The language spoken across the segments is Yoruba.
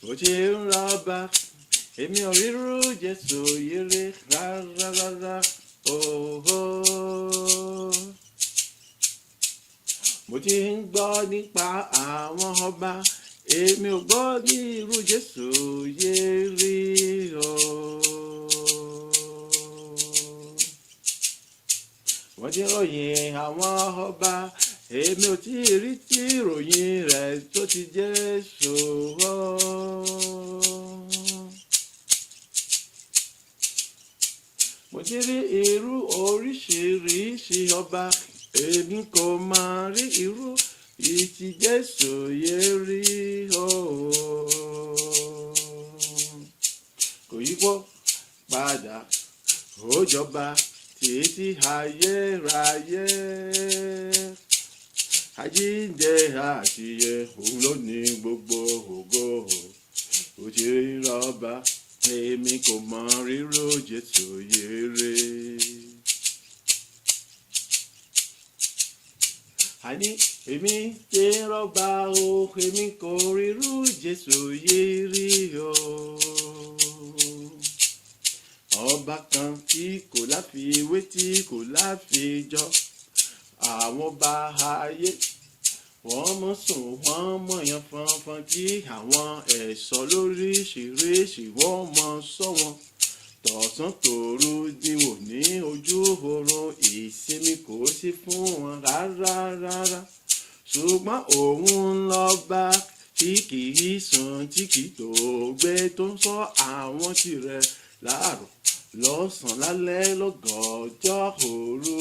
ó ti ń rọ́bà èmi ò rírú Jésù yìí rí rárá ooo. Mo ti ń gbọ́ nípa àwọn ọba èmi ò gbọ́ ní irú Jésù yìí rí ooo. Wọ́n ti ròyìn àwọn ọba èmi ò tí ì rí tí ìròyìn rẹ̀ tó ti Jésù ooo. Mo ti rí irú oríṣiríṣi ọba èmi kò máa rí irú ìtì Jésù yìí rí ooo. Kò yípo padà ó jọba títí ayérayé. Àjíǹde àtìyè òun ló ní gbogbo ògo. Ó ti rí rọ́bà èmi kò mọ rírú Jésù yìí rí. Àní èmi ti rọ́bà o èmi kò rírú Jésù yìí rí o. Ọba kan tí kò láfiwé tí kò láfijọ́. Àwọn ọba ayé wọ́n mọ̀ sùn wọ́n mọ̀ yan fanfan tí àwọn ẹ̀ṣọ́ lóríṣiríṣi wọ́n mọ̀ sọ wọn. Tọ̀sán tòru dìwò ní ojú oorun ìsinmi kò sí fún wọn rárá. Ṣùgbọ́n òun lọ́ba tí kìí sùn tí kìí tòògbé tó ń ṣọ́ àwọn tirẹ̀ láàárọ̀ lọ́sàn-án lálẹ́ lọ́gànjọ́ òru.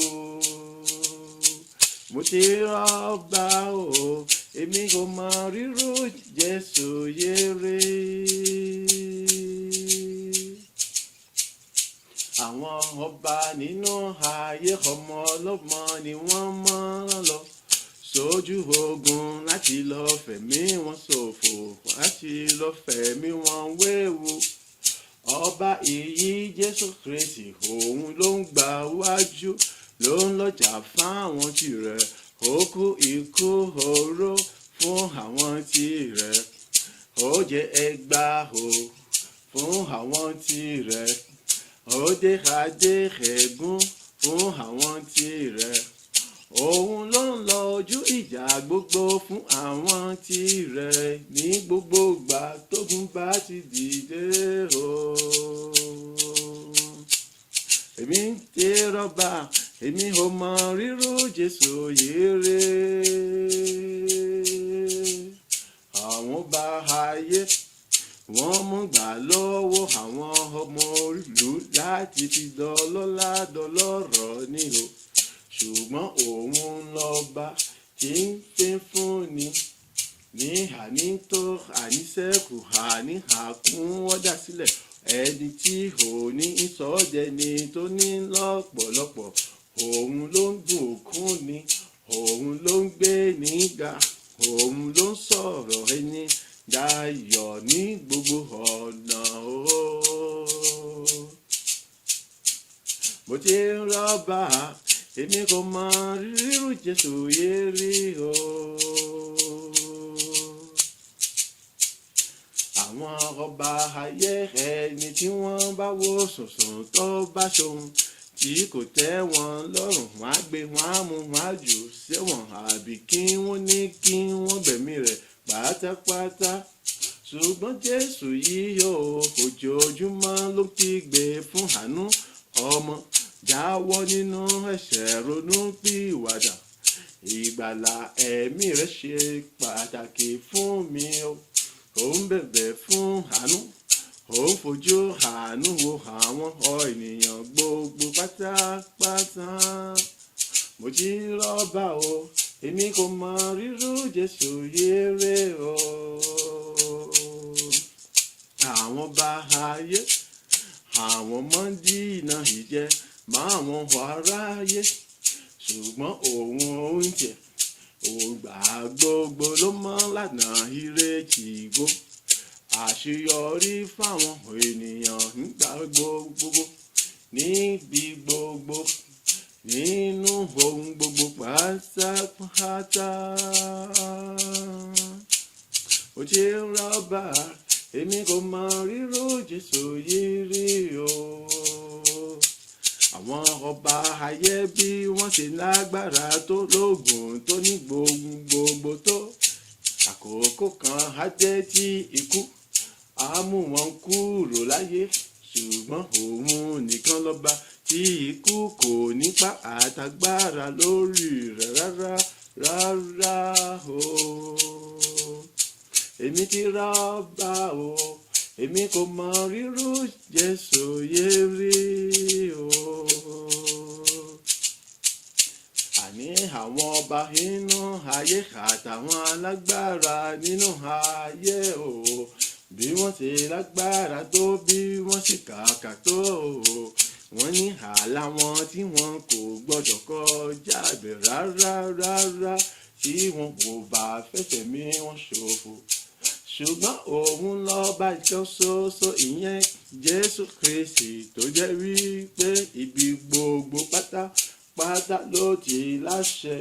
Mo ti rọ́bà o èmi kò mọ rírú Jésù yìí rí. Àwọn ọba nínú ayé ọmọ ọlọ́mọ ni wọ́n mọ́ lọ sójú ogun láti lọ fẹ̀mí wọn ṣòfò láti lọ fẹ̀mí wọn wéwu. Ọba ìyí Jésù Kristi òun ló ń gbà wájú ló ń lọ́jà fáwọn tirẹ̀. Ó kú ikú oró fún àwọn tirẹ̀. Ó jẹ ẹgbàá o fún àwọn tirẹ̀. Ó dé adé ẹ̀gún fún àwọn tirẹ̀. Òun ló ń lọ ojú ìjà gbogbo fún àwọn tirẹ̀ ní gbogbo ìgbà tógun bá ti dìde o. Èmi ti rọ́bà èmi ò mọ rírú Jésù yìí rí. Àwọn ọba ayé wọ́n mú gbà lọ́wọ́ àwọn ọmọ ìlú láti fi dọlọ́lá dọlọ́rọ̀ ní o. Ṣùgbọ́n òun lọ́ba tí ń fi fúnni ní ànító àníṣẹ́kù àníhàkún wọ́dà sílẹ̀. Ẹni tí òní ìsọdẹni tó ní lọ́pọ̀lọpọ̀ òun ló ń bùkún ni òun ló ń gbé níga òun ló ń sọ̀rọ̀ ẹni dayọ̀ ní gbogbo ọ̀nà ooo. Mo ti ń rọ́bà èmi kò mọ rírú Jésù yìí rí ooo. Àwọn ọba ayé ẹni tí wọ́n bá wò sùnsùn tó bá ṣohun tí kò tẹ́ wọn lọ́rùn wọ́n á gbé wọn á mú wọn á jù sẹ́wọ̀n àbí kí wọ́n ní kí wọ́n gbẹ̀mí rẹ̀ pátápátá. Ṣùgbọ́n Jésù yìí o ojoojúmọ́ ló kígbe fún àánú. Ọmọ jáwọ́ nínú ẹ̀ṣẹ̀ ronú pìwàdà. Ìgbàlà ẹ̀mí rẹ̀ ṣe pàtàkì fún mi o. Ó ń bẹ̀bẹ̀ fún àánú. Ó ń fojú àánú wo àwọn ènìyàn gbogbo pátápátá. Mo ti rọ́bà o èmi kò mọ rírú Jésù yìí rí o. Àwọn ọba ayé àwọn ọmọ ń dínà ìjẹ máa wọn aráyé. Ṣùgbọ́n òun oúnjẹ ògbà gbogbo ló mọ́ lànà ìrètí gbó. Àṣeyọrí fáwọn ènìyàn nígbà gbogbo níbi gbogbo nínú ohun gbogbo pátápátá. Mo ti rọ́bà èmi kò mọ rírò Jésù yìí rí o. Àwọn ọba ayé bí wọ́n ṣe lágbára tó lóògùn tó ní gbogbo tó. Àkókò kan á dé tí ikú á mú wọn kúrò láyé. Ṣùgbọ́n òun nìkan lọ́ba tí ikú kò nípa àtagbára lórí rẹ̀ rárá o. Èmi ti rọ́bà o, èmi kò mọ rírò Jésù yìí rí o. Àní àwọn ọba inú ayé àtàwọn alágbára nínú ayé o. Bí wọ́n ṣe lágbára tó, bí wọ́n ṣe kàkà tó o. Wọ́n ní ààlà wọn tí wọn kò gbọ́dọ̀ kọjá bẹ̀ rárá tí wọn kò bá fẹsẹ̀ mí wọn ṣòfò. Ṣùgbọ́n òun lọ́ba ìkan ṣoṣo, ìyẹn Jésù Kristi, tó jẹ́ wípé ibi gbogbo pátápátá ló ti láṣẹ,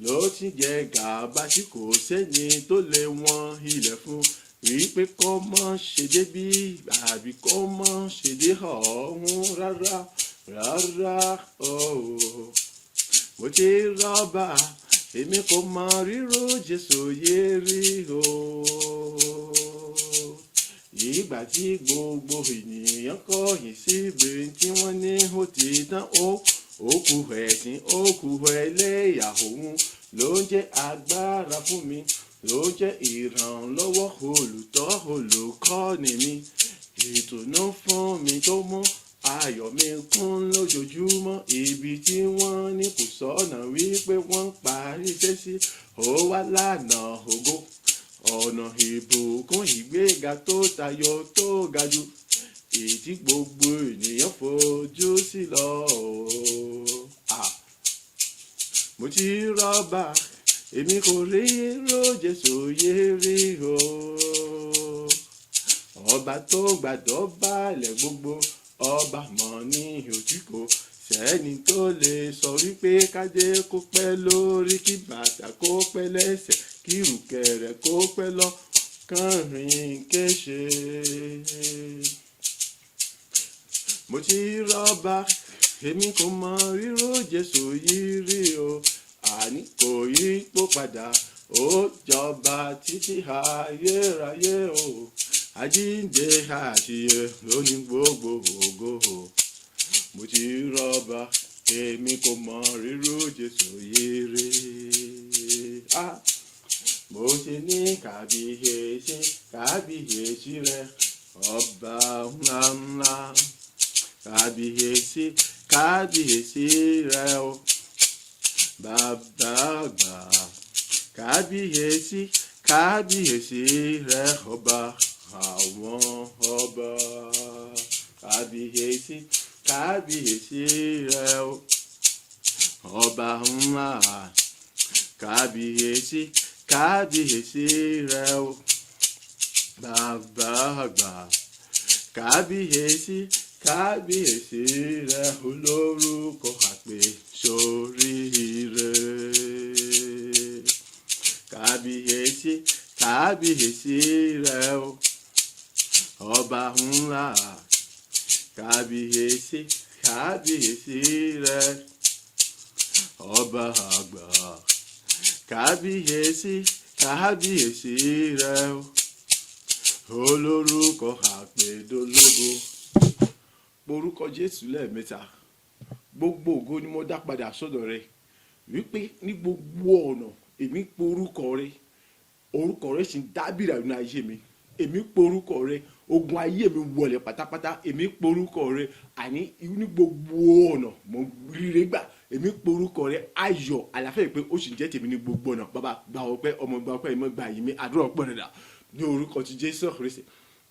ló ti jẹ gàba tí kò sẹ́ni tó lè wọ́n ilẹ̀ fún. Wípé kó mọ́ ṣe débí àbí kó mọ́ ṣe dé ọ̀hún rárá o. Mo ti rọ́bà, èmi kò mọ rírò Jésù yìí rí o. Ìgbà tí gbogbo ènìyàn kọ̀yìn síbi tí wọ́n ní ó ti tán, ó kù ẹ̀sìn, ó kù ẹlẹ́yà, òun ló ń jẹ́ agbára fún mi, ló jẹ́ ìrànlọ́wọ́, olùtọ́, olùkọ́ni mi, ìtùnú fún mi tó mú ayọ̀ mi kún lójoojúmọ́. Ibi tí wọ́n ní kò sọ́nà wípé wọ́n parí iṣẹ́ sí, ó wà lánà ògo, ọ̀nà ìbùkún, ìgbéga tó tayọ tó ga jù èyí tí gbogbo ènìyàn fojú sí lọ. Mo ti rọ́bà, èmi kò rírò Jésù yìí rí o. Ọba tó gbàdọ̀bálẹ̀ gbogbo ọba mọ̀ ní òtí kò sẹ́ni tó lè sọ wípé kádé kó pẹ́ lórí, kí bàtà kó pẹ́ lẹ́sẹ̀, kí ìrùkẹ̀rẹ̀ kó pẹ́ lọ́kànrin kéṣe. Mo ti rọ́bà, èmi kò mọ rírò Jésù yìí rí o. Àní kò yípo padà, ó jọba títí ayérayé o. Àjíǹde àtìyè lóní gbogbo ògo o. Mo ti rọ́bà, èmi kò mọ rírò Jésù yìí rí. Mo ṣe ní kábíyèsí rẹ, ọba ńláńlá. Kábíyèsí rẹ o, bàbá àgbà. Kábíyèsí rẹ, ọba àwọn ọba. Kábíyèsí rẹ o, ọba ńlá. Kábíyèsí rẹ o, bàbá àgbà. Kábíyèsí rẹ, olórúkọ àpèsóríire. Kábíyèsí rẹ o, ọba ńlá. Kábíyèsí rẹ, ọba àgbà. Kábíyèsí rẹ o, olórúkọ àpèdológo. Orúkọ Jésù lẹ́ẹ̀mẹ́ta. Gbogbo ògo ni mo dá padà sọ́dọ̀ rẹ, wípé ní gbogbo ọ̀nà èmi pe orúkọ rẹ sì ń dábìrà nínú ayé mi. Èmi pe orúkọ rẹ, ogun ayé mi wọlé pátápátá. Èmi pe orúkọ rẹ, àní ní gbogbo ọ̀nà mo ríre gbà. Èmi pe orúkọ rẹ, ayọ̀ àlàáfíà pé ó sì ń jẹ́ tèmi ní gbogbo ọ̀nà. Bàbá gba ọpẹ́, ọmọ gba ọpẹ́, ìmọ̀ gba yìí mi, àdúrà ọpẹ́ rẹ̀ dà ní orúkọ ti Jésù Kristi.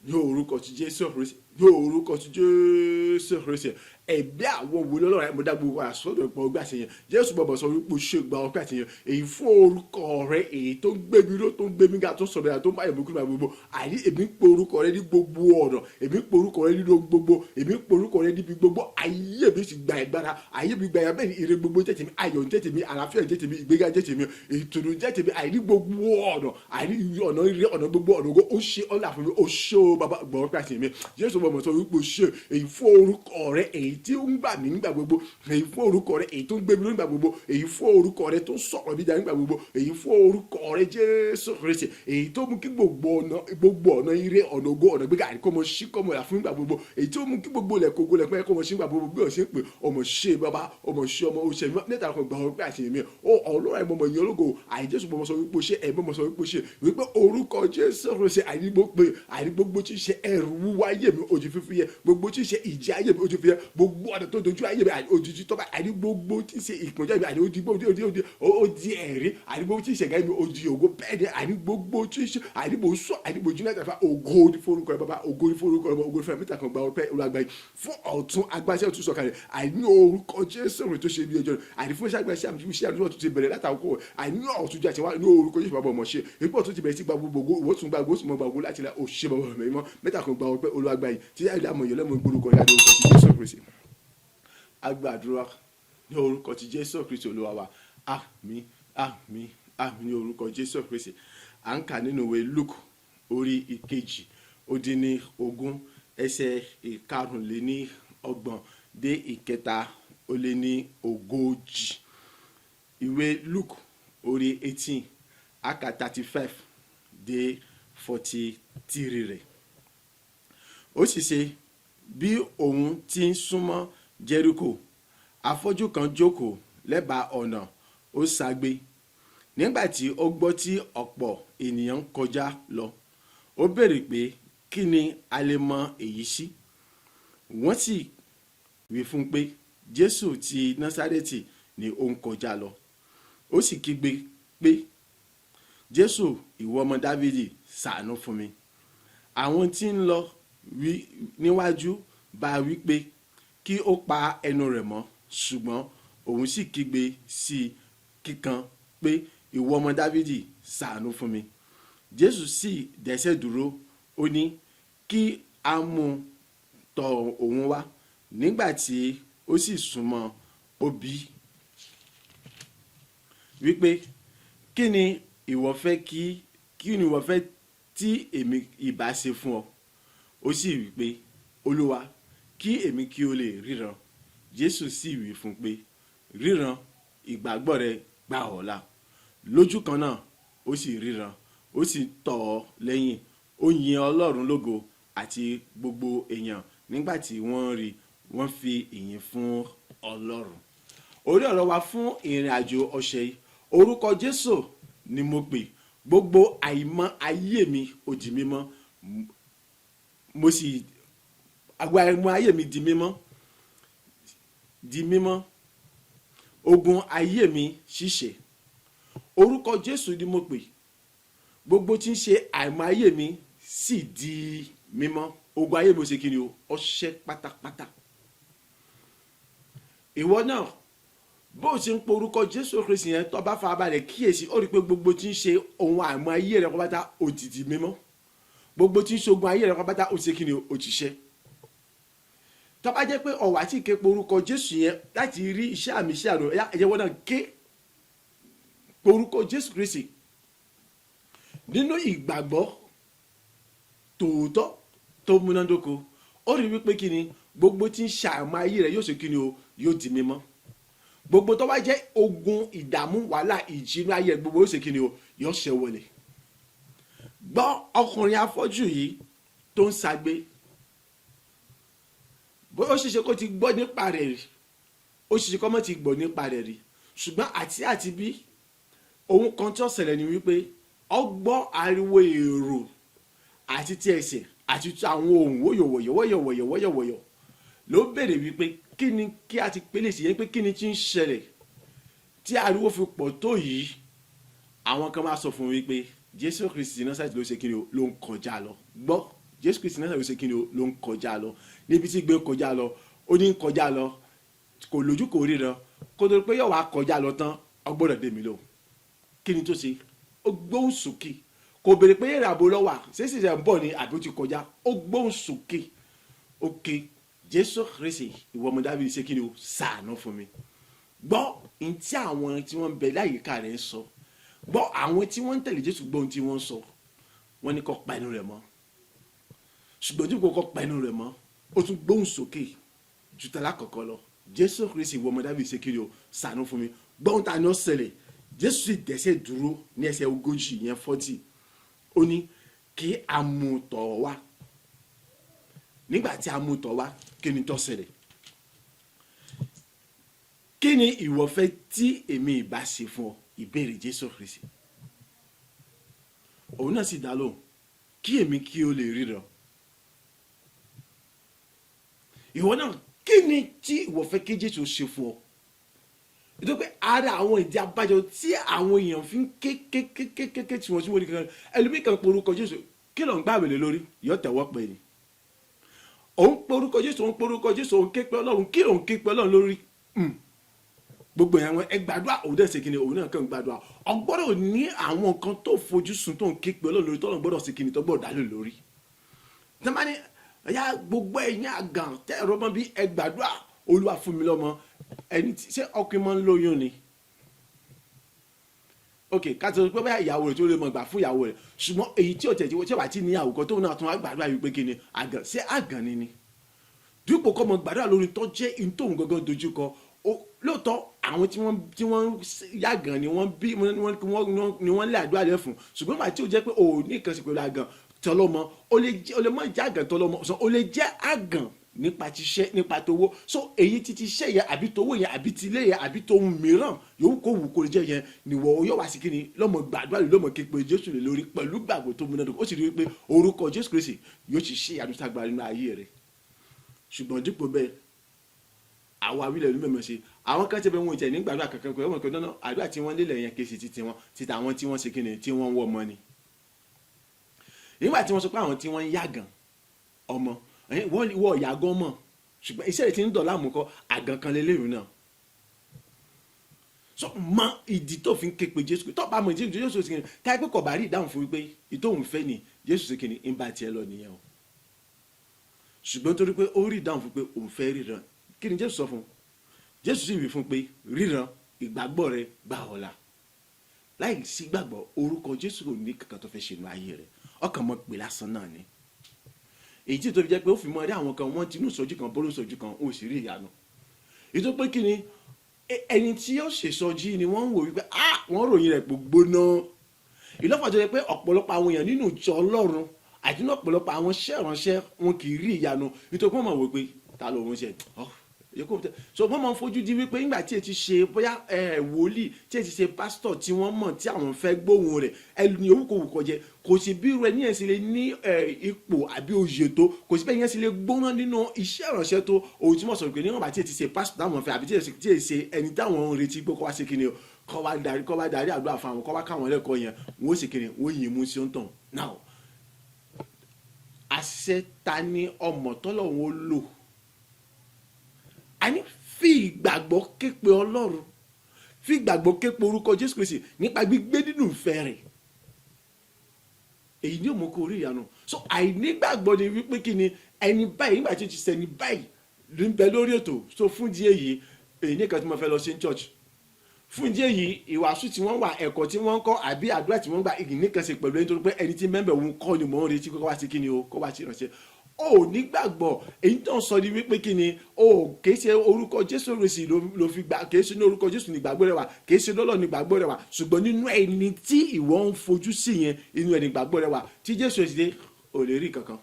Ní orúkọ ti Jésù Kristi, ní orúkọ ti Jésù Kristi ẹ̀bí àwọn òwe lọ́lọ́run ẹ̀ mo dá gbogbo àsọdọ̀ ìpọ̀ ọgbà àṣeyàn Jésù bọ̀bọ̀ sọ wípé o ṣe gba ọpẹ́ àṣeyàn èyí fún orúkọ rẹ èyí tó ń gbé mi ló tó ń gbé mi ga tó sọ̀rọ̀ tó ń bá ìmú kúrò gbogbo àyè èmi ń pe orúkọ rẹ ní gbogbo ọ̀nà èmi ń pe orúkọ rẹ nínú gbogbo èmi ń pe orúkọ rẹ níbi gbogbo ayé mi sì gba ìgbára ayé mi gba ìyá bẹ́ẹ̀ ni ire gbogbo jẹ́ tèmi ayọ̀ jẹ́ tèmi àlàáfíà jẹ́ tèmi ìgbéga jẹ́ tèmi ìtùnú jẹ́ tèmi àìní gbogbo ọ̀nà àìní ọ̀nà ire ọ̀nà gbogbo ọ̀nà gbogbo ó ṣe ọ̀là fún mi ó ṣe ó bàbá gbọ̀n pé àṣeyàn mi Jésù bọ̀ sọ wípé o ṣe èyí fún orúkọ rẹ èyí tí ó ń gbà mí nígbà gbogbo èyí fún orúkọ rẹ èyí tó ń gbé mi nígbà gbogbo èyí fún orúkọ rẹ tó ń sọ̀rọ̀ mi dá nígbà gbogbo èyí fún orúkọ rẹ Jésù Kristi èyí tó mú kí gbogbo ọ̀nà ire ọ̀nà ògo ọ̀nà gbéga àríkọ́ ọmọ sí kọ́mọ ìyá fún nígbà gbogbo èyí tó mú kí gbogbo lẹ̀kọ́ ògo lẹ̀kọ́ ẹ̀kọ́ ọmọ sí nígbà gbogbo bí ọ̀sẹ̀ pé ọmọ ṣe bàbá ọmọ ṣe ọmọ oṣù ẹ̀mí níta kan gbà ọ́ pé àṣeyàn mi ó ọlọ́run ẹ̀ mọ̀mọ́ ìyẹn ológo àyè Jésù mọ̀mọ́ sọ wípé ṣe ẹ̀ mọ̀mọ́ sọ wípé ṣe wípé orúkọ Jésù Kristi àyè gbogbo tí ṣe ẹrù wúwo ayé mi ojú fífi yẹ gbogbo tí ṣe ìjì ayé mi ojú fífi yẹ gbogbo ọ̀nà tó dojú ayé mi òjijì tọ́ba àyè gbogbo tí ṣe ìpọ́njẹ́ mi àyè odi ẹ̀rí àyè gbogbo tí ṣe gáyé mi ojú ògo bẹ́ẹ̀ ni àyè gbogbo tí ṣe àyè mo sọ àyè mo jí náà tàfà ògo ní forúkọ rẹ bàbá ògo ní forúkọ rẹ ògo ní fẹ́ mẹ́ta kan gba ọpẹ́ olùgbàyè fún ọ̀tún agbáṣẹ́ ọ̀tún sọ̀kalẹ̀ àyè ní orúkọ Jésù rẹ̀ tó ṣe bí ẹjọ́ àyè fún iṣẹ́ agbáṣẹ́ àmì iṣẹ́ àdúrà tó ti bẹ̀rẹ̀ látàkọ́ àyè ní ọ̀tún jẹ́ àtiwá ní orúkọ Jésù bàbá ọmọ ṣe ipò tó ti bẹ̀rẹ̀ sí gba gbogbo owó tún gba gbogbo sì mọ gba gbogbo láti la òṣìṣẹ́ bàbá ọmọ ìmọ̀ mẹ́ta kan gba ọpẹ́ olùgbàyè tí yáà ìlànà ìyọlẹ́mọ̀ gbórúkọ yára orúkọ ti Jésù Kristi agbàdúrà ní orúkọ ti Jésù Kristi Olúwa wa àmín àmín àmín ní orúkọ Jésù Kristi à ń kà nínú ìwé Luke orí ìkejì ó dín ní 20 ẹsẹ̀ 25 dé 43 ìwé Luke orí 18 àkà 35 dé 43 rẹ̀ ó sì ṣe bí òun ti ń súnmọ́ Jẹ́ríkò afọ́jú kan jókòó lẹ́bàá ọ̀nà ó ságbé nígbà tí ó gbọ́ tí ọ̀pọ̀ ènìyàn ń kọjá lọ ó béèrè pé kí ni a lè mọ èyí sí wọ́n sì wí fún pé Jésù ti Násárẹ́tì ni ó ń kọjá lọ ó sì kígbe pé Jésù ìwọ ọmọ Dáfídì ṣàánú fún mi àwọn tí ń lọ níwájú bá wí pé kí ó pa ẹnu rẹ̀ mọ́ ṣùgbọ́n òun sì kígbe sí i kíkan pé ìwọ ọmọ Dáfídì ṣàánú fún mi Jésù sì dẹ́sẹ̀ dúró ó ní kí a mú tọ̀ òun wá nígbà tí ó sì súnmọ́ ó bi wípé kí ni ìwọ fẹ́ tí èmi ìbá ṣe fún ọ ó sì wí pé Olúwa kí èmi kí o lè ríran Jésù sì wí fún pé ríran ìgbàgbọ́ rẹ gbà ọ́ là lójú kan náà ó sì ríran ó sì tọ̀ ọ́ lẹ́yìn ó yin Ọlọ́run lógo àti gbogbo èèyàn nígbà tí wọ́n rí wọ́n fi ìyìn fún Ọlọ́run. Orí ọ̀rọ̀ wa fún ìrìn àjò ọ̀sẹ̀ yìí orúkọ Jésù ni mo pè gbogbo àìmọ̀ ayé mi ó di mímọ́ mo sì àìmọ̀ ayé mi di mímọ́ ogun ayé mi ṣíṣe orúkọ Jésù ni mo pè gbogbo tí ń ṣe àìmọ̀ ayé mi sì di mímọ́ ogun ayé mi ó ṣe kí ni o ọṣẹ pátápátá ìwọ náà bó o ṣe ń pe orúkọ Jésù Kristi yẹn tó bá farabalẹ̀ kíyèsí ó rí i pé gbogbo tí ń ṣe ohun àìmọ̀ ayé rẹ pátá ó ti di mímọ́ gbogbo tí ń ṣe ogun ayé rẹ pátá ó ṣe kí ni o ti ṣe tó bá jẹ́ pé ọ̀wà àti ìké pe orúkọ Jésù yẹn láti rí iṣẹ́ àmì iṣẹ́ àrò ẹ̀yẹ wọn náà ké pe orúkọ Jésù Kristi nínú ìgbàgbọ́ tòótọ́ tó múnádóko ó rí wípé kí ni gbogbo tí ń ṣe àìmọ̀ ayé rẹ yóò ṣe kí ni o yóò di mímọ́ gbogbo tó bá jẹ́ ogun ìdààmú wàhálà ìjìnú ayé gbogbo yóò ṣe kí ni o yóò ṣe wọlé gbọ́ ọkùnrin afọ́jú yìí tó ń ṣagbe bó ó ṣeéṣe kó ti gbọ́ nípa rẹ̀ rí ó ṣeéṣe kó má ti gbọ́ nípa rẹ̀ rí ṣùgbọ́n àti bí ohun kan tó ṣẹlẹ̀ ni wípé ó gbọ́ ariwo èrò àti ti ẹsẹ̀ àti àwọn ohun wọ́yọ̀wọ̀yọ̀ ló béèrè wípé kí ni kí a ti pélé sí yẹn pé kí ni tí ń ṣẹlẹ̀ tí ariwo fi pọ̀ tó yìí àwọn kan máa sọ fún wípé Jésù Kristi Násárẹ́tì ló ṣe kí ni ló ń kọjá lọ gbọ́ Jésù Kristi náà ló ṣe kí ni o ló ń kọjá lọ níbi tí gbé kọjá lọ ó ní ń kọjá lọ kò lójú kò ríran kó tó pé yóò wá kọjá lọ tán ọgbọ́dọ̀ dé mi lò kí ni tó ṣe ó gbóhùn sókè kò béèrè pé èrè àbò lọ́wọ́ ṣéṣì rẹ̀ ń bọ̀ ni àbí ó ti kọjá ó gbóhùn sókè òkè Jésù Kristi ìwọ ọmọ Dáfídì ṣe kí ni o ṣàánú fún mi gbọ́ ohun tí àwọn tí wọ́n ń bẹ láyìíká rẹ̀ ń sọ gbọ́ àwọn tí wọ́n ń tẹ̀lé Jésù gbọ́ ohun tí wọ́n ń sọ wọ́n ní kó pa ẹnu rẹ̀ mọ́ ṣùgbọ́n tí kò kọ́ pa ẹnu rẹ̀ mọ́ ó tún gbóhùn sókè ju tẹ̀lé àkọ́kọ́ lọ Jésù Kristi ìwọ ọmọ Dáfídì ṣe kí ni o ṣàánú fún mi gbọ́ ohun tá a ní ó ṣẹlẹ̀ Jésù sì dẹ́sẹ̀ dúró ní ẹsẹ̀ 40 yẹn 40 ó ní kí a mú tọ̀ wá nígbà tí a mú tọ̀ wá kí ni tó ṣẹlẹ̀ kí ni ìwọ fẹ́ tí èmi ìbá ṣe fún ọ ìbéèrè Jésù Kristi òun náà sì dá lóhùn kí èmi kí o lè ríran ìwọ náà kí ni tí ìwọ fẹ́ kí Jésù ṣe fún ọ nítorí pé ara àwọn ìdí abájọ tí àwọn èèyàn fi ń kékékékéké tí wọ́n ní kankan ẹlòmíì kan porúkọ Jésù kí ló ń gbà wèlé lórí yóò tẹ̀wọ́ pé ni òun porúkọ Jésù òun ké pé Ọlọ́run kí ló ń ké pé Ọlọ́run lórí gbogbo yẹn wọn ẹ gbàdúrà òun dẹ̀ ṣe kí ni òun náà kàn gbàdúrà ọgbọ́dọ̀ ní àwọn nǹkan tó fojú sùn tó ń ké pé Ọlọ́run lórí tọ́lọ́ gbọ́dọ̀ ṣe kí ni tó gbọ́dọ̀ dálé lórí tẹ́lẹ̀ ẹ̀yà gbogbo ẹ̀yìn àgàn tẹ́ ẹ̀rọ mọ́ bí ẹ gbàdúrà Olúwa fún mi lọ́mọ ẹni tí ṣé ọkùnrin máa ń lóyún ni ok ká tó pé báyà ìyàwó rẹ̀ tó lè mọ̀ gbà fún ìyàwó rẹ̀ ṣùgbọ́n èyí tí ò tẹ̀ tí ó bá ti ní ìyàwó kan tóun náà tún wá gbàdúrà yìí pé kí ni àgàn ṣé àgàn ni dípò kọ́ mọ gbàdúrà lórí tó jẹ́ ìtòhùn gangan dojú kọ lóòótọ́ àwọn tí wọ́n yàgàn ni wọ́n bí ni wọ́n lé àdúrà rẹ̀ fún ṣùgbọ́n màá tí ó jẹ́ pé òun ní ìkànsí pẹ̀lú àgàn tọlọ́mọ ó lè má jẹ́ àgàn tọlọ́mọ ó lè jẹ́ àgàn nípa tiṣẹ́ nípa towó so èyí ti tiṣẹ́ yẹn àbí towó yẹn àbí tilé yẹn àbí tohun mìíràn yòówù kó wù kó lè jẹ́ yẹn nìwọ yóò wá sí kí ni lọ́mọ gbàdúrà lè lọ́mọ képe Jésù lè lórí pẹ̀lú gbàgbọ́ tó múnádóko ó sì rí i pé orúkọ Jésù Kristi yóò ti ṣe àdúrà nínú ayé rẹ̀ ṣùgbọ́n dípò bẹ́ẹ̀ àwọn awílẹ̀ ló mẹ́mọ́ ṣe àwọn kan tẹ́ bẹ́ẹ̀ wọn ìtẹ̀ nígbàdúrà kankan pé ọmọ kan náà àdúrà tí wọ́n lélẹ̀ yẹn kéṣì títí wọn títà àwọn tí wọ́n ṣe kí ni tí wọ́n wọ́ ọmọ ni nígbà tí wọ́n sọ pé àwọn tí wọ́n ń yàgàn ọmọ wọ́n wọ ìyàgàn mọ̀ ṣùgbọ́n iṣẹ́ rẹ̀ ti ń dọ̀lá àmúkọ́ àgàn kan lélẹ́rìí náà so mọ ìdí tó fi ń ké pe Jésù tó bá mọ ìdí Jésù ṣe kìnnì táyé pé kò bá rí ìdáhùn fún wípé ìtòhùn fẹ́ ni Jésù ṣe kìnnì ń bá tiẹ̀ lọ nìyẹn o ṣùgbọ́n torí pé ó rí ìdáhùn fún pé òun fẹ́ ríran kí ni Jésù sọ fún Jésù sì wí fún pé ríran ìgbàgbọ́ rẹ gbà ọ́ là láì sí gbàgbọ́ orúkọ Jésù kò ní kankan tó fẹ́ ṣe inú ayé rẹ ọkàn mọ́ pé lásán náà ni èyí tí tó fi jẹ́ pé ó fi mọ́ rí àwọn kan wọ́n ti inú ìsọjí kan bóró ìsọjí kan ó sì rí ìyanu èyí tó pé kí ni ẹni tí ó ṣèṣọjí ni wọ́n ń wò wípé wọ́n ròyìn rẹ̀ gbóná ìlọ́fà tó yẹ pé ọ̀pọ̀lọpọ̀ àwọn èèyàn nínú ìjọ Ọlọ́run àti nínú ọ̀pọ̀lọpọ̀ àwọn ìránṣẹ́ wọn kì í rí ìyanu nítorí wọ́n mọ̀ wò pé ta ló ń ṣe so wọ́n máa ń fojú di wípé nígbà tí ẹ ti ṣe bóyá wòlíì tí ẹ ti ṣe pásítọ̀ tí wọ́n mọ̀ tí àwọn fẹ́ gbóhùn rẹ̀ ẹni owó kò jẹ kò sí bí rẹ ní ẹ̀sìn lè ní ipò àbí oyè tó kò sí bẹ́ẹ̀ yẹn sì lè gbóná nínú iṣẹ́ ìránṣẹ́ tó ohun tí mo sọ pé níwọ̀n bá tí ẹ ti ṣe pásítọ̀ táwọn fẹ́ àbí tí ẹ ṣe ẹni táwọn ń retí pé kọ́ wá ṣe kíni o kọ́ wá darí àdúrà fún àwọn kọ́ wá káwọn lẹ́kọ̀ọ́ yẹn wọ́n ṣe kíni wọ́n yìí mú sí ó ń tàn náà àṣẹ ta ni ọmọ tọ́lọ̀ wọn lò a ní fi ìgbàgbọ́ képe Ọlọ́run fi ìgbàgbọ́ képe orúkọ Jésù Kristi nípa gbígbé nínú ìfẹ́ rẹ̀ èyí ni ó mú kó rí ìyanu so àìnígbàgbọ́ ni wípé kí ni ẹni báyìí nígbà tí ó ti sẹ́ni báyìí ló ń bẹ lórí ètò so fún ìdí èyí èyí nìkan tí mo fẹ́ lọ sí church fún ìdí èyí ìwàásù tí wọ́n wà ẹ̀kọ́ tí wọ́n ń kọ́ àbí àdúrà tí wọ́n gbà igi nìkan ṣe pẹ̀lú ẹni tó pé ẹni tí mẹ́mbẹ̀ òun kọ́ ni mò ń retí kó wá sí kí ni o kó wá sí ìrànṣẹ́ o nígbàgbọ́ èyí tó ń sọ ni wípé kí ni o kìí ṣe orúkọ Jésù Kristi ló fi gbà kìí ṣe ní orúkọ Jésù ní gbàgbọ́ rẹ wà kìí ṣe lọ́lọ́ ní gbàgbọ́ rẹ wà ṣùgbọ́n nínú ẹni tí ìwọ ń fojú sí yẹn inú ẹni gbàgbọ́ rẹ wà tí Jésù ti dé ò lè rí kankan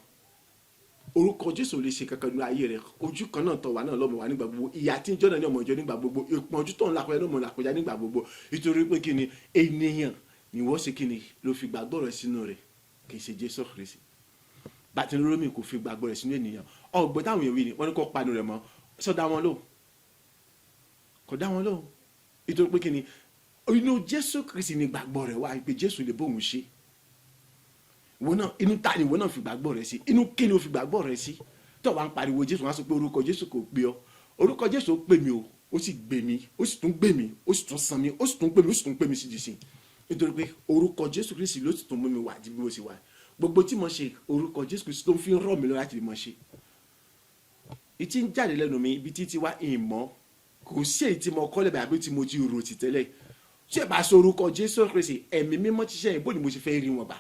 orúkọ Jésù ò lè ṣe kankan ní ayé rẹ ojú kan náà tọ̀ wá náà lọ́mọ wá nígbà gbogbo ìyà tí ń jọ́nà ní ọmọ ìjọ nígbà gbogbo ìpọ́njú tó ń lakọjá ní ọmọ làkọjá nígbà gbogbo nítorí pé kí ni ènìyàn ni wọ́n ṣe kí ni ló fi gbàgbọ́ rẹ sínú rẹ kì í ṣe Jésù Kristi bàtìlómi kò fi gbàgbọ́ rẹ̀ sínú ènìyàn ọgbọ́n táwọn èèyàn wí ni wọ́n ní kó panu rẹ̀ mọ́ sọ dá wọn lò kò dá wọn lò nítorí pé kí ni inú Jésù Kristi ni gbàgbọ́ rẹ̀ wá pé Jésù lè bóun ṣe ìwọ náà inú ta ni ìwọ náà fi gbàgbọ́ rẹ sí, inú kí ni o fi gbàgbọ́ rẹ sí. tó o bá ń pariwo Jésù wọn á sọ pé orúkọ Jésù kò gbé ọ, orúkọ Jésù ó pè mí o, ó sì gbé mi, ó sì tún gbé mi, ó sì tún san mi, ó sì tún gbé mi, ó sì tún gbé mi sí di sí, nítorí pé orúkọ Jésù Kristi ló sì tún mú mi wà di bí mo ṣe wà. Gbogbo tí mo ṣe orúkọ Jésù Kristi tó ń fi rọ̀ mí lọ láti mọ̀ ṣe. ìtí ń jáde lẹ́nu mi ibi títí wá ìmọ̀ kò sí èyí tí mo kọ́ lẹ́bàá àbí tí mo ti rò ti tẹ́lẹ̀. tí ẹ bá sọ orúkọ Jésù Kristi ẹ̀mí mímọ́ ti ṣe ìbò ni mo ṣe fẹ́ rí wọn bá.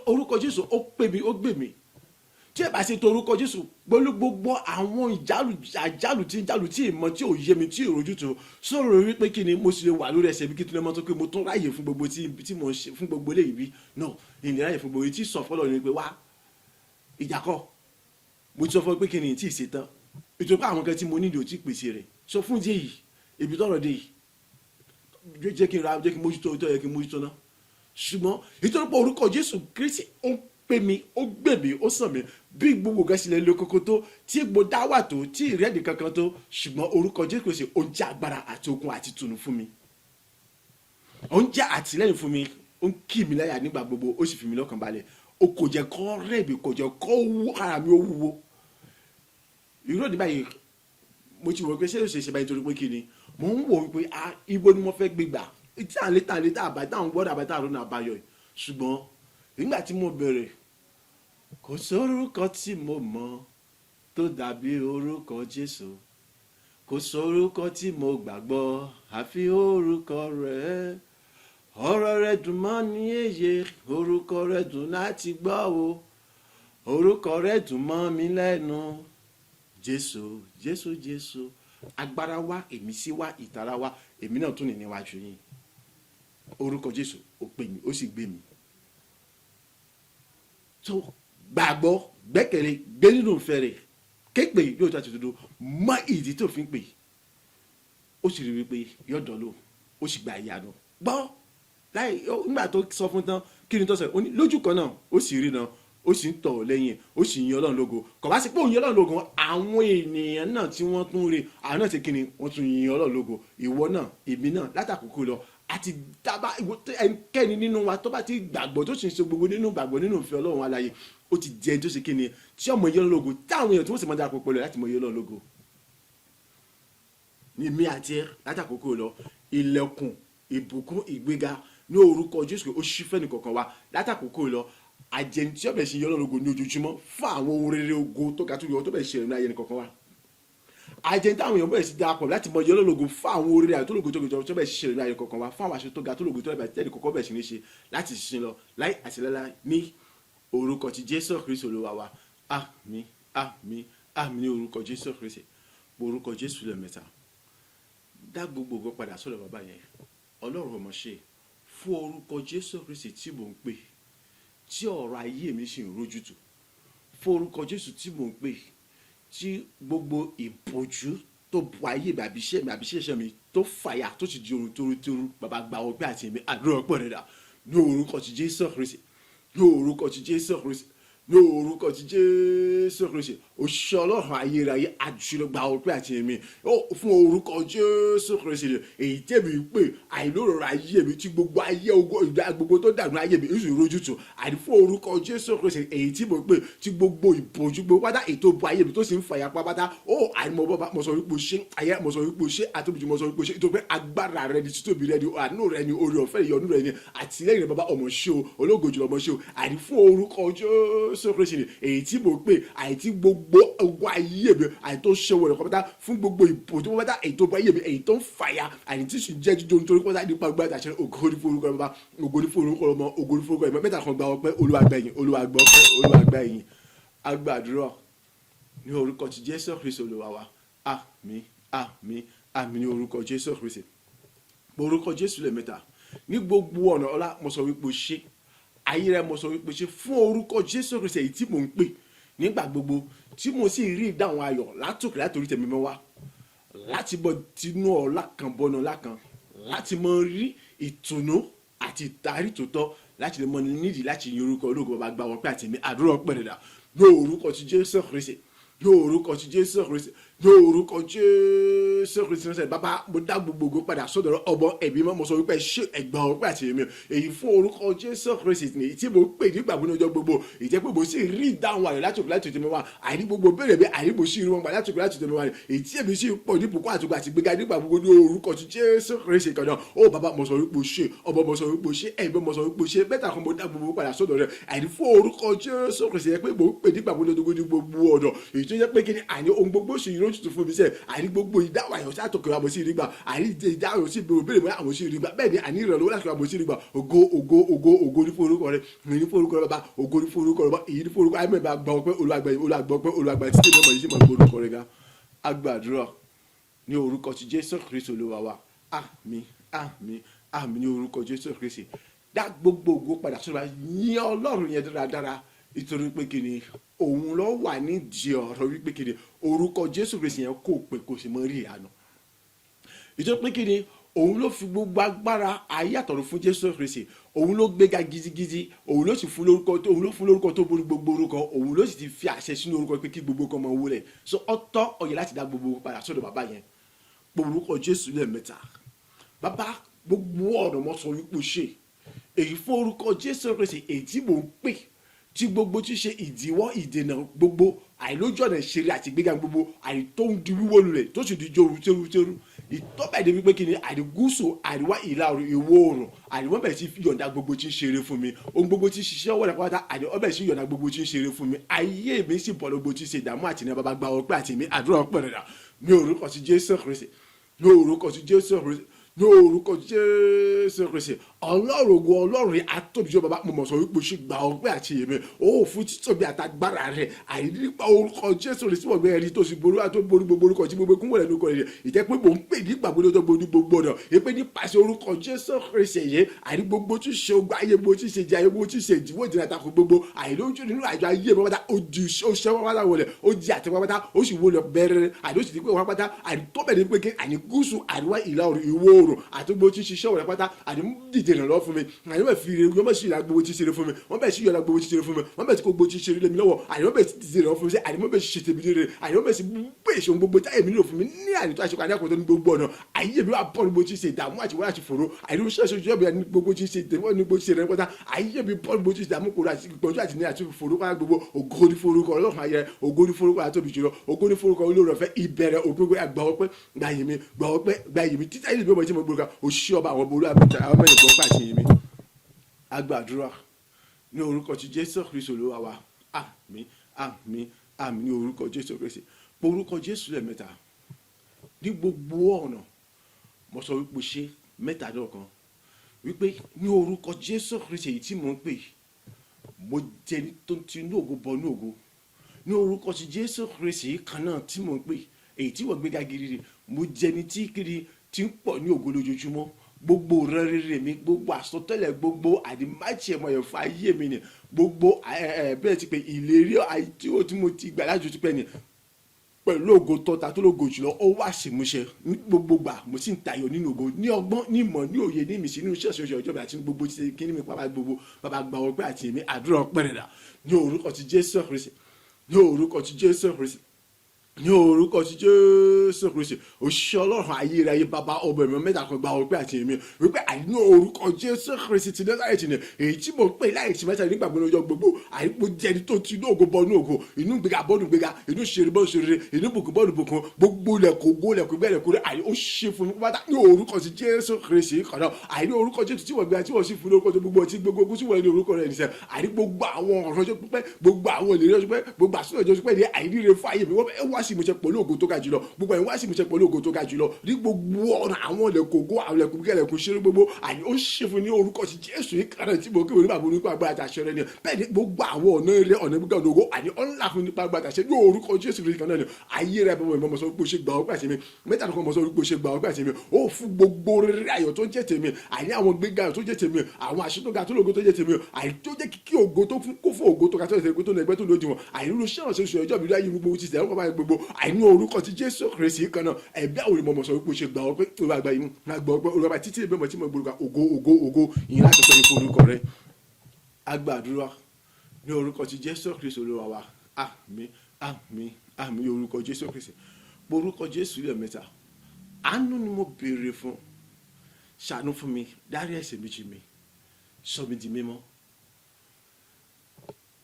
orúkọ Jésù ó pè mí ó gbè mí. tí ẹ bá ṣe tó orúkọ Jésù pẹ̀lú gbogbo àwọn àjálù tí ìmọ̀ tí ò yé mi tí ìrojú tó sọ̀rọ̀ wípé kí ni mo sì lè wà lórí ẹsẹ̀ bí kí tó lè mọ́ tó pé mo tún ráyè fún gbogbo tí mo ṣe fún gbogbo eléyìí bí no ìnira ráyè fún gbogbo tí sọ fọlọ́ ni pé wá ìjàkọ́ mo ti sọ fún pé kí ni tí ì ṣe tán ètò pé àwọn kan tí mo nílò ò tí ì pèsè rẹ̀ sọ fún ìdí èyí ibi tọ́rọ̀ dé yìí jẹ́ kí n mójútó tó yẹ kí n mójútó náà. ṣùgbọ́n nítorí pé orúkọ Jésù Kristi ó pè mí ó gbè mí ó sàn mí bí gbogbo nǹkan sílẹ̀ lé koko tó tí gbogbo dá wà tó tí ìrẹ́dì kankan tó ṣùgbọ́n orúkọ Jésù Kristi ó ń jẹ́ agbára àti okun àti tùnú fún mi, ó ń jẹ́ àtìlẹ́yìn fún mi, ó ń kì mí láyà nígbà gbogbo, ó sì fi mí lọ́kàn balẹ̀, ó kò jẹ́ kó rẹ̀ mí, kò jẹ́ kó wú ara mi ó wúwo. irú òní báyìí mo ti wọ pé ṣé ló ṣe báyìí torí pé kí ni mo ń wò wípé ibo ni mo fẹ́ gbégbà tí à ń létà àbájá àwọn gbọ́dọ̀ àbájá àrùn àbáyọ yìí. ṣùgbọ́n nígbà tí mo bẹ̀rẹ̀ kò sórúkọ tí mo mọ̀ tó dàbí orúkọ Jésù, kò sórúkọ tí mo gbàgbọ́ àfi orúkọ rẹ̀, ọ̀rọ̀ rẹ̀ dùn mọ́ ní èyè, orúkọ rẹ̀ dùn láti gbọ́ o, orúkọ rẹ̀ dùn mọ́ mi lẹ́nu. Jésù Jésù Jésù, agbára wa, èmi sí wa, ìtara wa, èmi náà tún ní níwájú yín. orúkọ Jésù ó pè mí ó sì gbé mi. tó gbàgbọ́ gbẹ́kẹ̀lé gbé nínú ìfẹ́ rẹ̀ képe yóò tó àti dodo mọ ìdí tó fi ń pè, ó sì rí wípé yóò dán lò, ó sì gba ìyanu gbọ́ láì nígbà tó sọ fún tán kí ni tó sọ ó ní lójú kan náà ó sì rí náà ó sì ń tọ̀ lẹ́yìn ó sì ń yan Ọlọ́run lógo. kò bá sí pé òun yan Ọlọ́run lógo àwọn ènìyàn náà tí wọ́n tún rí àwọn náà ti kí ni wọ́n tún yan Ọlọ́run lógo. ìwọ náà èmi náà látàkókò lọ àti dábàá ẹnikẹ́ni nínú wa tó bá ti gbàgbọ́ tó sì ń ṣe gbogbo nínú gbàgbọ́ nínú ìfẹ́ Ọlọ́run aláyé ó ti jẹ́ tó ṣe kí ni tí ọmọ yan Ọlọ́run lógo táwọn èèyàn tí wọ́n sì máa darapọ̀ pẹ̀lú láti mọ yan Ọlọ́run lógo. ní mi àti ẹ látàkókò lọ ilẹ̀kùn ìbùkún ìgbéga ní orúkọ Jésù ó ṣí fẹ́ni kọ̀ọ̀kan wa látàkókò lọ àjẹni tí ọbẹ̀ ṣe yan Ọlọ́run lógo ní ojoojúmọ́ fún àwọn ohun rere ogo tó ga tó yọ tó bẹ̀ ṣe ìrìn ayé nìkọ̀ọ̀kan wa. àjẹni táwọn èèyàn bẹ̀rẹ̀ sí darapọ̀ láti mọ yan Ọlọ́run lógo fún àwọn oríire àti ológo tó bẹ̀ ṣe ìrìn ayé nìkọ̀ọ̀kan wa, fún àwọn aṣọ tó ga tó lógo tó bẹ̀ tẹ́lẹ̀ kọ̀ọ̀kan bẹ̀ ṣe ní ṣe láti ṣiṣẹ́ lọ láì àtìlẹ́lá ní orúkọ ti Jésù Kristi Olúwa wa. àmín àmín àmín ní orúkọ Jésù Kristi. orúkọ Jésù lẹ́ẹ̀mẹ́ta dá gbogbo ògo padà sọ́dọ̀ bàbá yẹn Ọlọ́run ọmọ ṣe fún orúkọ Jésù Kristi tí mò ń pè tí ọ̀rọ̀ ayé mi sì ń rójútù, fún orúkọ Jésù tí mò ń pè tí gbogbo ìbòjú tó bu ayé mi àbí iṣẹ́ mi tó fàyà tó sì di ohun tóru bàbá gba ọgbẹ́ àti èmi àdúrà ọpọ̀ rẹ̀ dà ní orúkọ ti Jésù Kristi, ní orúkọ ti Jésù Kristi, ní orúkọ ti Jésù Kristi. òṣìṣẹ́ Ọlọ́run ayérayé àjùlọ gba ọpẹ́ àti èmi fún orúkọ Jésù Kristi èyí tẹ̀mí pé àìlóró ayé mi tí gbogbo ayé gbogbo tó dànù ayé mi ìṣòro rójútù àti fún orúkọ Jésù Kristi èyí tí mo pè tí gbogbo ìbòjú gbogbo pátá ètò bu ayé mi tó sì ń fàyà pátá àìmọ̀ bọ́ba mo sọ wípé ṣé ayé mo sọ wípé ṣé àtòbìjú mo sọ wípé ṣé nítorí pé agbára rẹ ni títóbi rẹ ni àánú rẹ ni oore ọ̀fẹ́ ìyọ́nú rẹ ni àtìlẹ́yìn rẹ bàbá ọmọ ṣé o ológo jùlọ ọmọ ṣé o àti fún orúkọ Jésù Kristi èyí tí mo pè àìtí gbogbo ogun ayé mi àìtó ṣẹwọ rẹ kọpátá fún gbogbo ìbòjú pátá ètò bu ayé mi èyí tó ń fàyà àìtí sì jẹ́ jíjó nítorí pátá nípa gbáyà àṣẹ ògo ní fún orúkọ rẹ bàbá ògo ní fún orúkọ rẹ ọmọ ògo ní fún orúkọ rẹ mẹ́ta kan gba ọpẹ́ Olúwa gba ìyìn Olúwa gba ọpẹ́ Olúwa gba ìyìn. agbàdúrà ní orúkọ ti Jésù Kristi Olúwa wa. àmín àmín àmín ní orúkọ Jésù Kristi. orúkọ Jésù lẹ́ẹ̀mẹ́ta ní gbogbo ọ̀nà ọlá mo sọ wípé ṣé ayé rẹ mo sọ wípé ṣé fún orúkọ Jésù Kristi èyí tí mò ń pè nígbà gbogbo tí mo sì rí ìdáhùn ayọ̀ látòkè látòrí tẹ̀mí mọ́ wá láti bọ́ tinú ọ̀la kan bọ́nà ọ̀la kan láti mọ rí ìtùnú àti ìtarí tòótọ́ láti lè mọ nídìí láti yin orúkọ ológo bàbá gba ọpẹ́ àti èmi àdúrà ọpẹ́ rẹ̀ dà ní orúkọ ti Jésù Kristi, ní orúkọ ti Jésù Kristi, ní orúkọ Jésù Kristi náà bàbá mo dá gbogbo padà sọ́dọ̀ ọmọ ẹ̀mí mọ́ mo sọ wípé ṣé ẹgbà ọpẹ́ àti èmi èyí fún orúkọ Jésù Kristi ní tí mo pè nígbà gbogbo ọjọ́ gbogbo ìjẹ́ pé mo sì rí ìdáhùn ayọ̀ láti òkè láti òkè mi wá àìní gbogbo béèrè bí àìní mo sì rí wọn gbà láti òkè láti òkè mi wá èyí tí èmi sì pọ̀ ní bùkún àtùgbà àti gbéga nígbà gbogbo ní orúkọ Jésù Kristi kan náà ó bàbá mo sọ wípé ṣé ọmọ mo sọ wípé ṣé ẹ̀mí mo sọ wípé ṣé bẹ́ẹ̀ tàkùn mo dá gbogbo padà sọ́dọ̀ rẹ̀ àìní fún orúkọ Jésù Kristi yẹn pé mo pè nígbà gbogbo ní gbogbo ọ̀dọ̀ èyí tó yẹ pé kí ni àìní ohun gbogbo sì yóò tutù fún mi sẹ́ àní gbogbo ìdáwà yẹn ṣáà tọkẹ àmọ́ sí ìrìgbà àní ìdáwà sí ìbéèrè mọ́ àmọ́ sí ìrìgbà bẹ́ẹ̀ ni àní ìrànlọ́wọ́ láti àmọ́ sí ìrìgbà ògo ní forúkọ rẹ ní forúkọ rẹ bàbá ògo ní forúkọ rẹ bàbá èyí ní forúkọ ayé mẹ́ta gbọ́ pé olùwàgbà títí ní ọmọ yìí sì máa gbórúkọ rẹ ga agbàdúrà ní orúkọ ti Jésù Kristi Olúwa wa àmín àmín àmín ní orúkọ Jésù Kristi dá gbogbo ògo padà sọ́dọ̀ yín Ọlọ́run yẹn dáradára nítorí pé kí ni òun ló wà nídìí ọ̀rọ̀ wípé kí ni orúkọ Jésù Kristi yẹn kò pé kò sì mọ rí ìyanu nítorí pé kí ni òun ló fi gbogbo agbára ayé àtọ̀run fún Jésù Kristi òun ló gbéga gidigidi òun ló sì fún lórúkọ tó borí gbogbo orúkọ òun ló sì ti fi àṣẹ sínú orúkọ pé kí gbogbo kan máa wọlé so ọ̀tọ̀ ó yẹ láti dá gbogbo padà sọ́dọ̀ bàbá yẹn gbogbo orúkọ Jésù lẹ́ẹ̀mẹ́ta bàbá gbogbo ọ̀nà mọ́ sọ wípé ṣe èyí fún orúkọ Jésù Kristi èyí tí mò ń pè tí gbogbo tí ṣe ìdíwọ́ ìdènà gbogbo àìlójú ọ̀nà ìṣeré àti ìgbéga gbogbo àìtó ń di wíwó lulẹ̀ tó sì di jó rútérútérú ìtọ́bẹ̀dẹ̀ wípé kí ni àdìgúúsù àríwá ìlà oòrùn ìwọ̀ oòrùn àdìwọ́n bẹ̀rẹ̀ sí yọ̀ǹda gbogbo tí ń ṣeré fún mi ohun gbogbo tí ń ṣiṣẹ́ ọwọ́ rẹ̀ pátá àdìwọ́n bẹ̀rẹ̀ sí yọ̀ǹda gbogbo tí ń ṣeré fún mi ayé mi sì bọ̀ gbogbo tí ń ṣe ìdààmú àti ní bàbá gba ọpẹ́ àti mi àdúrà ọpẹ́ rẹ̀ ní orúkọ ti Jésù Kristi ní orúkọ ti Jésù Kristi ní orúkọ Jésù Kristi ọlọ́run ogun ọlọ́run yẹn atóbijọ́ bàbá mo mọ̀ sọ wípé ṣe gba ọpẹ́ àti èmi ó fún títóbi àtagbára rẹ̀ àìnípa orúkọ Jésù Kristi wọ́n gbé ẹni tó sì borí gbogbo orúkọ tí gbogbo kúnwẹ̀rẹ̀ lórúkọ rẹ̀ ìjẹ́ pé mò ń pè ní ìgbàgbọ́ lọ́jọ́ gbogbo ọ̀nà èpè nípasẹ̀ orúkọ Jésù Kristi yẹn àìní gbogbo tí ṣe ogun ayé bó tí ṣe jẹ ayé bó tí ṣe ìdíwọ́ ìdílé àtàkùn gbogbo àìlójú nínú àjọ ayé mi pátá ó ṣẹ́ wọn pátá wọlé ó di àtẹwọ́ pátá ó sì wọlé bẹ́ẹ̀rẹ̀ àìló sì ti pé wọn pátá àìtọ́bẹ̀rẹ̀ pé kí àní gúúsù àríwá ìlà oòrùn ìwọ̀ oòrùn àti gbogbo tí ṣiṣẹ́ wọlé pátá àní dìde ìrànlọ́wọ́ fún mi àní wọ́n fi wọ́n bẹ̀ sí ìyá gbogbo tí ṣeré fún mi wọ́n bẹ̀ sí ìyọ̀nà gbogbo tí ṣeré fún mi wọ́n bẹ̀ sí kó gbogbo tí ṣeré lé mi lọ́wọ́ àní wọ́n bẹ̀ sí dìde ìrànlọ́wọ́ fún mi àní wọ́n bẹ̀ sí ṣe tèmi lére àní wọ́n bẹ̀ sí pé ìṣòwò gbogbo táyé mi nílò fún mi ní àní tó àṣekọ àní àkọ́tọ́ ní gbogbo ọ̀nà ayé mi wà bọ́ ní gbogbo tí ṣe ìdààmú àti wọ́n àti fòró àní wọ́n ṣẹ́ṣẹ́ ojú ọ̀bẹ ní gbogbo tí ṣe ìdààmú ní gbogbo tí ṣe rẹ̀ pátá ayé mi bọ́ ní gbogbo tí ṣe ìdààmú kòrò àti ìgbọ̀njú àti ní àti fòró pátá gbogbo ògo ní forúkọ Ọlọ́run ayẹ ògo ní forúkọ àtòbí jùlọ ògo ní forúkọ olóore ọ̀fẹ́ ìbẹ̀rẹ̀ òpin àgbàwọ́pẹ́ gbàyèmí títà yìí bí ọmọ tí mo gbòòrò òṣìṣẹ́ ọba àwọn borí àbújá àwọn mẹ́rin gbọ́ pàṣẹ yìí mi agbàdúrà ní orúkọ ti Jésù Kristi Olúwa wa àmín àmín àmín ní orúkọ Jésù Kristi orúkọ Jésù lẹ́ẹ̀mẹ́ta ní gbogbo ọ̀nà mo sọ wípé ṣe mẹ́ta dọ̀kan wípé ní orúkọ Jésù Kristi èyí tí mò ń pè mo jẹni tó ti inú ògo bọ inú ògo ní orúkọ ti Jésù Kristi kan náà tí mò ń pè èyí tí wọ́n gbéga gidi mo jẹni tí kiri ti ń pọ̀ ní ògo lójoojúmọ́ gbogbo rere mi gbogbo àsọtẹ́lẹ̀ gbogbo àdìmáàtì ẹmọ yẹn fún ayé mi ni gbogbo bẹ́ẹ̀ ti pé ìlérí tí mo ti gbà lájú ti pẹ́ ni pẹ̀lú ògo tọ́ta tó lógo jùlọ ó wá sí múṣẹ ní gbogbo gbà mo sì ń tayọ nínú ògo ní ọgbọ́n ní ìmọ̀ ní òye ní ìmísí nínú iṣẹ́ ìṣòṣò ìjọba àti gbogbo ti kí ní mi pàápàá gbogbo bàbá gba ọgbẹ́ àti èmi àdúrà pẹ̀rẹ̀dà ní orúkọ ti Jésù Kristi ní orúkọ ti Jésù Kristi ní orúkọ ti Jésù Kristi òṣìṣẹ́ Ọlọ́run ayérayé bàbá ọmọ ẹ̀mí mẹ́ta kan gba ọpẹ́ àti èmi wípé àìní orúkọ Jésù Kristi ti Násárẹ́tì ni èyí tí mo pè láì tí mẹ́ta nígbà gbọ́dọ̀ ọjọ́ gbogbo àìpò jẹni tó ti inú ògo bọ́ọ̀nù ògo inú gbéga bọ́ọ̀nù gbéga inú ṣeré bọ́ọ̀nù ṣeré inú bùkún bọ́ọ̀nù bùkún gbogbo lẹ̀kọ́ ògo lẹ̀kọ́ gbẹ̀lẹ̀kọ́ àìní ó ṣe fún mi pátá ní orúkọ ti Jésù Kristi kan náà àìní orúkọ Jésù tí wọ́n gbé àti wọ́n sì fún orúkọ tó gbogbo ọtí gbogbo tí wọ́n ní orúkọ rẹ̀ nìṣẹ́ àìní gbogbo àwọn ọ̀rọ̀ ọjọ́ pípẹ́ gbogbo àwọn ìlérí ọjọ́ pípẹ́ gbogbo àsúnà ọjọ́ pípẹ́ ní àìní rẹ̀ fún ayé mi wọ́n wá sí ìmúṣẹ pẹ̀lú ògo tó ga jùlọ gbogbo ẹ̀yin wá sí ìmúṣẹ pẹ̀lú ògo tó ga jùlọ ní gbogbo ọ̀nà àwọn ilẹ̀kùn ògo àwọn ilẹ̀kùn gẹ̀lẹ̀kùn ṣeré gbogbo àní ó ṣe fún ní orúkọ ti Jésù yìí kan náà tí mo kéwòn nípa orúkọ agbára àtàṣẹ rẹ ni bẹ́ẹ̀ ni gbogbo àwọn ọ̀nà eré ọ̀nà gbígbà ògo àní ọ̀nlá fún nípa agbára àtàṣẹ ní orúkọ Jésù Kristi kan náà ni ayé rẹ bọ́ mọ̀ sọ pé ó ṣe gbà ọgbà tèmi mẹ́ta kan mọ̀ sọ pé ó ṣe gbà ọgbà tèmi ó fún gbogbo rere ayọ̀ tó jẹ́ tèmi àní àwọn gbéga ayọ̀ tó jẹ́ tèmi àwọn àṣetọ́ga tó lógo tó jẹ́ tèmi àní tó jẹ́ kíkí ògo tó fún kó fún ògo tó ga tó lẹ́sẹ̀ tó lẹ́gbẹ́ tó lójú wọn àní ló ṣẹ́ ọ̀sẹ̀ ṣe ọjọ́ mi láyé gbogbo ti sẹ́wọ́n báyìí gbogbo àní orúkọ ti Jésù Kristi kan náà ẹ̀bí àwọn olùmọ̀mọ̀ sọ pé ó ṣe gbà ọgbẹ́ olú àgbà yìí gbà ọgbẹ́ olú àgbà títí ìbẹ́mọ̀ tí mo gbòòrò ògo ìyìn láti pẹ́ ní fún orúkọ rẹ̀ agbàdúrà ní orúkọ ti Jésù Kristi Olúwa wa àmín àmín àmín orúkọ Jésù Kristi porúkọ Jésù lẹ́ẹ̀mẹ́ta. Àánú ni mo béèrè fún. Ṣàánú fún mi, dárí ẹ̀ṣẹ̀ mi jì mí, sọ mi di mímọ́.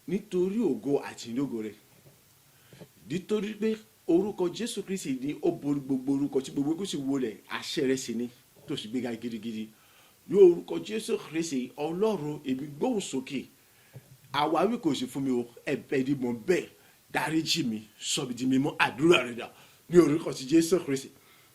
Nítorí ògo àti ìlógo rẹ̀. Nítorí pé orúkọ Jésù Kristi ni ó borí gbogbo orúkọ tí gbogbo kò sì wọlẹ̀, àṣẹ rẹ̀ sì ni tó sì gbéga gidigidi. Ní orúkọ Jésù Kristi, Ọlọ́run, èmi gbóhùn sókè. Àwáwí kò sí fún mi o, ẹ̀bẹ̀ ni mo bẹ̀, dáríjì mi, sọ mi di mímọ́, àdúrà rẹ̀ dà. Ní orúkọ ti Jésù Kristi,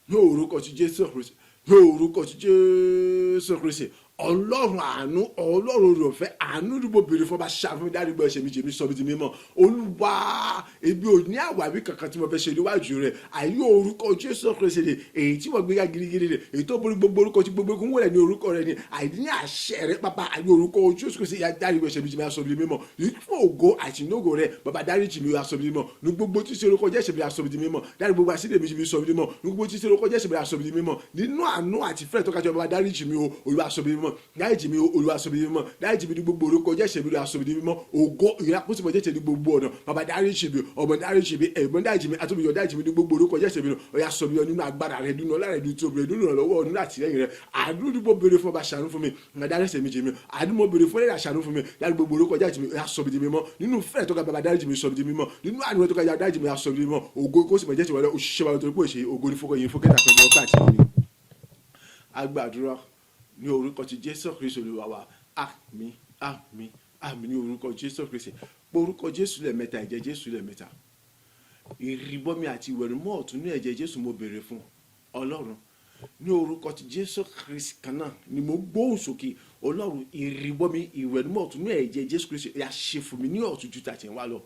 ní orúkọ ti Jésù Kristi, ní orúkọ ti Jésù Kristi. Ọlọ́run àánú, Ọlọ́run oore ọ̀fẹ́, àánú ni mo béèrè fún, bá ṣàfihàn dárí gbọ́ ẹ̀ṣẹ̀ mi jì mí, sọ mi di mímọ́. Olúwa, èmi ò ní àwáwí kankan tí mo fẹ́ ṣe níwájú rẹ̀. Àyè orúkọ Jésù Kristi ni èyí tí wọ́n gbéga gidigidi ni, èyí tó borí gbogbo orúkọ tí gbogbo egun wọlé ní orúkọ rẹ̀ ni. Àìní àṣẹ rẹ̀ bàbá, àyè orúkọ Jésù Kristi, ya dárí gbọ́ ẹ̀ṣẹ̀ mi jì mí, sọ mi di mímọ́. Fún ògo àti ìnógo rẹ̀, bàbá dáríjì mi, sọ mi di mímọ́. Ní gbogbo tí ṣe orúkọ Jésù mi, sọ mi di mímọ́. Dárí gbogbo àṣírí mi jì mí, sọ mi di mímọ́. Ní gbogbo tí ṣe orúkọ Jésù mi, sọ mi di mímọ́. Nínú àánú àti ìfẹ́ tó kájọ, bàbá dáríjì mi o, Olúwa sọ mi di mímọ́. Dáríjì mi o, Olúwa sọ mi di mímọ́. Dáríjì mi ní gbogbo orúkọ Jésù mi, sọ mi di mímọ́. Ògo ìrákùsí mọ̀ jẹ́jẹ́ ní gbogbo ọ̀nà, bàbá dáríjì mi, ọmọ dáríjì mi, ẹ̀gbọ́n dáríjì mi, àtúbọ̀yọ̀ dáríjì mi ní gbogbo orúkọ Jésù mi. Ó yá sọ mi nínú agbára rẹ̀, nínú ọlá rẹ̀, nínú tóbi rẹ̀, nínú ìrànlọ́wọ́, nínú àtìlẹ́yìn rẹ̀. Àánú ni mo béèrè fún, bá ṣàánú fún mi, dárí ẹ̀ṣẹ̀ mi jì mí. Àánú mo béèrè fún, ẹ̀rẹ̀ ṣàánú fún mi, dárí gbogbo orúkọ Jésù mi, ó yá sọ mi di mímọ́. Nínú ìfẹ́ tó ga, bàbá dáríjì mi, sọ mi di mímọ́. Nínú àánú tó ga, dáríjì mi, sọ mi di mímọ́. Ògo kó sì mọ̀ jẹ́jẹ́ wọlé, òṣìṣẹ́ wa nítorí pé òṣè ògo ní fọ́kọ̀ yìí fọ́kẹ́tà pẹ̀lú ọkọ̀ àti ìní. Agbàdúrà ní orúkọ ti Jésù Kristi Olúwa wa. Àmín, àmín, àmín ní orúkọ Jésù Kristi. Porúkọ Jésù lẹ́ẹ̀mẹ́ta, ẹ̀jẹ̀ Jésù lẹ́ẹ̀mẹ́ta. Ìrìbọmi àti ìwẹ̀nùmọ́ ọ̀tún ní ẹ̀jẹ̀ Jésù mo béèrè fún. Ọlọ́run, ní orúkọ ti Jésù Kristi kan náà ni mo gbóhùn sókè. Ọlọ́run, ìrìbọmi ìwẹ̀nùmọ́ ọ̀tún ní ẹ̀jẹ̀ Jésù Kristi, ya ṣe fún mi ní ọ̀tún ju tàtí wá lọ.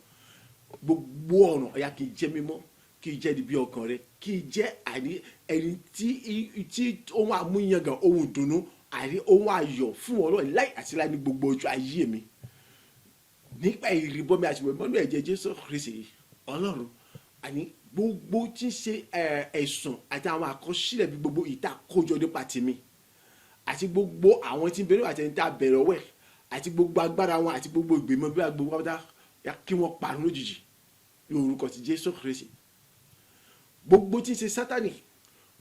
Gbogbo ọ̀nà ọ̀yà kì í jẹ́ mímọ́, kì í jẹ́ níbi ọkàn rẹ̀, kì í jẹ́ àní ẹni tí ohun àmúyangàn, ohun ìdùnnú, àní ohun ayọ̀ fún Ọlọ́run láì àti láì ní gbogbo ọjọ́ ayé mi. Nípa ìrìbọmi àti ìwẹ̀nùmọ́ ní ẹ̀jẹ̀ Jésù Kristi, Ọlọ́run, àní gbogbo tí ń ṣe ẹ̀sùn àti àwọn àkọsílẹ̀ bí gbogbo ìta kójọ nípa tèmi, àti gbogbo àwọn tí ń bẹ̀rẹ̀ àti ẹni tá a bẹ̀rẹ̀ ọwẹ́, àti gbogbo agbára wọn àti gbogbo ìgbìmọ̀ bí agbègbè wọn kí wọ́n parun lójijì ní orúkọ ti Jésù Kristi. Gbogbo tí ń ṣe Sátánì,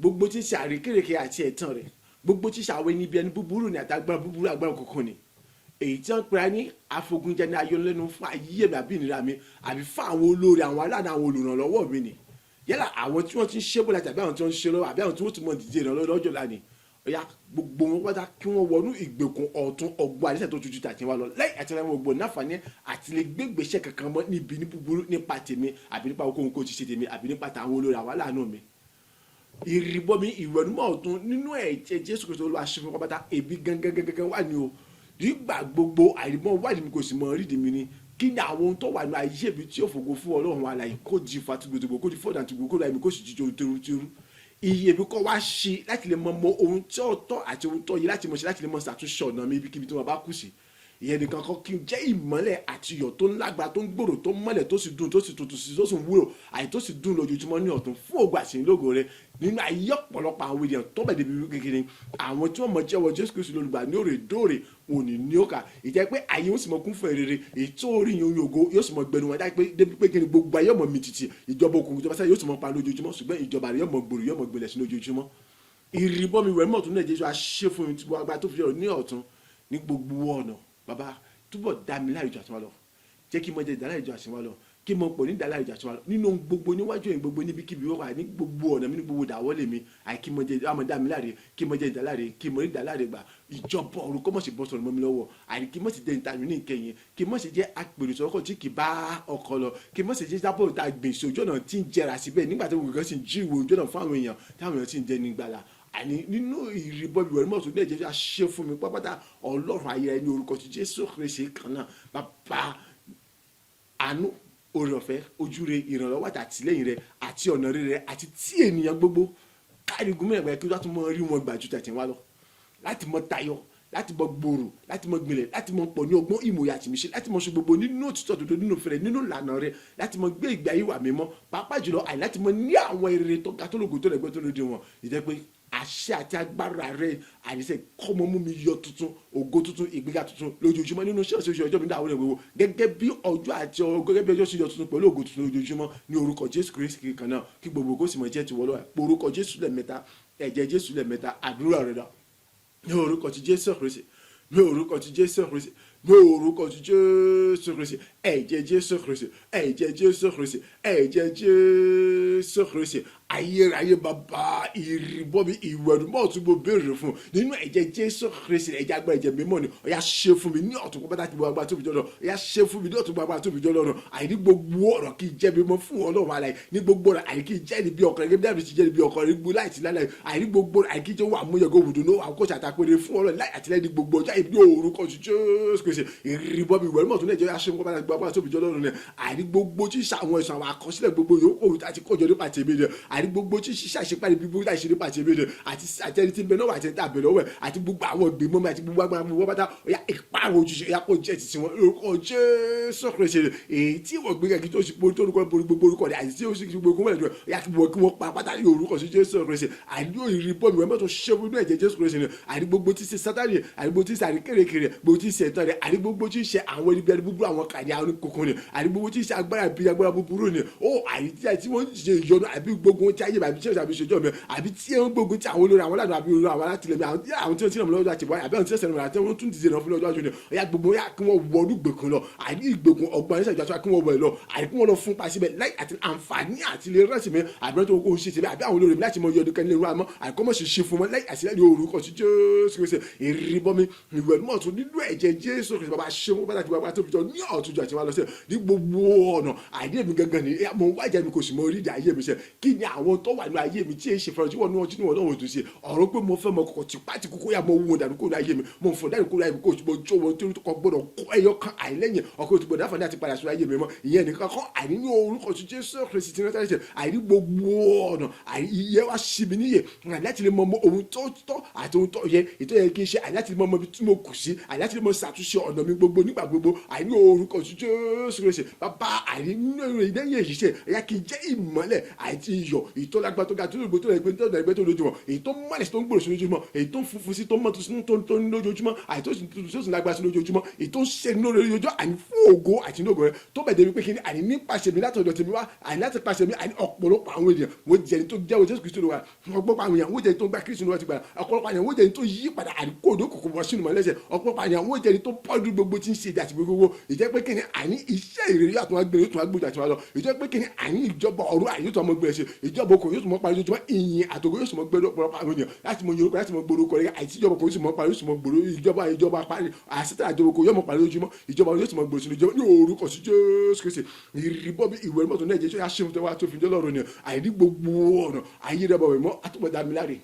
gbogbo tí ń ṣe àrékérekè àti ẹ̀tàn rẹ̀, gbogbo tí ń ṣe àwọn ẹni bí ẹni búburú ni àti agbára búburú, agbára òkùnkùn ni, èyí tí wọ́n pera ní àfogunjẹ ní ayọ̀lẹ́nu fún ayé mi àbí ìnira mi, àbí fún àwọn olórí, àwọn aláàánú, àwọn olùrànlọ́wọ́ mi ni. Yálà àwọn tí wọ́n ti ń ṣe bọ́lá tàbí àwọn tí wọ́n ń ṣe lọ́wọ́, àbí àwọn tí wọ́n ti mọ̀ dìde ìrànlọ́wọ́ lọ́jọ́ lánìí. Ọ̀yá gbogbo wọn pátá kí wọ́n wọnú ìgbèkùn ọ̀tún ọgbọ́n àdìsẹ́ tó tuntun tàti wá lọ lẹ́yìn àti ẹ̀rọ gbogbo náfààní àti lè gbégbèsè kankan mọ́ níbi ní búburú nípa tèmi àbí nípa okòwò kò ti ṣe tèmi àbí nípa tàwọn olórí àwọn aláàánú mi. Ìrìbọmi ìwẹ̀nùmọ́ ọ̀tún nínú ẹ̀jẹ̀ Jésù Kristi Olúwa ṣe fún pátá èbí gangan wà ní o. Nígbà gbogbo àìmọ̀ wádìí mi kò sì mọ rídìí mi ni kí ni àwọn ohun tó wà ní ayé mi tí ó fògo fún Ọlọ́run alààyè kó di fatigugbogbo kó di fọ́dàntìgbò kó láì mi kó sì jíjọ torútorú. Iye mi kọ́ wá ṣe láti lè mọ ohun tí ó tọ́ àti ohun tó yẹ láti mọ̀ ṣe láti lè mọ̀ ṣàtúnṣe ọ̀nà mi ibikíbi tí wọ́n bá kù sí. Ìyẹn nìkan kan kí n jẹ́ ìmọ́lẹ̀ àti iyọ̀ tó lágbára tó ń gbòòrò tó mọ́lẹ̀ tó sì dùn tó sì tuntun sí tó sì wúlò àyè tó sì dùn lójoojúmọ́ ní ọ̀tún fún ògo àti ìlógo rẹ̀ nínú ayé ọ̀pọ̀lọpọ̀ àwọn ènìyàn tó bẹ̀ débi kékeré àwọn tí wọ́n mọ̀ jẹ́wọ́ Jésù Kristi lólùgbà ní òrèdóòrè wọn ò ní ní òkà ìjẹ́ pé ayé ó sì mọ kún fún èrèrè èyí tó rí yín ògo yóò sì mọ gbẹnu wọn dájú pé débi pé kíni gbogbo ayé ọmọ mi títì ìjọba òkùnkùn ìjọba sáyé yóò sì mọ pa lójoojúmọ́ ṣùgbọ́n ìjọba rẹ̀ yóò mọ gbòòrò yóò mọ gbẹlẹ̀ sí lójoojúmọ́. Ìrìbọmi ìwẹ̀ mọ̀ tún náà Jésù aṣẹ́ fún mi tí wọ́n agbá tó fi ọ̀rọ̀ ní ọ̀tún ní gbogbo ọ̀nà bàbá túbọ̀ dá mi láàrin ìjọ àtiwá lọ jẹ́ kí mo jẹ́ ìdá láàrin ìjọ àtiwá lọ kí mo pọ̀ ní ìdá láàrin ìjọ àtiwá lọ nínú gbogbo níwájú ẹ̀yìn gbogbo níbikíbi wọ́n wà ní gbogbo ọ̀nà mi ní gbogbo dàwọ́lé mi àì kí mo jẹ́ àmọ́ dá mi láàrin kí mo jẹ́ ìdá láàrin kí mo ní ìdá láàrin gbà ìjọba ọ̀run kó mọ̀ sí bọ́ sọ̀rọ̀ mọ́ mi lọ́wọ́ àì kí mọ̀ sí jẹ́ ìtàmì ní ìkẹyìn kí mọ̀ sí jẹ́ apèrè sọ́kọ̀ tí kì bá ọkọ lọ kí mọ̀ sí jẹ́ sábọ̀ ta gbèsè ojú ọ̀nà tí ń jẹrà síbẹ̀ nígbà tí gbogbo kan sì ń jíwò ojú ọ̀nà fún àwọn èèyàn táwọn èèyàn sì ń jẹ nígbàlà àní nínú ìrìbọmi ìwẹ̀ mọ́tò ní ẹ̀jẹ̀ ṣe fún mi pápátá Ọlọ́run ayé ẹni orúkọ ti Jésù Kristi kan náà bàbá àánú oore ọ̀fẹ́ ojúre ìrànlọ́wọ́ àti àtìlẹ́yìn rẹ àti ọ̀nà rere àti tí ènìyàn gbogbo káàdìgún mẹ́rin ẹgbẹ́ kí wọ́n tún mọ rí wọn gbà ju tàtí wá lọ láti mọ tayọ láti mọ gbòòrò láti mọ gbilẹ̀ láti mọ pọ̀ ní ọgbọ́n ìmòye àti ìmísí láti mọ ṣe gbogbo nínú òtítọ́ òdodo nínú fẹrẹ nínú ìlànà rẹ láti mọ gbé ìgbé ayé wà mímọ́ pàápàá jùlọ àì láti mọ ní àwọn èrè tó ga tó lógo tó lẹ́gbẹ́ tó lóde wọn ìjẹ́ pé àṣẹ àti agbára rẹ àdìsẹ́ kọ́mọ mú mi yọ tuntun ògo tuntun ìgbéga tuntun lójoojúmọ́ nínú ṣọ́ọ̀ṣì oṣù ọjọ́ mi dáwọ́ rẹ̀ wò gẹ́gẹ́ bí ọjọ́ àti gẹ́gẹ́ bí ọjọ́ ṣe yọ tuntun pẹ̀lú ògo tuntun lójoojúmọ́ ní orúkọ Jésù Kristi kan náà kí gbogbo kó sì mọ̀ jẹ́ tiwọ́ lọ́wọ́ orúkọ Jésù lẹ́ẹ̀mẹ́ta ẹ̀jẹ̀ Jésù lẹ́ẹ̀mẹ́ta àdúrà rẹ̀ dá ní orúkọ ti Jésù Kristi ní orúkọ ti Jésù Kristi ní orúkọ ti Jésù Kristi ẹ̀jẹ̀ Jésù Kristi ẹ̀jẹ̀ Jésù Kristi ẹ̀jẹ̀ Jésù Kristi ayérayé bàbá ìrìbọmi ìwẹ̀rùmọ́ tí mo béèrè fún nínú ẹ̀jẹ̀ Jésù Kristi ẹ̀jẹ̀ agbára ẹ̀jẹ̀ mímọ́ ni ó yá ṣe fún mi ní ọ̀tún pátá tí mo agbára tóbi jọlọ ó yá ṣe fún mi ní ọ̀tún agbára tóbi jọlọ ọ̀rọ̀ àìní gbogbo ọ̀rọ̀ kì í jẹ́ mímọ́ fún Ọlọ́run àlàyé ní gbogbo ọ̀rọ̀ àìní kì í jẹ́ níbi ọkàn gẹ́gẹ́ bí dábìlì ti jẹ́ níbi ọkàn rẹ̀ gbogbo láìsí láìláì àìní gbogbo àìní kì í jẹ́ wà múyẹ̀gọ́ òwúdùnú àkóso àtàkùnrin fún Ọlọ́run láì àtìlẹ́yìn gbogbo ọjà ìbí orúkọ Jésù Kristi ìrìbọmi ìwẹ̀rùmọ́ tó lẹ́jọ́ aṣẹ́ nǹkan bá gbogbo tóbi jọlọ ọ̀run rẹ̀ àìní gbogbo tí àwọn ẹ̀sùn àwọn àkọsílẹ̀ gbogbo yòókù àti kọjọ nípa tèmi rẹ̀ àìní gbogbo tí ṣiṣẹ́ àṣepárí bíbú láì ṣe nípa tèmi rẹ̀ àti àtẹni tí ń bẹ lọ́wọ́ àti ẹni tí a bẹ̀ lọ́wọ́ ẹ̀ àti gbogbo àwọn ìgbìmọ̀ mi àti gbogbo agbára gbogbo pátá ọ̀yà ìpààrọ̀ ojúṣe ọ̀yà kò jẹ́ ti tiwọn lórúkọ Jésù Kristi èyí tí wọ́n gbé kẹ́kí tó ṣe borí tó gbogbo orúkọ rẹ̀ àti tí ó sì gbogbo wọn lẹ́jọ́ ọ̀yà kí wọ́n pa pátá ní orúkọ sí Jésù Kristi àìní òyìnbí bọ́ọ̀mù ẹ̀ mọ́tò ṣẹ́ fún ẹ̀jẹ̀ Jésù Kristi àìní gbogbo tí ṣe Sátánì àìní gbogbo tí ṣe àríkèrèkèrè gbogbo tí ṣe ẹ̀tọ́ rẹ̀ àìní gbogbo tí ṣe àwọn ẹni bẹ́ẹ̀ búburú àwọn kàdí àwọn kòkòrò ni àìní gbogbo tí ṣe agbára bí agbára búburú ni ó àìní tí wọ́n ṣe ìyọnu àbí gbogbo tí ayé àbí ṣẹ́ṣẹ́ àbí ṣèjọ́ mi àbí tí wọ́n gbogbo tí àwọn olórí àwọn ládùn àbí olórí àwọn alátìlẹ́mí àwọn tí wọ́n ti ràn mí lọ́wọ́ àti ìbọn àbí àwọn tí wọ́n sẹ̀rẹ̀ àti wọ́n tún dìde náà fún lọ́jọ́ àjò ni ọ̀yà gbogbo yà kí wọ́n wọ ọdún gbèkùn lọ àìní ìgbèkùn ọgbọ̀n ẹ̀ṣẹ̀ ìjọba kí wọ́n wọ̀ ẹ̀ lọ àìní kí wọ́n lọ fún pàṣẹ bẹ́ẹ̀ láì àti àǹfààní àti lè rántí mi àbúrò tó kó o ṣe ṣe bẹ́ẹ̀ àbí àwọn olórí mi láti mọ iye ọdún kẹ́ni lè rú àmọ́ àìkọ́ mọ̀ ṣe ṣe fún wọn láì àṣìlẹ́ ní orúkọ sí Jésù Kristi ìrìbọmi ìwẹ̀lúmọ̀ tó nílò ẹ̀jẹ̀ Jésù Kristi bàbá ṣe wọn pàtàkì bàbá tó fi jọ ní ọ̀túnjọ àti wọn lọ sí ní gbogbo ọ̀nà àìdí èmi gangan ni mo wájà mi kò sì mọ orí ìdí ayé mi ṣe kí ni àwọn tó wà ní ayé mi tí èyí ṣe fẹ́ràn tí wọ́n ní wọn tí wọ́n náà tó ṣe ọ̀rọ̀ pé mo fẹ́ mọ kọ̀kọ̀ tí pàtì kókó yà mọ owó dànù kó ní ayé mi mo fọ̀ dànù kó ní ayé mi kó o ti mọ jó wọn tó kọ́ gbọ́dọ̀ kọ́ ẹyọ kan àìlẹ́yìn ọkọ̀ tó gbọ́dọ̀ àfààní àti padà sọ ayé mi mọ́ ìyẹn nìkan kọ́ àìní ní orúkọ tí Jésù Kristi ti rántí ṣe àìní gbogbo ọ̀nà àìyẹ wá sí mi níyè láti lè mọ ohun tó tọ́ àti ohun tó yẹ ètò yẹ kí n ṣe àìláti lè mọ ibi tí mo kù sí àìláti lè mọ ṣàtúnṣe ọ̀nà mi gbogbo nígbà gbogbo àìní orúkọ tí Jésù Kristi bàbá àìní nínú ìdẹ́yẹ yìí ṣe ẹ̀yà kì í jẹ́ ìmọ́lẹ̀ àti iyọ̀ ìtọ́lágbá tó ga tó lóògbé tó lẹ́gbẹ́ tó lẹ́gbẹ́ tó lójúmọ́ èyí tó mọ́lẹ̀ sí tó ń gbòòrò sí lójúmọ́ èyí tó ń funfun sí tó mọ́tò sí tó ń lójoojúmọ́ àìtó sì lágbá sí lójoojúmọ́ èyí tó ń ṣe ní lójoojúmọ́ àní fún ògo àti ní ògo rẹ tó bẹ̀ débi pé kí ni àní nípasẹ̀ mi látọ̀dọ̀ tèmi wá àní láti pàṣẹ mi àní ọ̀pọ̀lọpọ̀ àwọn ènìyàn wọ́n jẹ́ ẹni tó jẹ́wọ́ Jésù Kristi wa ọ̀pọ̀lọpọ̀ àwọn èèyàn wọ́n jẹ́ ẹni tó gba Kristi wa ti gbà ọ̀pọ̀lọpọ̀ àwọn èèyàn wọ́n jẹ́ ẹni tó yí padà àní kóòdó kòkó bọ́ sínú mọ́lẹ́sẹ̀ ọ̀pọ̀lọpọ̀ àwọn èèyàn wọ́n jẹ́ ẹni tó pọ́ọ́dún gbogbo tí ń ṣe àti gbogbo ìjẹ́ pé kí ni àní iṣẹ́ ìrírí àtúnwá gbé yóò tún wá gbójú àti wá lọ ìjẹ́ pé kí ni àní ìjọba ọ̀run àyè tó ọmọ gbé ẹsẹ̀ ìjọba okò yóò tún mọ́ parí lójúmọ́ ìyìn àtòkò yóò tún mọ́ gbẹ́dọ̀ ọ̀pọ̀lọpọ̀ àwọn èèyàn láti mọ yorùbá láti mọ gbòòrò rẹ̀ àti ìjọba okò yóò tún mọ́ parí yóò tún mọ́ gbòòrò ìjọba parí àṣetà àjọba okò yóò mọ́ parí lójúmọ́ ìjọba yóò tún mọ́ gbòòrò sínú ìjọba ní orúkọ sí Jésù Kristi ìrìbọ́ bí ìwé mọ́tò náà jẹ́ sọ́yà ṣéun tó wá tó fi jọ́lọ́run ni àìní gbogbo ọ̀nà ayé rẹ̀ bọ̀ wẹ̀ mọ́ àtúbọ̀dá mi láre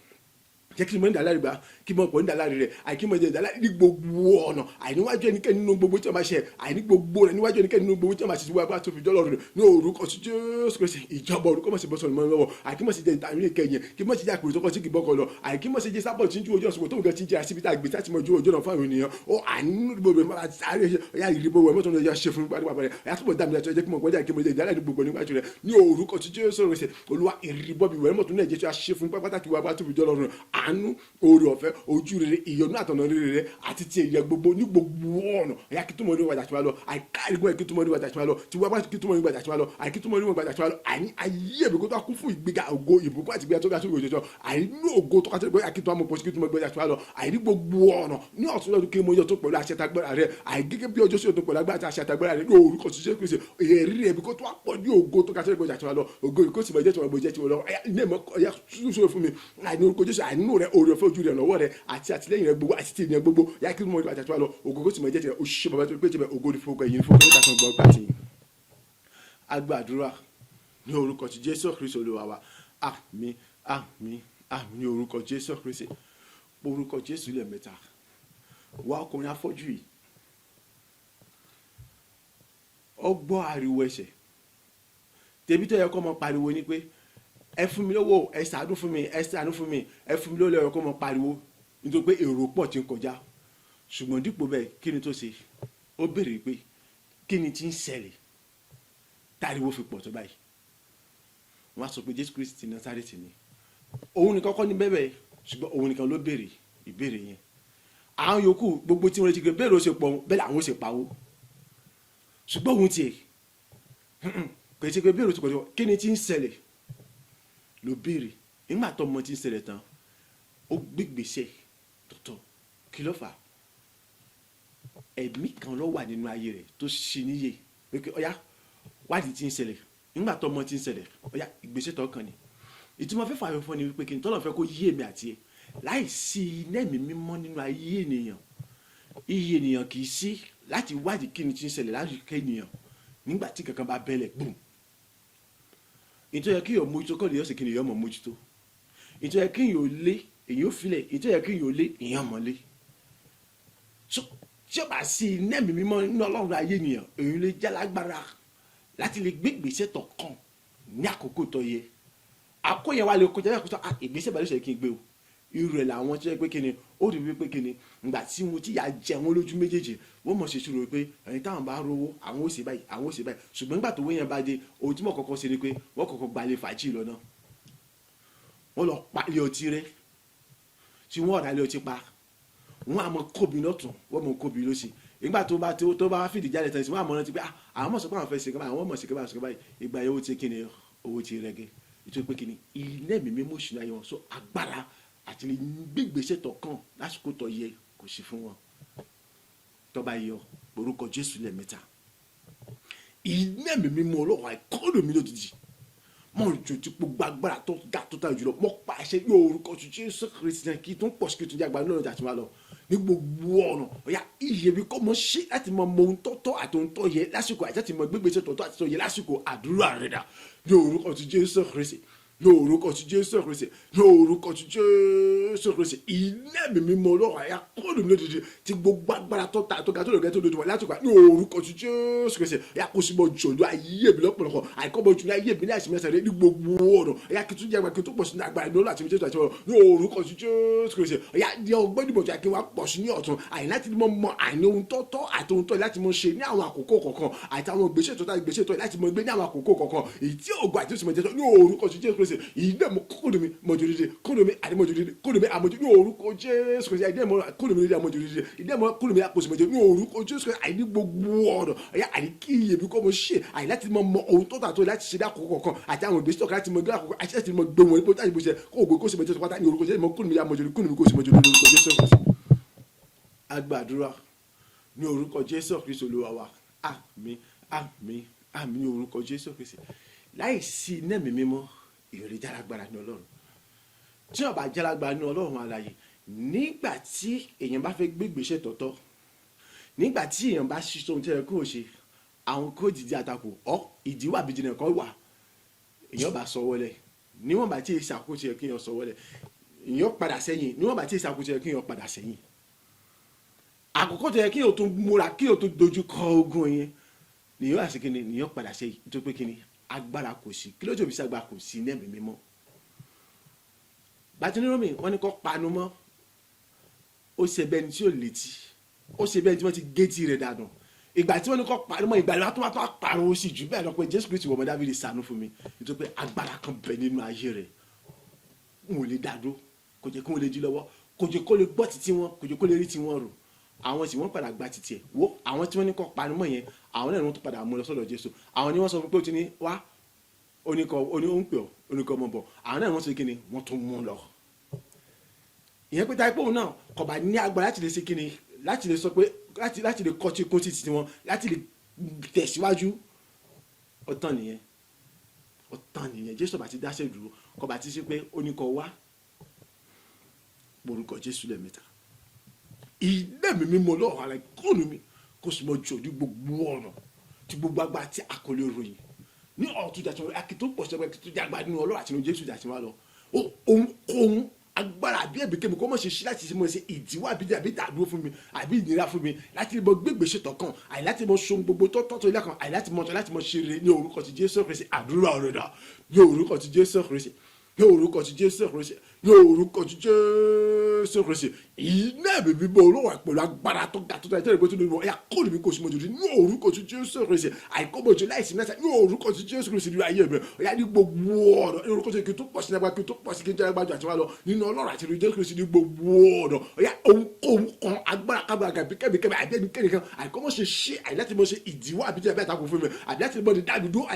jẹ́ kí n mọ̀ ní dàlárí gbà kí n mọ̀ pọ̀ ní dàlárí rẹ̀ àìkí mọ̀ jẹ́ dàlárí ní gbogbo ọ̀nà àìníwájú ẹnikẹ́ni nínú gbogbo tí wọ́n bá ṣe àìní gbogbo rẹ̀ níwájú ẹnikẹ́ni nínú gbogbo tí wọ́n bá ṣe ti wá bá tó fi jọ́ lọ́rùn ní orúkọ sí Jésù Kristi ìjọba orúkọ mọ̀ sí bọ́sọ̀ mọ́ lọ́wọ́ àìkí mọ̀ sí jẹ́ ìtàrí ìkẹyìn kí mọ̀ sí jẹ́ àpèrè tó kọ́ sí kì bọ́kọ lọ àìkí mọ̀ sí jẹ́ sábọ̀ tí ń ju ojú ọ̀sùn tó ń gẹ́ tí ń jẹ́ àṣìbítà àgbè láti mọ̀ ju ojú ọ̀nà fún àwọn ènìyàn ó àìní gbogbo rẹ̀ sáré ya ìrìbọ rẹ̀ mọ́tò náà ṣe fún gbàdúrà rẹ̀ ẹ̀yà tó bọ̀ dàmí láti ọjọ́ kí mọ̀ gbọ́dọ̀ kí mo jẹ́ ìdálẹ́ ní gbogbo níwájú rẹ̀ ní orúkọ sí Jésù Kristi Olúwa ìrìbọ bí rẹ̀ mọ́tò náà jẹ́ ṣe fún pàtàkì wa bá tó fi jọ́ lọ́rùn àánú oore ọ̀fẹ́ ojú rere ìyọnu àtọ̀nà rere àti ti èyẹ gbogbo ní gbogbo ọ̀nà ẹ̀yà kí tó mọ̀ ní wàjà tí wàá lọ àìkáàrígbọ́n kí tó mọ̀ ní wàjà tí wàá lọ tí wàá bá kí tó mọ̀ ní wàjà tí wàá lọ àìkí tó mọ̀ ní wàjà tí wàá lọ àní ayé ìbùkún tó kún fún ìgbéga ògo ìbùkún àti ìgbéga tó ga sórí òjòjò àìní ògo tó kàtó ìgbéga kí tó mọ̀ pọ̀ sí kí tó mọ̀ ní wàjà tí wàá lọ àìní gbogbo ọ̀nà ní ọ̀tún lọ́dún kí mo yọ tó pẹ̀lú àṣẹ tagbára rẹ àìgẹ́gẹ́ bí ọjọ́ sí ọ̀tún pẹ̀lú agbára àti àṣẹ tagbára rẹ ní orúkọ Jésù Kristi èrè rẹ bí kò tó wà pọ̀ ní ògo tó kàtó ìgbéga tí wàá lọ ògo ìkó sì mọ̀ jẹ́ tí wọ́n jẹ́ tí wọ́n lọ ilé ìmọ̀ ọ̀yà túnṣe fún mi àìní orúkọ Jésù àìní rẹ oore ọ̀fẹ́ ojú rẹ lọ́wọ́ rẹ àti àtìlẹ́yìn rẹ gbogbo àti tìyẹn gbogbo yà kí mo rí àtàtúwà lọ ògógó sì mọ jẹ́ tiẹ̀ òṣìṣẹ́ bàbá tó pé tiẹ̀ ògo ní fowókọ̀ ẹ̀yìn fowókọ̀ níta kan gbọ́ pàtì. agbàdúrà ní orúkọ ti Jésù Kristi Olúwa wa àmín àmín àmín ní orúkọ Jésù Kristi orúkọ Jésù lẹ́ẹ̀mẹ́ta wá ọkùnrin afọ́jú yìí ó gbọ́ ariwo ẹ̀ṣẹ̀ tẹ̀bí tó yẹ kó mọ pariwo ni pé ẹ fún mi lówó ẹ ṣàánú fún mi ẹ ṣàánú fún mi ẹ fún mi lówó lẹ́yìn kó mọ pariwo nítorí pé èrò pọ̀ tí ń kọjá ṣùgbọ́n dípò bẹ́ẹ̀ kí ni tó ṣe ó béèrè pé kí ni tí ń ṣẹlẹ̀ táriwo fi pọ̀ tó báyìí wọ́n á sọ pé Jésù Kristi Násárẹ́tì ni òun ní kọ́kọ́ ní bẹ́ẹ̀ ṣùgbọ́n òun nìkan ló béèrè ìbéèrè yẹn. Àwọn yòókù gbogbo tí wọ́n ti gbé béèrè ó ṣe pọ̀ bẹ́ẹ̀ làwọn ó ṣe pawó. Ṣùgbọ́n òun tiẹ̀ kò ṣe pé béèrè ó ti pọ̀ kí ni tí ń ṣẹlẹ̀ ló béèrè. Nígbà tó mọ tí ń ṣẹlẹ̀ tán ó gbégbèsè tọ̀tọ̀. Kí ló fà á? Ẹ̀mí kan ló wà nínú ayé rẹ̀ tó ṣe níyè pé ọ̀yá wádìí tí ń ṣẹlẹ̀. Nígbà tó mọ tí ń ṣẹlẹ̀ ọ̀yá ìgbésẹ̀ tó kàn ní. Ìtumọ̀ fẹ́ fààyàn fún ni wípé kí n tọ́lọ̀ fẹ́ kó yé èmi àti ẹ̀ láìsí iná ẹ̀mí mímọ́ nínú ayé ènìyàn. Iye ènìyàn kì í sí láti wádìí kí ni tí ń ṣẹlẹ̀ láyìíká ènìyàn nígbà tí kankan bá bẹ́lẹ̀ gbùm. Ìtọ́ yẹ kí èèyàn mójútó kọ́ lèyàn sì kí èèyàn mọ̀ mójútó. Ìtọ́ yẹ kí èèyàn lé èèyàn ó filẹ̀, ìtọ́ yẹ kí èèyàn lé èèyàn mọ̀ lé. Tí ó bá sí iná ẹ̀mí mímọ́ nínú ọlọ́run ayé ènìyàn èèyàn lè jẹ́ lágbára láti lè gbé ìgbésẹ̀ tó kàn ní àkókò tó yẹ. Àkóyẹ wa lè kọjá yàtọ̀ ìgbésẹ̀ bá lè ṣe kí n gbé o. Irú rẹ̀ làwọn tí wọ́n pé kíni ó rí wípé kíni ìgbà tí mo ti yà jẹ wọn lójú méjèèjì wọ́n mọ̀ ṣe ṣòro pé ẹni táwọn bá rówó àwọn ó ṣe báyìí àwọn ó ṣe báyìí ṣùgbọ́n nígbà tó wéyàn bá dé ohun tí mo kọ́kọ́ ṣe ni pé wọ́n kọ́kọ́ gbalẹ̀ fàájì lọ náà wọ́n lọ palẹ̀ ọtí rẹ tí wọ́n ọ̀rá lé ọtí pa wọ́n àmọ́ kóbi lọ́tún wọ́n mọ̀ kóbi lọ́sì nígbà tó bá fìdí jáde tán sí wọ́n àmọ́ rántí pé àwọn mọ̀ sọ pé àwọn fẹ́ ṣe kébà àwọn mọ̀ ṣe kébà ṣe kébà ìgbà yẹn owó ti kíni owó ti rẹ́gẹ́ nítorí pé kíni ilé mi mímú ṣùnà yẹn wọn sọ agbára àti lè gbégbèsè tó kàn lásìkò tó yẹ kò sí fún wọn tó bá yọ orúkọ Jésù lẹ́ẹ̀mẹ́ta. Ilé mi mímú ọlọ́run àìkọ́dọ̀ mi lójijì mọ̀ jò tí gbogbo agbára tó ga tó tàn jùlọ mọ̀ pàṣẹ ní orúkọ Jésù Kristi kí tó ń pọ̀ sí kí tó ń jẹ́ agbára lọ́rùn àti máa lọ ní gbogbo ọ̀nà ọ̀yà iyèbí kọ́ mọ̀ ṣe láti mọ ohun tọ́tọ́ àti ohun tọ́ yẹ lásìkò àti láti mọ gbégbèsè tọ́tọ́ àti tọ́ yẹ lásìkò àdúrà rẹ̀ dà ní orúkọ Jésù Kristi ní orúkọ Jésù Kristi ní orúkọ Jésù Kristi ilé mi mímọ́ ọlọ́run àyà kọ́ọ̀dù mi lójijì tí gbogbo agbára tó ta tó ga tó lògẹ́ tó lójú wọn láti gbà ní orúkọ Jésù Kristi ẹ̀yà kó sì mọ jòlú ayé mi lọ́pọ̀lọpọ̀ àìkọ́ mọ jòlú ayé mi ní àìsàn mẹ́sàn-án ní gbogbo ọ̀nà ẹ̀yà kí tún jẹ́ àgbà kí tó pọ̀ sí ní agbára ní ọlọ́run àti Jésù àti ọ̀rọ̀ ní orúkọ Jésù Kristi ẹ̀yà di ọgbọ́n ìdìbò tí a kí wá pọ̀ sí ní ọ̀tún àì láti mọ àìní ohun tọ́tọ́ àti ohun tọ́ láti mọ ṣe ní àwọn àkókò kọ̀ọ̀kan àti àwọn ìgbésẹ̀ tó ìgbésẹ̀ tó láti mọ gbé ní àwọn àkókò kọ̀ọ̀kan èyí tí ògùn àti òsìmọ̀ jẹ́ ní orúkọ Jésù Kristi ìdè mọ kódòmí mọ̀jòdìdì kódòmí àdìmọ̀jòdìdì kódòmí àmọ̀jòdì ní orúkọ Jésù Kristi ìdè mọ kódòmí àmọ̀jòdìdì ìdè mọ kódòmí àpòsìmọ̀jòdì ní orúkọ Jésù Kristi àìní gbogbo ọ̀dọ̀ ẹ̀yà àìkí iyèbí kọ́ mo ṣe àì láti mọ ohun tó tà tó láti ṣe ní àkókò kọ̀ọ̀kan àti àwọn ìgbésẹ̀ tó láti mọ gbé àkókò àti láti mọ gbé wọn nípa táyì bó ṣe kó ògbó kó sì mọ̀jòdì pátá ní orúkọ Jésù mọ kódòmí àmọ̀jòdì kódòmí kó sì mọ̀jòdì ní orúkọ Jésù Kristi. Agbàdúrà ní orúkọ Jésù Kristi Olúwa wa àmín àmín àmín ní orúkọ Jésù Kristi láìsí iná mi mímọ́ ìrè jálágbára ní Ọlọ́run tí ó bá jálágbára ní Ọlọ́run alààyè nígbà tí èèyàn bá fẹ́ gbégbèsè tọ̀tọ̀ nígbà tí èèyàn bá ṣiṣẹ́ ohun tí ẹ kó ṣe àwọn kó dìde àtakò ìdíwọ́ àbíjìnà kan wà èèyàn bá sọ wọlé níwọ̀n bá tí ìṣàkóso yẹ kí èèyàn sọ wọlé èèyàn padà sẹ́yìn níwọ̀n bá tí ìṣàkóso yẹ kí èèyàn padà sẹ́yìn àkókò tó yẹ kí èèyàn tó múra kí èèyàn tó dojú kọ ogun yẹn nìyẹn wà sí kíni nìyẹn padà sẹ́yìn tó pé kíni agbára kò sí kí lójú òbí sàgbà kò sí ní ẹ̀mí mímọ́ bàtínírọ́mì wọ́n ní kó panu mọ́ ó ṣe bẹ́ẹ̀ ni tí ò létí ó ṣe bẹ́ẹ̀ ni tí wọ́n ti géètì rẹ̀ dànù ìgbà tí wọ́n ní kó panu mọ́ ìgbà ìlú tó pariwo sí jù bẹ́ẹ̀ lọ pé Jésù Kristi wọ̀mọ̀ Dáfídì ṣàánú fún mi nítorí pé agbára kan bẹ nínú ayé rẹ̀ n ò lè dàdó kò jẹ́ kí wọ́n lè jí lọ́wọ́ kò jẹ́ kó lè gbọ́ títí wọn kò jẹ́ kó lè rí tí wọ́n rò àwọn tí wọ́n padà gba títí ẹ̀ wo àwọn tí wọ́n ní kó panu mọ́ yẹn àwọn náà ni wọ́n tó padà mú lọ sọ́dọ̀ Jésù àwọn ni wọ́n sọ fún pé ó ti ní wá oníkọ ọmọ bọ̀ àwọn náà wọ́n sọ kíni wọ́n tún mú lọ ìyẹn pé táyé pòun náà kò bá ní agbára láti lè ṣe kíni láti lè sọ pé láti lè kọtí kó títí wọn láti lè tẹ̀síwájú ọ̀tàn nìyẹn Jésù bá ti dáṣẹ́ dúró kò bá ti ṣe pé oníkọ wá orúkọ Jésù lẹ́ẹ̀mẹ́ta ilé mi mímọ́ lọ́wọ́ ara ìkọ́nù mi kó sì mọ jù ní gbogbo ọ̀nà tí gbogbo agbára tí a kò lè ròyìn ní ọ̀tún ìjà tí wọ́n akitó pọ̀ sí ẹgbẹ́ tó jágbá nínú Ọlọ́run àti nínú Jésù ìjà tí wọ́n lọ ohun agbára àbí ẹ̀bí kó mọ̀ ṣe ṣí láti ṣe mọ̀ ṣe ìdíwọ́ àbí ìdádúró fún mi àbí ìnira fún mi láti lè mọ gbégbèsè tọ̀kan àì láti mọ ṣohun gbogbo tọ́tọ́ ilé kan àì láti mọ ṣe rere ní orúkọ ti Jésù Kristi àdúrà rẹ̀ dà ní orúkọ ti Jésù Kristi ní orúkọ ti Jésù Kristi ní orúkọ ti Jésù Kristi iná ẹ̀mí mímọ́ olówó pẹ̀lú agbára tó ga tó dáa tẹ́lẹ̀ gbẹ́tọ́ lórí wọn ẹ̀yà kóòdù mi kò sí mọ́jọ́dún ní orúkọ ti Jésù Kristi àìkọ́mọ̀jọ́ láìsí mẹ́ta ní orúkọ ti Jésù Kristi ní ayé mi ọ̀yà ní gbogbo ọ̀nà ní orúkọ ti kí tó pọ̀ sí nígbà kí tó pọ̀ sí kí n jẹ́ agbájọ àti wá lọ nínú ọlọ́run àti Jésù Kristi ní gbogbo ọ̀nà ọ̀yà ohunkóhun kan agbára kábàrà kẹ́bíkẹ́bí àdẹ́nikẹ́ni kan àìkọ́mọ̀ṣe ṣe àìláti mọ̀ ṣe ìdíwọ́ àbí jẹ́ bẹ́ẹ̀ takò fún mi àbí láti mọ̀ lè dábì dúró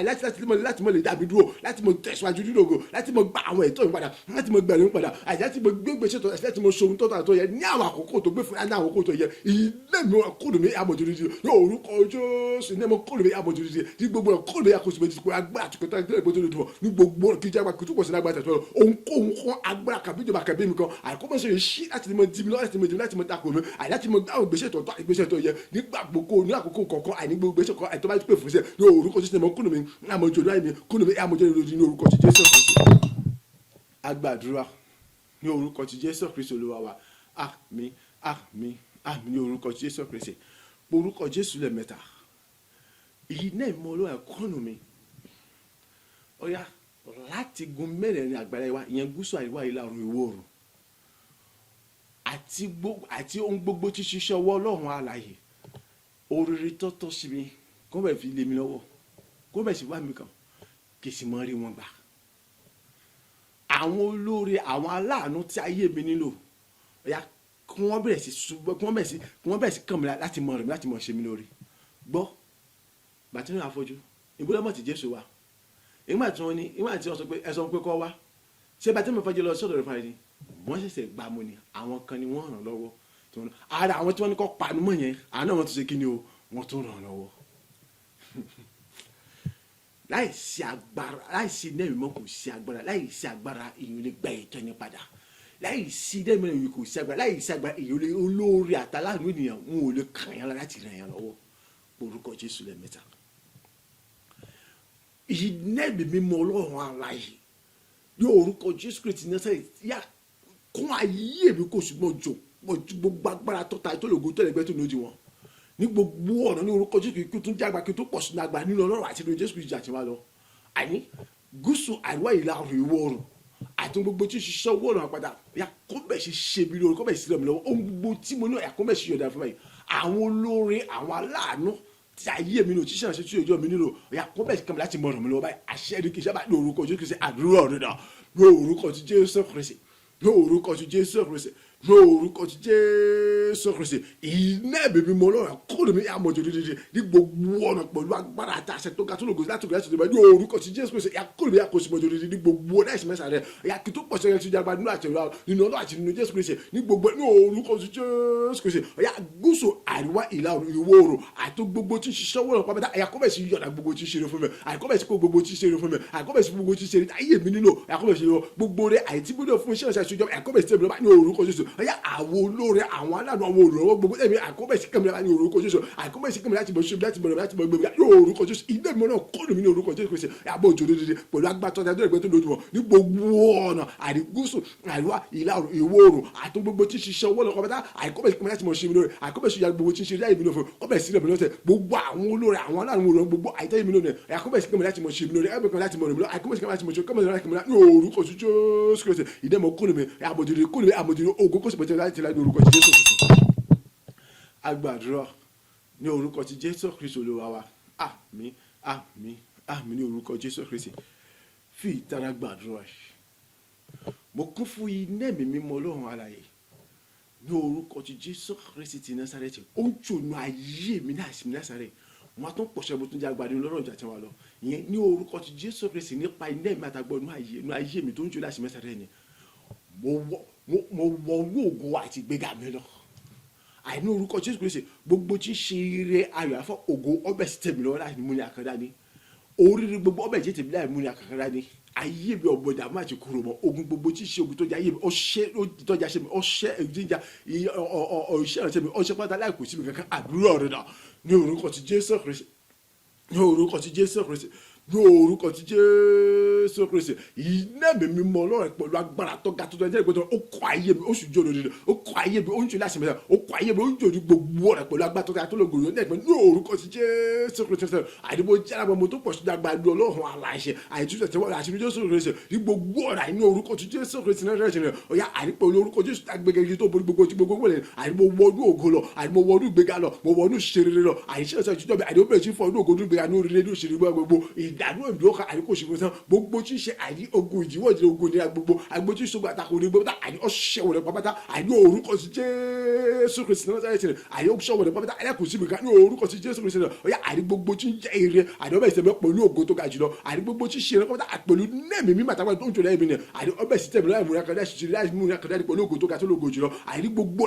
láti mọ̀ lè dábì dúró láti mọ̀ tẹ̀síwájú nínú ògo láti mọ̀ gba àwọn ẹ̀tọ́ mi padà láti mọ̀ gbẹ̀rù mi padà àti láti mọ̀ gbégbé ṣètò ẹ̀sẹ̀ láti mọ̀ ṣohun tó tà tó yẹ ní àwọn àkókò tó gbé fún ní àwọn àkókò tó yẹ ilé mi kóòdù mi àmọ̀jòdìdì ní orúkọ Jésù ní mo kóòdù mi àmọ̀jòdìdì ní gbogbo kóòdù mi àkóso méjì pé agbára àti kòtò ẹgbẹ́ ìgbésẹ̀ lòdì ní gbogbo kí jágbá kí tó pọ̀ sí lágbára tẹ̀síwájú ohunkóhun kan agbára kàbí ìjọba kàbí mi kan àìkọ́mọ̀ṣe yìí ṣí láti mọ̀ dìbò láti mọ̀ takò mi àìláti mọ̀ gbáwọn ìgbésẹ̀ tó yẹ nígbà gbogbo ní àkókò kọ̀ọ̀kan àìní gbogbo ìgbésẹ̀ kan àìtọ́ bá ti pè fún iṣẹ́ ní orúkọ Jésù ní mo kóòdù mi àmọ̀jòdì ní orúkọ ti Jésù Kristi agbàdúrà ní orúkọ ti Jésù Kristi Olúwa wa àmín àmín àmín ní orúkọ ti Jésù Kristi orúkọ Jésù lẹ́ẹ̀mẹ́ta èyí náà mọ olóyè kọ́nù mi ọ̀yà láti gun mẹ́rẹ̀ẹ̀rin àgbàlá wa ìyẹn gúúsù àríwá ìlà oòrùn ìwọ̀ oòrùn àti ohun gbogbo tí ṣiṣẹ́ ọwọ́ Ọlọ́run alààyè oríire tọ́tọ́ sí mi kó bẹ̀ fi lé mi lọ́wọ́ kó bẹ̀ sì wá mi kàn kì í sì mọ́ rí wọn gbà àwọn olóore àwọn aláàánú tí ayé mi nílò ọ̀yà kí wọ́n bẹ̀rẹ̀ sí kàn mí láti mọ̀ rẹ̀ láti mọ̀ ṣe mi lórí gbọ́ bàtínú àfọ́jú ìbúlọ́mọ̀ tí Jésù wà ìgbà tí wọ́n sọ pé ẹ̀sọ́ pé kọ́ wá ṣé bàtínú àfọ́jú lọ sọ́dọ̀ rẹ̀ fún ẹni wọ́n ṣẹ̀ṣẹ̀ gbà mọ́ ni àwọn kan ni wọ́n ràn lọ́wọ́ ara àwọn tí wọ́n ní kọ́ panu mọ́ yẹn àná wọn tún ṣe kí ni o wọ́n tún ràn lọ́wọ́ láìsí agbára láìsí nẹ́ẹ̀mí mọ́ kò sí agbára láìsí agbára èèyàn lè gba ìtọ́ yẹn padà láìsí nẹ́ẹ̀mí mọ́ kò sí agbára láìsí agbára èèyàn lè olóore àtàláàánú ènìyàn wọn ò lè kàn yín láti ràn yín lọ́wọ́ orúkọ Jésù lẹ́ẹ̀mẹ́ta ìnẹ́ẹ̀mí mímọ́ Ọlọ́run alààyè ní orúkọ Jésù Kristi ní sẹ́yìn yá kún ayé mi kò sí mọ́ jò gbogbo agbára tọ́ta tó lè go tó lè gbẹ́ tó lójú wọn ní gbogbo ọ̀nà ní orúkọ Jésù kí tún jágba kí tó pọ̀ sínú àgbà nínú Ọlọ́run àti nínú Jésù Kristi àti wá lọ àní gúúsù àríwá ìlà oòrùn ìwọ̀ oòrùn àti gbogbo tí ṣiṣẹ́ owó ọ̀nà padà yà kó bẹ̀ ṣe ṣe bí lórí kó bẹ̀ sí lọ́mọ lọ́wọ́ ohun gbogbo tí mo ní ọ̀yà kó bẹ̀ ṣe yọ̀dà fún mi àwọn olóore àwọn aláàánú tí ayé mi nílò tí ṣe àṣẹ tí òjò mi nílò ọ̀yà kó bẹ̀ kàmí láti mọ̀ ọ̀rọ̀ mi lọ́wọ́ báyìí àṣẹ ẹni kì í sábà ní orúkọ Jésù Kristi àdúrà ọ̀rẹ́ náà ní orúkọ ti Jésù Kristi ní orúkọ ti Jésù Kristi ní orúkọ ti Jésù Kristi iná ẹ̀mí mímọ́ Ọlọ́run kóòdù mi àmọ̀jò dídí ní gbogbo ọ̀nà pẹ̀lú agbára àti àṣẹ tó ga tó lògùn láti ògùn láti ògùn ní orúkọ ti Jésù Kristi kóòdù mi àkóso mọ̀jò dídí ní gbogbo ọ̀nà ẹ̀sìn mẹ́sàn-án rẹ̀ ẹ̀yà kí tó pọ̀ sẹ́yìn tí jágba nínú àti ìrora nínú Ọlọ́run àti nínú Jésù Kristi ní gbogbo ní orúkọ ti Jésù Kristi ẹ̀yà gúúsù àríwá ìlà oòrùn ìwọ̀ oòrùn àti gbogbo tí ṣiṣẹ́ wọ́n pàmẹ́ta ẹ̀yà kọ́bẹ̀ sí yọ̀dà gbogbo tí ṣeré fún mi àìkọ́bẹ̀ sí gbogbo tí ṣeré fún mi àìkọ́bẹ̀ sí gbogbo tí ṣeré ayé mi nílò àìkọ́bẹ̀ sí gbogbo rẹ̀ àìtí gbọ́dọ̀ fún iṣẹ́ ìṣàṣọjọ́ àìkọ́bẹ̀ sí tẹ̀mí lọ́ba ní orúkọ Jésù ẹ̀yà àwọn olóore àwọn aláàánú àwọn olùrànwọ́ gbogbo ẹ̀mí àìkọ́bẹ̀ sí kẹ́mi ní orúkọ Jésù àìkọ́bẹ̀ sí kẹ́mi láti mọ̀ ṣe láti mọ̀ gbẹ̀gbẹ̀ ní orúkọ Jésù ilé mi náà kọ́ọ̀lù mi ní orúkọ Jésù Kristi àbọ̀ òjò dédé pẹ̀lú agbátọ́ ẹgbẹ́ tó lójú wọn ní gbogbo ọ̀nà àrígúsù àríwá ìlà ìwọ̀ oòrùn àti gbogbo tí ṣiṣẹ́ owó lọ́kọ́ bẹ́tà àìkọ́bẹ̀ sí kẹ́mi láti mọ̀ ṣe mi lórí àìkọ́bẹ̀ sí gbogbo tí ṣe láì mi lófo kọ́bẹ̀ sí lẹ́mi lọ́sẹ̀ gbogbo àwọn olóore àwọn aláàánú olóore gbogbo àìtẹ́ mi lónìí àìkọ́bẹ̀ sí kẹ́mi láti mọ̀ ṣe mi lórí ẹgbẹ́ kan láti mọ̀ rẹ̀ mi lọ àìkọ́bẹ̀ sí kẹ́mi láti mọ̀ ṣe kẹ́mi láti mọ̀ ní orúkọ Jésù Kristi ìdẹ́mọ̀ kúrò mi àmọ̀jòdì ogun kó sì bẹ̀tẹ̀ láti láti orúkọ Jésù Kristi agbàdúrà ní orúkọ ti Jésù Kristi Olúwa wa àmín àmín àmín ní orúkọ Jésù Kristi fi ìtara gbàdúrà mo kún fún iná ẹ̀mí mímọ́ Ọlọ́run alààyè ní orúkọ ti Jésù Kristi ti Násárẹ́tì ó ń jònú ayé mi náà sí mi Násárẹ́tì wọn tún pọ̀ṣẹ́ mo tún jẹ́ agbádùn lọ́rọ̀ ìjà tí wọ́n lọ ìyẹn ní orúkọ ti Jésù Kristi nípa iná ẹ̀mí àtàgbọ́ inú ayé mi tó ń jò láti Násárẹ́tì ni mo wọ olóògùn àti ìgbéga mi lọ àìní orúkọ Jésù Kristi gbogbo tí ń ṣe ire ayọ̀ afọ ògo ọbẹ̀ sí tèmi lọ́wọ́ láti mú ní àkàndá ni oríire gbogbo ọbẹ̀ jẹ́ tèmi láì mú ní àkàndá ni ayé mi ọ̀gbọ̀n ìdààmú àti kúrò mọ́ ogun gbogbo tí ń ṣe ogun tó jẹ́ ayé mi ọṣẹ́ tọ́jà ṣe mi ọṣẹ́ ìdíjà ọṣẹ́ ìrántí mi ọṣẹ́ pátá láì kò sí mi kankan àdúrà rẹ̀ náà ní orúkọ ti Jésù Kristi ní orúkọ ti Jésù Kristi ní orúkọ ti Jésù Kristi iná mi mímọ́ Ọlọ́run pẹ̀lú agbára tó ga tó tó ẹjẹ́ ìgbésẹ̀ ó kọ́ ayé mi ó sì jó lórí rẹ̀ ó kọ́ ayé mi ó ń jò láti mẹ́ta ó kọ́ ayé mi ó ń jò ní gbogbo rẹ̀ pẹ̀lú agbára tó ga tó lóògùn yóò ní orúkọ ti Jésù Kristi àdìbò jára mo tó pọ̀ sí agbára Ọlọ́run aláṣẹ àìtúnṣe tí wọ́n rà sí Jésù Kristi ní gbogbo ọ̀rà ní orúkọ ti Jésù Kristi náà rẹ̀ ọ̀yà àdìpọ̀ orúkọ Jésù agbègbè tó borí gbogbo tí gbogbo wọlé àdìbò wọnú ògo lọ àdìbò wọnú ìgbéga lọ mo wọnú ìṣeré lọ àìṣe ọ̀sẹ̀ ìjọba àdìbò bẹ̀rẹ̀ sí fọ inú ògo ìgbéga ní orílẹ̀-èdè òṣèré gbogbo ìdádúró ìdúró kan àdìkò òṣèré sàn gbogbo tí ń ṣe àdí ogun ìdíwọ́ ìdílé ogun ìdílé gbogbo àgbo tí ń sọgbà àtàkùn ní gbogbo àdí ọ̀ṣẹ́wò rẹ̀ pápátá àdí orúkọ ti Jésù Kristi náà sáré tirẹ̀ àdí ọ̀ṣẹ́wò rẹ̀ pápátá àdí kò síbi ká ní orúkọ ti Jésù Kristi náà ọ̀yà àdí gbogbo tí ń jẹ́ ire àdí ọbẹ̀ ìsẹ̀mẹ́ pẹ̀lú ògo tó ga jùlọ àdí gbogbo tí ń ṣe pápátá pẹ̀lú nẹ́ẹ̀mí mímọ́ àtàwọn tó ń jòlẹ́ ẹ̀mí ni àdí ọbẹ̀ sì tẹ̀mí láì múra kan láì múra kan pẹ̀lú ògo tó ga tó lógo jùlọ àdí gbogbo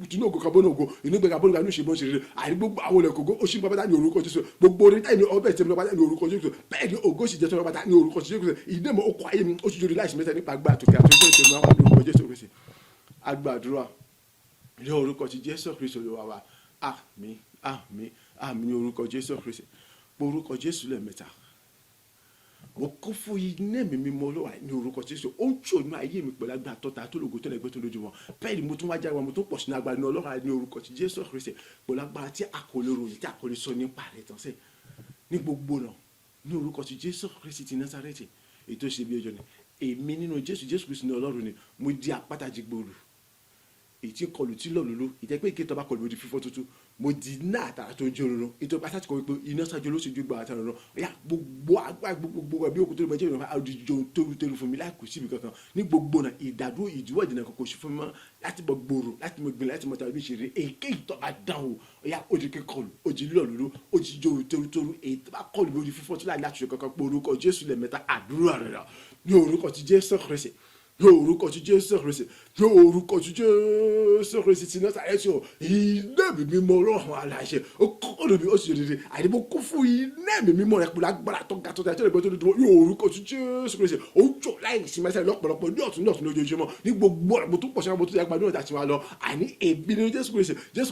tinú ògo kan bọ́nà ògo inú gbẹ̀gà bọ́nà inú ṣèbọn ṣe rere àdí gbogbo àwọn olùkókó ó ṣì pápátá ní orúkọ Jésù gbogbo orin táyì ní ọbẹ̀ ìsẹ̀mí pápátá ní orúkọ Jésù bẹ́ẹ̀ ni ògo sì jẹ́ tó pápátá ní orúkọ Jésù ìdí mọ́ okò ayé mi ó sì jòrè láìsí mẹ́ta nípa agbá àtòkè àtòkè ìṣẹ̀lẹ̀ àwọn orúkọ Jésù Kristi agbàdúrà ní orúkọ ti Jésù Kristi Olúwa wa àmín àmín àmín ní orúkọ Jésù Kristi orúkọ Jésù lẹ́ẹ̀mẹ́ta mo kún fún iná mi mímọ́ Olúwa ní orúkọ Jésù ó ń tò ní ayé mi pẹ̀lú agbára tọ́ta tó lògùn tó lẹ́gbẹ́ tó lójú wọn bẹ́ẹ̀ ni mo tún wá jáde wọn mo tún pọ̀ sí ní agbára ní Ọlọ́run ní orúkọ ti Jésù Kristi pẹ̀lú agbára tí a kò lè ròyìn tí a kò lè sọ nípa rẹ̀ tán sẹ́ ní gbogbo náà ní orúkọ ti Jésù Kristi ti Násárẹ́tì ètò ìṣe bí ọjọ́ ni èmi nínú Jésù Kristi ní Ọlọ́run ni mo di àpáta jìgbòrò èyí tí kọlù tí lọ́lùlù ìtẹ́pẹ́ ìké tọ́ba kọlù di fífọ́ tuntun mo di náà àtàrà tó ń jẹ́ òrùn ètò ìpàtà ti kọ́ wípé iná sáájú ló sì ju gbà àtàrà òrùn ọ̀yà gbogbo àgbà gbogbo ẹbí òkú tó lè bẹ́ẹ̀ jẹ́ ìrọ̀lẹ́ àdìjọ tóru fún mi láì kù síbi kankan ní gbogbo náà ìdádúró ìdíwọ́ ìdènà kankan sí fún mi mọ́ láti mọ gbòòrò láti mọ gbìnrin láti mọ tàbí ìṣeré èké ìtọ́ba dáhùn ọ̀yà òdì kíkọlù òdì lọ́lùlù òdì jọ tóru èyí tó bá kọlù lórí fífọ́ tó láì láti ṣe kankan pé orúkọ Jésù lẹ́ẹ̀mẹ́ta àdúrà rẹ̀ ní orúkọ ti Jésù Kristi ní orúkọ ti Jésù Kristi ní orúkọ ti Jésù Kristi ti Násárẹ́tì o iná mi mímọ́ Ọlọ́run aláṣẹ ó kọ́kọ́ lómi ó sì yọ dédé àdìbò kún fún iná mi mímọ́ rẹ pẹ̀lú agbára tó ga tó ga tó lè gbọ́ tó lè dúró ní orúkọ ti Jésù Kristi ó ń jò láì sí mẹ́sẹ̀ lọ́pọ̀lọpọ̀ ní ọ̀tún lójoojúmọ́ ní gbogbo ọ̀rọ̀ tó pọ̀ sí àwọn tó yàgbá ní ọ̀dà tí wọ́n lọ àní èbí ní Jésù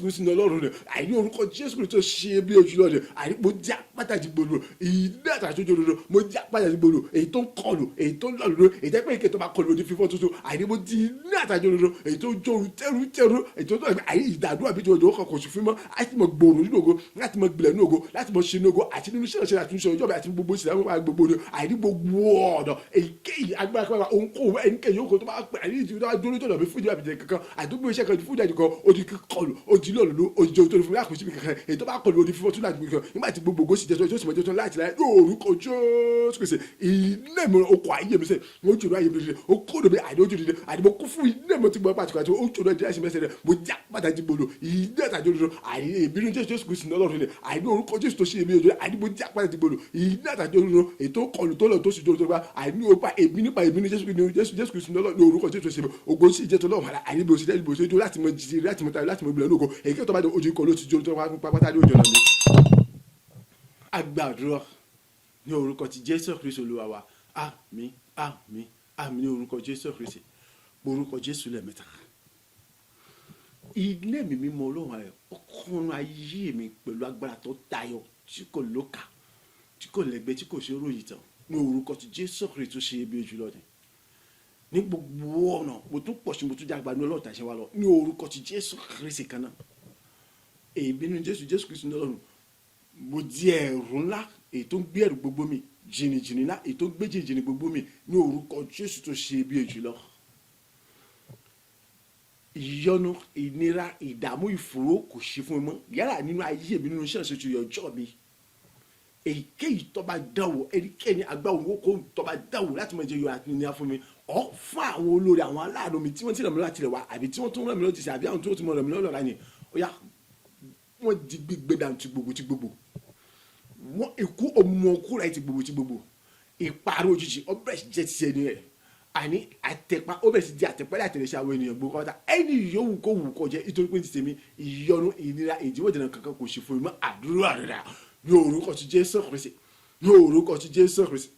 Kristi ní Ọlọ́run rẹ̀ àní orúkọ Jésù Kristi tó ṣe bí ojú lọ́dẹ àní mo já pàtàkì gbòòrò iná àtàtúntò jòrò mo já pàtàkì gbòòrò èyí tó ń kọlù èyí tó ń lọ́lù èyí tẹ́pẹ́ ìké tó bá kọlù ní fífọ́ tuntun àní mo di iná àtàjọ roro èyí tó jòrò tẹ́rù èyí tó tọ́ àyè ìdádúrà àbí tó ọjọ́ kọ̀ọ̀kan sùn fún mọ́ láti mọ gbòòrò nínú ògo láti mọ gbilẹ̀ nínú ògo láti mọ ṣe nínú ògo àti nínú ṣẹlẹ̀ àtúnṣe ọjọ́ àti gbogbo ìṣẹ̀lẹ̀ àwọn gbogbo ni àyè gbogbo ọ̀dọ̀ èyíkéyìí agbára kan òǹkó ẹnikẹ́yìí òǹkó tó bá pẹ́ àyè ìdí tó bá dúró tó lọ́bí fúdì àbìjẹ kankan àdúgbò iṣẹ́ kan fúdì àdìkan odi kíkọlù odi lọ́lùlù odi jẹun tó ní fún yàkùn síbi kankan èyí tó bá kọlù odi fífọ́ tún láti gbé kan nígbà tí gbogbo ògo sì jẹ́ tó sì mọ̀ tó láti láyé orúkọ Jésù Kristi ilé mi okò ayé mi sẹ́ mo jòrò ayé mi rẹ̀ okó lóbi àdójú rẹ̀ àdìbò kún fún ilé mi ti gbọ́ pàtàkì àti ó jòrò ẹ̀dí àìsàn mẹ́sẹ̀ rẹ̀ mo já pàtàkì gbòòrò ilé àtàjọ rẹ̀ àyè ìbínú Jésù Kristi ní Ọlọ́run rẹ̀ àyè orúkọ Jésù tó ṣe èmi òjò àdìbò já pàtàkì gbòòrò ilé àtàjọ rẹ̀ ètò kọlù tó lọ tó sì jòrò tó gbà àyè òpa èmi nípa èmi ní Jésù Kristi ní Ọlọ́run ní orúkọ Jésù ṣe ògo sì jẹ́ tó lọ́wọ́ àyè bó ṣe jẹ́ bó ṣe jò láti mọ jìjì láti mọ tàbí láti mọ ìbílẹ̀ lóko èyí kí tó bá dé ojú ikọ̀ ló ti jòrò tó wá pátá lé òjò náà mi. Agbàdúrà ní orúkọ ti Jésù Kristi Olúwa wa àmín àmín àmín ní orúkọ Jésù Kristi orúkọ Jésù lẹ́ẹ̀mẹ́ta ilé mi mímọ́ Ọlọ́run ayọ̀ ọkùnrin ayé mi pẹ̀lú agbára tó tayọ tí kò lóka tí kò lẹ́gbẹ́ tí kò ṣe ròyìn tán ní orúkọ ti Jésù Kristi tó ṣe bí ojú lọ́dẹ ní gbogbo ọ̀nà mo tún pọ̀ sí mo tún jágba ní Ọlọ́run tàṣẹ wa lọ ní orúkọ ti Jésù Kristi kan náà èmi ní Jésù Kristi ní Ọlọ́run mo di ẹ̀rù ńlá èyí tó ń gbé ẹ̀rù gbogbo mi jìnnìjìnnì ńlá èyí tó ń gbé jìnnìjìnnì gbogbo mi ní orúkọ Jésù tó ṣe bí ojú lọ ìyọnu ìnira ìdààmú ìfòró kò ṣe fún mi mọ́ yálà nínú ayé mi nínú iṣẹ́ ìṣètò ọjọ́ mi èyíkéyìí tó bá dáwọ́ ẹnikẹ́ni agbáwo kó tó bá dáwọ́ láti máa jẹ yọ àti níyà fún mi ọ fún àwọn olórí àwọn aláàánú mi tí wọ́n ti ràn mí láti rẹ̀ wá àbí tí wọ́n tún ràn mí lọ́ọ́ ti ṣe àbí àwọn tí wọ́n ti mọ̀ ràn mí lọ́ọ́ lọ́ra ni ó yá wọ́n di gbígbé dànù ti gbogbo wọ́n ikú ọmọkú rẹ̀ ti gbogbo ìparun òjijì ọbẹ̀ jẹ́ ti ṣe ni rẹ̀ àní àtẹ̀pá ó bẹ̀rẹ̀ sí di àtẹ̀pá láti lè ṣe àwọn ènìyàn gbogbo ọ̀tá ẹni yòówù kó wù kó jẹ́ nítorí pé ti tèmi ìyọnu ìnira ìdíwọ́ ìdènà kankan kò ṣe fún mi mọ́ àdúrà rẹ̀ ní orúkọ ti Jésù Kristi ní orúkọ ti Jésù Kristi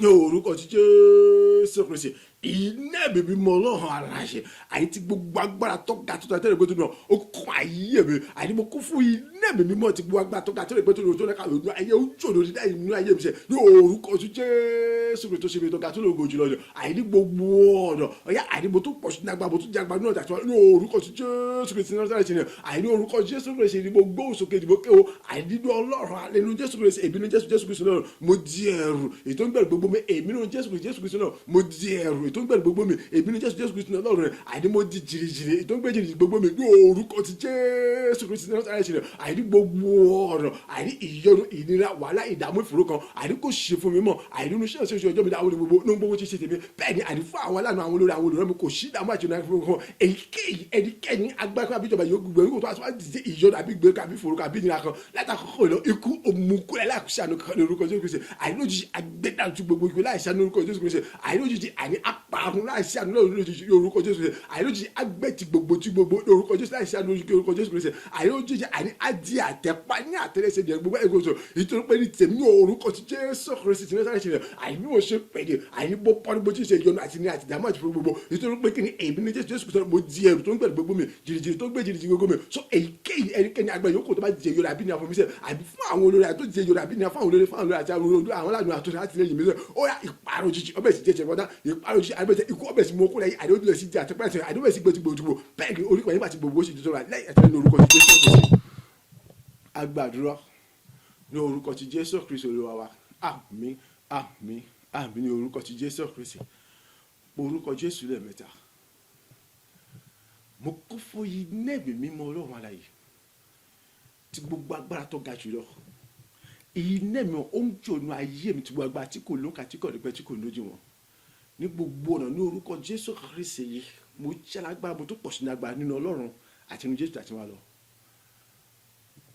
ní orúkọ ti Jésù Kristi iná bèbí mọ Ọlọ́run aláṣẹ àyè tí gbogbo agbára tó ga tó tẹ̀lé gbẹ́tọ́ náà ó kọ́ ayé mi àyè mo kún fún iná ẹ̀mí mímọ́ ti gbọ́ agbá tó ga tó lè gbé tó lè tó lè ká lójú ayé ojú òdo dídá inú ayé mi sẹ́ ní orúkọ tí Jésù Kristi tó ṣe mi tó ga tó lè gòjì lọ́jọ́ àìní gbogbo ọ̀nà ọ̀yá àìní mo tún pọ̀ sí nàgbà mo tún jàgbá náà tàbí ní orúkọ tí Jésù Kristi náà sáré ṣe àìní orúkọ Jésù Kristi ni mo gbóhùn sókè ìdìbò kéwò àìní ní Ọlọ́run alẹ́nu Jésù Kristi èmi ní Jésù Kristi náà mo di ẹrù ètò ń bẹ̀rù gbogbo mi èmi ní Jésù Kristi náà mo di ẹrù ètò ń bẹ̀rù gbogbo mi èmi ní Jésù Kristi náà lọ́rùn rẹ̀ àìní mo di jìrìjìrì ètò ń gbé jìrìjìrì gbogbo mi ní orúkọ tí Jésù Kristi náà sáré ṣe àìní gbogbo ọ̀rọ̀ àìní ìyọnu ìnira wàhálà ìdààmú ìfòró kan àìní kò ṣe fún mi mọ́ àìní inú ṣẹ́yìn ṣe ọjọ́ mi dáwọ́ ní gbogbo ṣe tèmi bẹ́ẹ̀ ni àìní fún àwọn aláàánú àwọn olórí àwọn olùrẹ́ mi kò sí ìdààmú àti ìnáwó fún wọn èyíkéyìí ẹnikẹ́ni agbára àbíjọba yóò gbogbo ẹni kò tó aṣọ àti ṣe ìyọnu àbí gbé kàbí ìfòró kàbí ìnira kan látàkọ́kọ́ lọ ikú òmùkúrẹ́ láìsànú kan ní orúkọ Jésù Kristi àìní òjijì agbẹ́dàtú gbogbo ikú láìsànú orúkọ Jésù Kristi àìní òjijì àìní apàrún láìsànú orúkọ Jésù Kristi àìní òjijì agbẹ́tì gbogbo tí gbogbo orúkọ Jésù láìsànú orúkọ Jésù Kristi àìní òjijì àìní adì àtẹ̀pá ní àtẹ̀lẹsẹ̀ jẹ gbogbo ẹgbẹ́ sọ ìtòrò pé ní tèmi ní orúkọ tí Jésù Kristi ti ní sáré ṣe àìní mo ṣe pẹ̀lẹ́ àìní bó pọ́n bó ti ṣe yọnu àti ní àti dàmú àti fún gbogbo ìtòrò pé kí ni èmi ní Jésù Kristi mo di ẹrù tó ń gbẹ̀rù gbogbo mi jìrìjìrì tó ń gbé jìrìjìrì gbogbo mi so èyíkéyìí ẹnikẹ́ni agbẹ́ yòókù tó bá jẹ yọrọ àbí ní àfọmí sẹ àbí fún àwọn olórí àti tó jẹ yọrọ àbí ní àfọwọn olórí àti àwọn aláàánú àtúnṣe láti lẹ́yìn mi sẹ ó yà ìparun òjijì ọbẹ̀ sì jẹjẹ kọ́tà ìparun òjijì àbẹ̀tẹ̀ ikú ọbẹ̀ sì mú okú lẹ́yìn àdéhùn lẹ̀ sí jẹ àtẹ́pẹ́sẹ̀ àdéhùn sì gbé gbogbo bẹ́ẹ̀ ni orí kan nígbà tí gbogbo sì jọra lẹ́yìn ẹ̀tẹ́ ní orúkọ ti Jésù Kristi agbàdúrà ní orúkọ ti Jésù Kristi Olúwa wa àmín àmín àmín ní orúkọ ti Jésù Kristi orúkọ Jésù lẹ́ẹ̀mẹ́ta mo kún fún yìí nẹ́ẹ̀mí mímọ́ Ọlọ́run alààyè tí gbogbo agbára tó ga jùlọ èyí nẹ́ẹ̀mí ó ń jònú ayé mi tí gbogbo agbára tí kò lóǹkà tí kò nípẹ́ tí kò lójú wọn ní gbogbo ọ̀nà ní orúkọ Jésù Kristi yìí mo jẹ́ alágbára mo tó pọ̀ sí ní agbára nínú Ọlọ́run àti nínú Jésù àti wọn lọ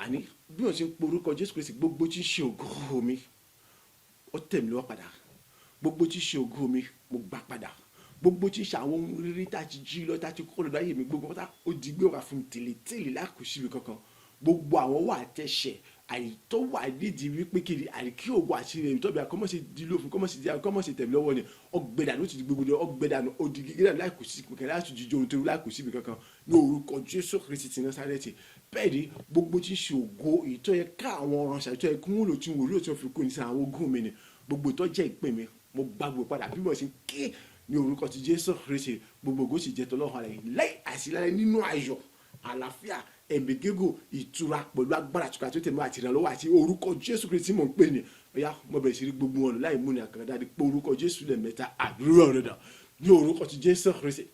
àní bí wọ́n ti ń pe orúkọ Jésù Kristi gbogbo tí ń ṣe ògo mi ó tẹ̀ mí lọ́wọ́ padà gbogbo tí ń ṣe ògo mi mo gbà padà gbogbo tí ń ṣe àwọn ohun rírí tá a ti jí lọ tá a ti kó lọ́dọ̀ ayé mi gbogbo pátá ó di gbé wà fún tèlétèlé lákòóṣì mi kankan gbogbo àwọn wà tẹ̀sẹ̀ àìtó wà nídìí wípé kiri àìkí òwò àti rẹ̀ ìtọ́bi àkọ́mọ́sí dìlò fún kọ́mọ́sí tẹ̀mí lọ́wọ́ ni ọgbẹ́dànù ó ti di gbogbo ní ọgbẹ́dànù ó di gígé dànù láìkòsí kẹ̀kẹ́ láti jíjọ ohun tó láìkòsí mi kankan ní orúkọ Jésù Kristi ti Násárẹ́tì bẹ́ẹ̀ ni gbogbo tí ń ṣe ògo ìtọ́ yẹ ká àwọn ọ̀ràn ṣàìtọ́ yẹ kí wọ́n lò tí wọ́n lò tí wọ́n fi kó ní sí àwọn ogún mi ni gbogbo ìtọ́ jẹ́ ìpè mi mo gbàgbọ́ padà bí mo ṣe ké ní orúkọ ti Jésù Kristi gbogbo ògo sì jẹ́ tọ́lọ́run àlàyé lẹ́yìn àìsílẹ̀ nínú ayọ̀ àlàáfíà ẹ̀mí gígùn ìtura pẹ̀lú agbára àtúkà tó tẹ̀mọ́ àti ìrànlọ́wọ́ àti orúkọ Jésù Kristi mò ń pè ní ọ̀yá mo bẹ̀rẹ̀ sí rí gbogbo ọ̀nà láì múni àkàrà dáadé pé orúkọ Jésù lẹ́ẹ̀mẹ́ta àdúrà rẹ̀ dà ní orúkọ ti Jésù Kristi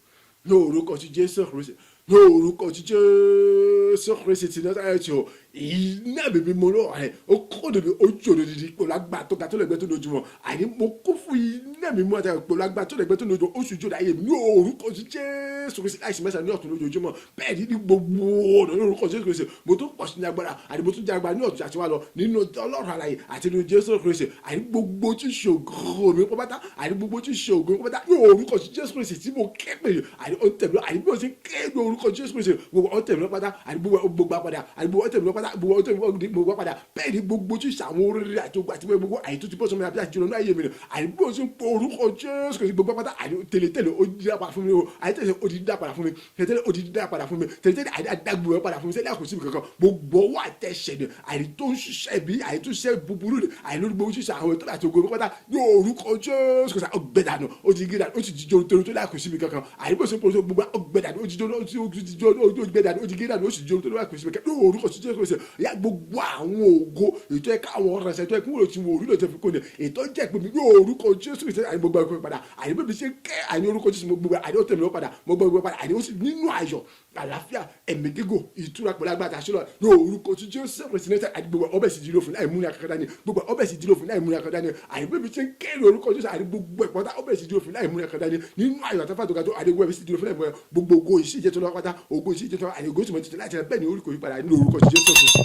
ní orúkọ ti Jésù Kristi ní orúkọ ti Jésù Kristi ti Násárẹ́tì o iná bèbí mo lọ ẹ o kọ́ dèbí ojú òdo dídí pẹ̀lú agbára tó ga tó lẹ́gbẹ́ tó lójúmọ́ àní mo kún fún iná mi mú àtàwọn pẹ̀lú agbára tó lẹ́gbẹ́ tó lójúmọ́ oṣù jòdà ayé mi ní orúkọ ti Jésù Kristi láìsí mẹ́sàn-án ní ọ̀tún lójoojúmọ́ bẹ́ẹ̀ ni ní gbogbo ọ̀nà ní orúkọ Jésù Kristi mo tún pọ̀ sí ní agbára àní mo tún jẹ́ agbára ní ọ̀tún àti wá lọ nínú Ọlọ́run alààyè àti nínú Jésù Kristi àní gbogbo tí ṣògo mi pátá àní gbogbo tí ṣògo mi pátá ní orúkọ Jésù Kristi tí mo ké pè àní ó tẹ̀lé àní bí mo ti ké ní orúkọ Jésù Kristi gbogbo ó tẹ̀lé pátá àní gbogbo apádà àní gbogbo ó tẹ̀lé pátá gbogbo ó tẹ̀lé gbogbo padà bẹ́ẹ̀ ni gbogbo tí sàwọn oríire àti ogun àti gbogbo àyètò ti bọ́ sọmọ àbí àti jùlọ ayé mi rẹ̀ àyèbó sí orúkọ Jésù Kristi gbogbo pátá àyè tẹ̀lé ó di dá padà fún mi o àyètẹ̀lẹ̀ ó di dá padà fún mi tẹ̀lẹ̀ ó di dá padà fún mi tẹ̀lẹ̀ àdàgbò padà fún mi sẹ́lẹ̀ àkòsí mi kankan gbogbo wà tẹ̀sẹ̀ ni àyètò ń ṣiṣẹ́ bí àyètò ṣiṣẹ́ búburú ni àyèlórí gbogbo ṣiṣẹ́ àwọn ètò àti ogun pátá yóò orúkọ Jésù Kristi ọgbẹ́dànù ó ti gíga ó ti jíjọ torí tó lákòsí mi kankan àyèbó sí gbogbo ọgbẹ́dànù ó ti jíjọ ó ti gbẹ́dànù ó ti gíga ó sì jíjọ torí lákòsí mi kankan yóò orúkọ Jésù Kristi yá gbogbo àwọn ògo ètò ẹ̀ka àwọn ọ̀rọ̀ ẹ̀sẹ̀ tó ẹ̀kún wò tí wọ́n orí lọ́jọ́ fi kó ni ètò jẹ́ pé mi yóò orúkọ Jésù Kristi àní gbogbo ẹ̀kọ́ padà àní bẹ́ẹ̀ bí ṣe kẹ́ àní orúkọ Jésù mo gbogbo àní ó tẹ̀lé wọn padà mo gbogbo padà àní ó sì nínú ayọ̀ àlàáfíà ẹ̀mí gígùn ìtura pẹ̀lú agbára àṣírọ̀ yóò orúkọ Jésù Kristi náà àní gbogbo ọbẹ̀ sì dìrò fún láì múni akẹ́kẹ́ dání gbogbo ọbẹ̀ sì dìrò fún láì múni akẹ́kẹ́ dání àní bẹ́ẹ̀ bí ṣe kẹ́ orúkọ Jésù àní gbogbo ẹ̀pọ̀tà ọbẹ̀ sì dìrò fún láì múni akẹ́kẹ́ dání nínú ayọ̀ àtàfà tó ga tó àní gbogbo sì dìrò fún láì múni gbogbo ògo ìṣíjẹ tó lọ pátá ògo ìṣíjẹ tó àní ògo sì mọ̀ títí láti rẹ̀ bẹ́ẹ̀ ni orúkọ yìí padà nínú orúkọ Jésù Kristi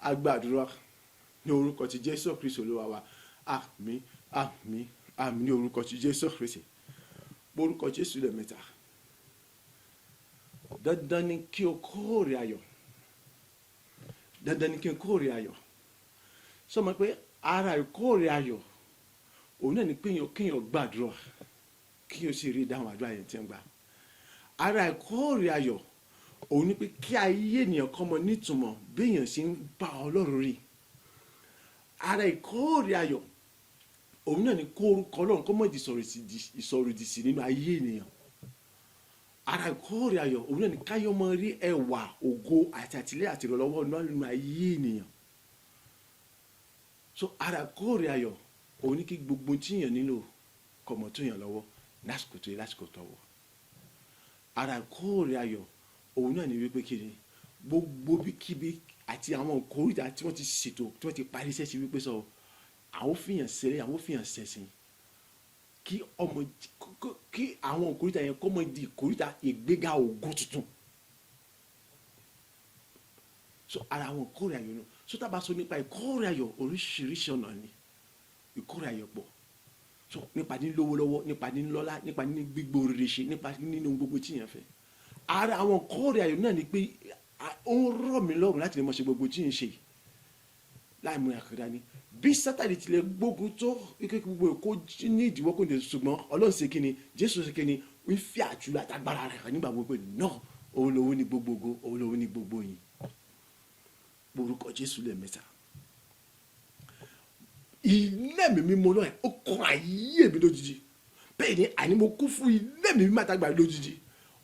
agbàdúrà ní orúkọ ti Jésù Kristi Olúwa wa àmín àmín àmín ní orúkọ ti Jésù Kristi orúkọ Jésù lẹ́ẹ̀mẹ́ta dandan ni kí o kóòrè ayọ̀ dandan ni kí o kóòrè ayọ̀ sọmọ pé ara ìkóòrè ayọ̀ òun náà ni pé kéèyàn gbàdúrà kí o sì rí ìdáhùn àdúrà yẹn tí ń gbà ara ìkóòrè ayọ̀ òun ni pé kí ayé ènìyàn kọ́ mọ nítumọ̀ béèyàn ṣe ń bá ọlọ́run rí. Ara ìkórè ayọ̀ òun náà ni kó orúkọ ọlọ́run kọ́ mọ̀ di ìsọ̀ròdì sí nínú ayé ènìyàn. Ara ìkórè ayọ̀ òun náà ni káyọ̀ mọ rí ẹwà ògo àti àtìlẹ́yìn àti ìrànlọ́wọ́ nínú ayé ènìyàn. So ara ìkórè ayọ̀ òun ni kí gbogbo tíyàn nílò kọ̀mọ̀ tó yàn lọ́wọ́ lásìkò tó yẹ lásìkò tọ̀wọ̀. Ara ìkórè ayọ̀ òun náà ni wípé kí ni gbogbo bíkíbi àti àwọn ìkórìtà tí wọ́n ti ṣètò tí wọ́n ti parí iṣẹ́ sí wípé sọ àwọn fìyàn ṣeré àwọn fìyàn ṣẹ̀sìn kí àwọn ìkórìtà yẹn kọ́ mọ di ìkórìtà ìgbéga ògo tuntun. So ara àwọn ìkórè ayọ̀ náà so tá a bá sọ nípa ìkórè ayọ̀ oríṣiríṣi ọ̀nà ni ìkórè ayọ̀ pọ̀. So nípa ní lówó lọ́wọ́ nípa ní lọ́lá nípa ní gbígbó rere ṣe nípa nínú gbogbo tí yẹn fẹ́. Ara àwọn ìkórè ayọ̀ náà ni pé ó ń rọ̀ mí lọ́rùn láti lè mọ̀ ṣe gbogbo tí yẹn ṣe láì mú àkàrà ni bí Sátánì tilẹ̀ gbógun tó ike gbogbo èkó ní ìdíwọ́ kò ní ṣùgbọ́n Ọlọ́run ṣe kí ni Jésù ṣe kí ni ń fi àjùlọ àtàgbára rẹ̀ hàn nígbà gbogbo náà òun lòun ní gbogbo ògo òun lòun ní gbogbo yìí. Orúkọ Jésù lẹ́ẹ̀mẹ́ta. Ilé mi mímọ́ náà ó kọ́ ayé mi lójijì bẹ́ẹ̀ ni àní mo kú fún ilé mi mímọ́ àtàgbà lójijì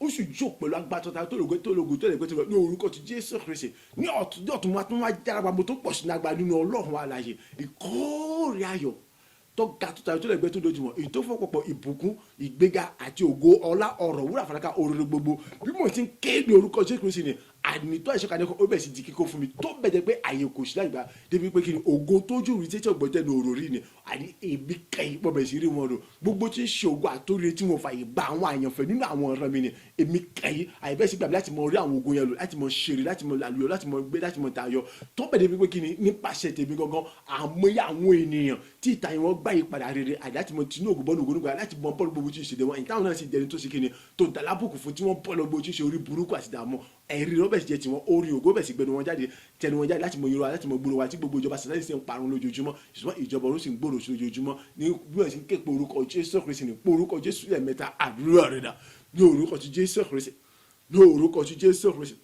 ó sì jó pẹ̀lú agbátọ́ta tó lògó tó lè gbé tó lọ ní orúkọ ti Jésù Kristi ní ọ̀tún wa tó wá jára wa mo tó pọ̀ sí ní agbára nínú Ọlọ́run alààyè ìkórè ayọ̀ tó ga tó tayọ tó lè gbé tó lójú wọn èyí tó fọ́pọ̀pọ̀ ìbùkún ìgbéga àti ògo ọlá ọ̀rọ̀ wúrà fàdákà òróró gbogbo bí mo ti ń ké ní orúkọ Jésù Kristi ni ànítọ́ ìṣọ́kadì ó bẹ̀ sí di kíkó fún mi tó bẹ̀ jẹ́ pé àyè kò sí láìgbà débi pé kí ni ògo tójú rí tẹ́tí ọ̀gbọ́n tẹ́nu òrò rí ni àní èmi kẹ́yìn pọ̀ bẹ̀ sí rí wọn rò gbogbo tí ń ṣe ògo àtórí tí mo fàyè gba àwọn àyànfẹ́ nínú àwọn ọ̀ràn mi ni èmi kẹ́yìn àyè bẹ́ẹ̀ sí gbàgbé láti mọ rí àwọn ògo yẹn lò láti mọ ṣeré láti mọ làlùyọ láti mọ gbé láti mọ tayọ tó bẹ̀ débi pé kí ni nípasẹ̀ tèmi gangan àmọ́yé àwọn ènìyàn tí ìtayín wọn gbá ìpadà rere àti láti mọ tinú ògùn bọ́ọ̀lù ògùn nígbà láti mọ bọ́ọ̀lù gbogbo tí ń ṣe dé wọn ìtàwọn náà sì dẹni tó ṣe kí ni tó ń dalábùkù fún tí wọ́n bọ́ọ̀lù gbogbo tí ń ṣe orí burúkú àti dààmú ẹ̀rí rọ́bẹ̀ sì jẹ́ tiwọn orí ògo bẹ̀ sí gbẹnu wọn jáde tẹnu wọn jáde láti mọ yorùbá láti mọ gbòòrò wa tí gbogbo ìjọba sàlẹ̀ sì ń parun lójoojúmọ́ ṣùgbọ́n ìjọba ọ̀run sì ń gbòòrò sí lójoojúmọ́ ní bí wọ́n sì ń ké pe orúkọ Jésù Kristi ní pe orúkọ Jésù lẹ́ẹ̀mẹ́ta àdúrà rẹ̀ dà ní orúkọ ti Jésù Kristi ní orúkọ ti Jésù Kristi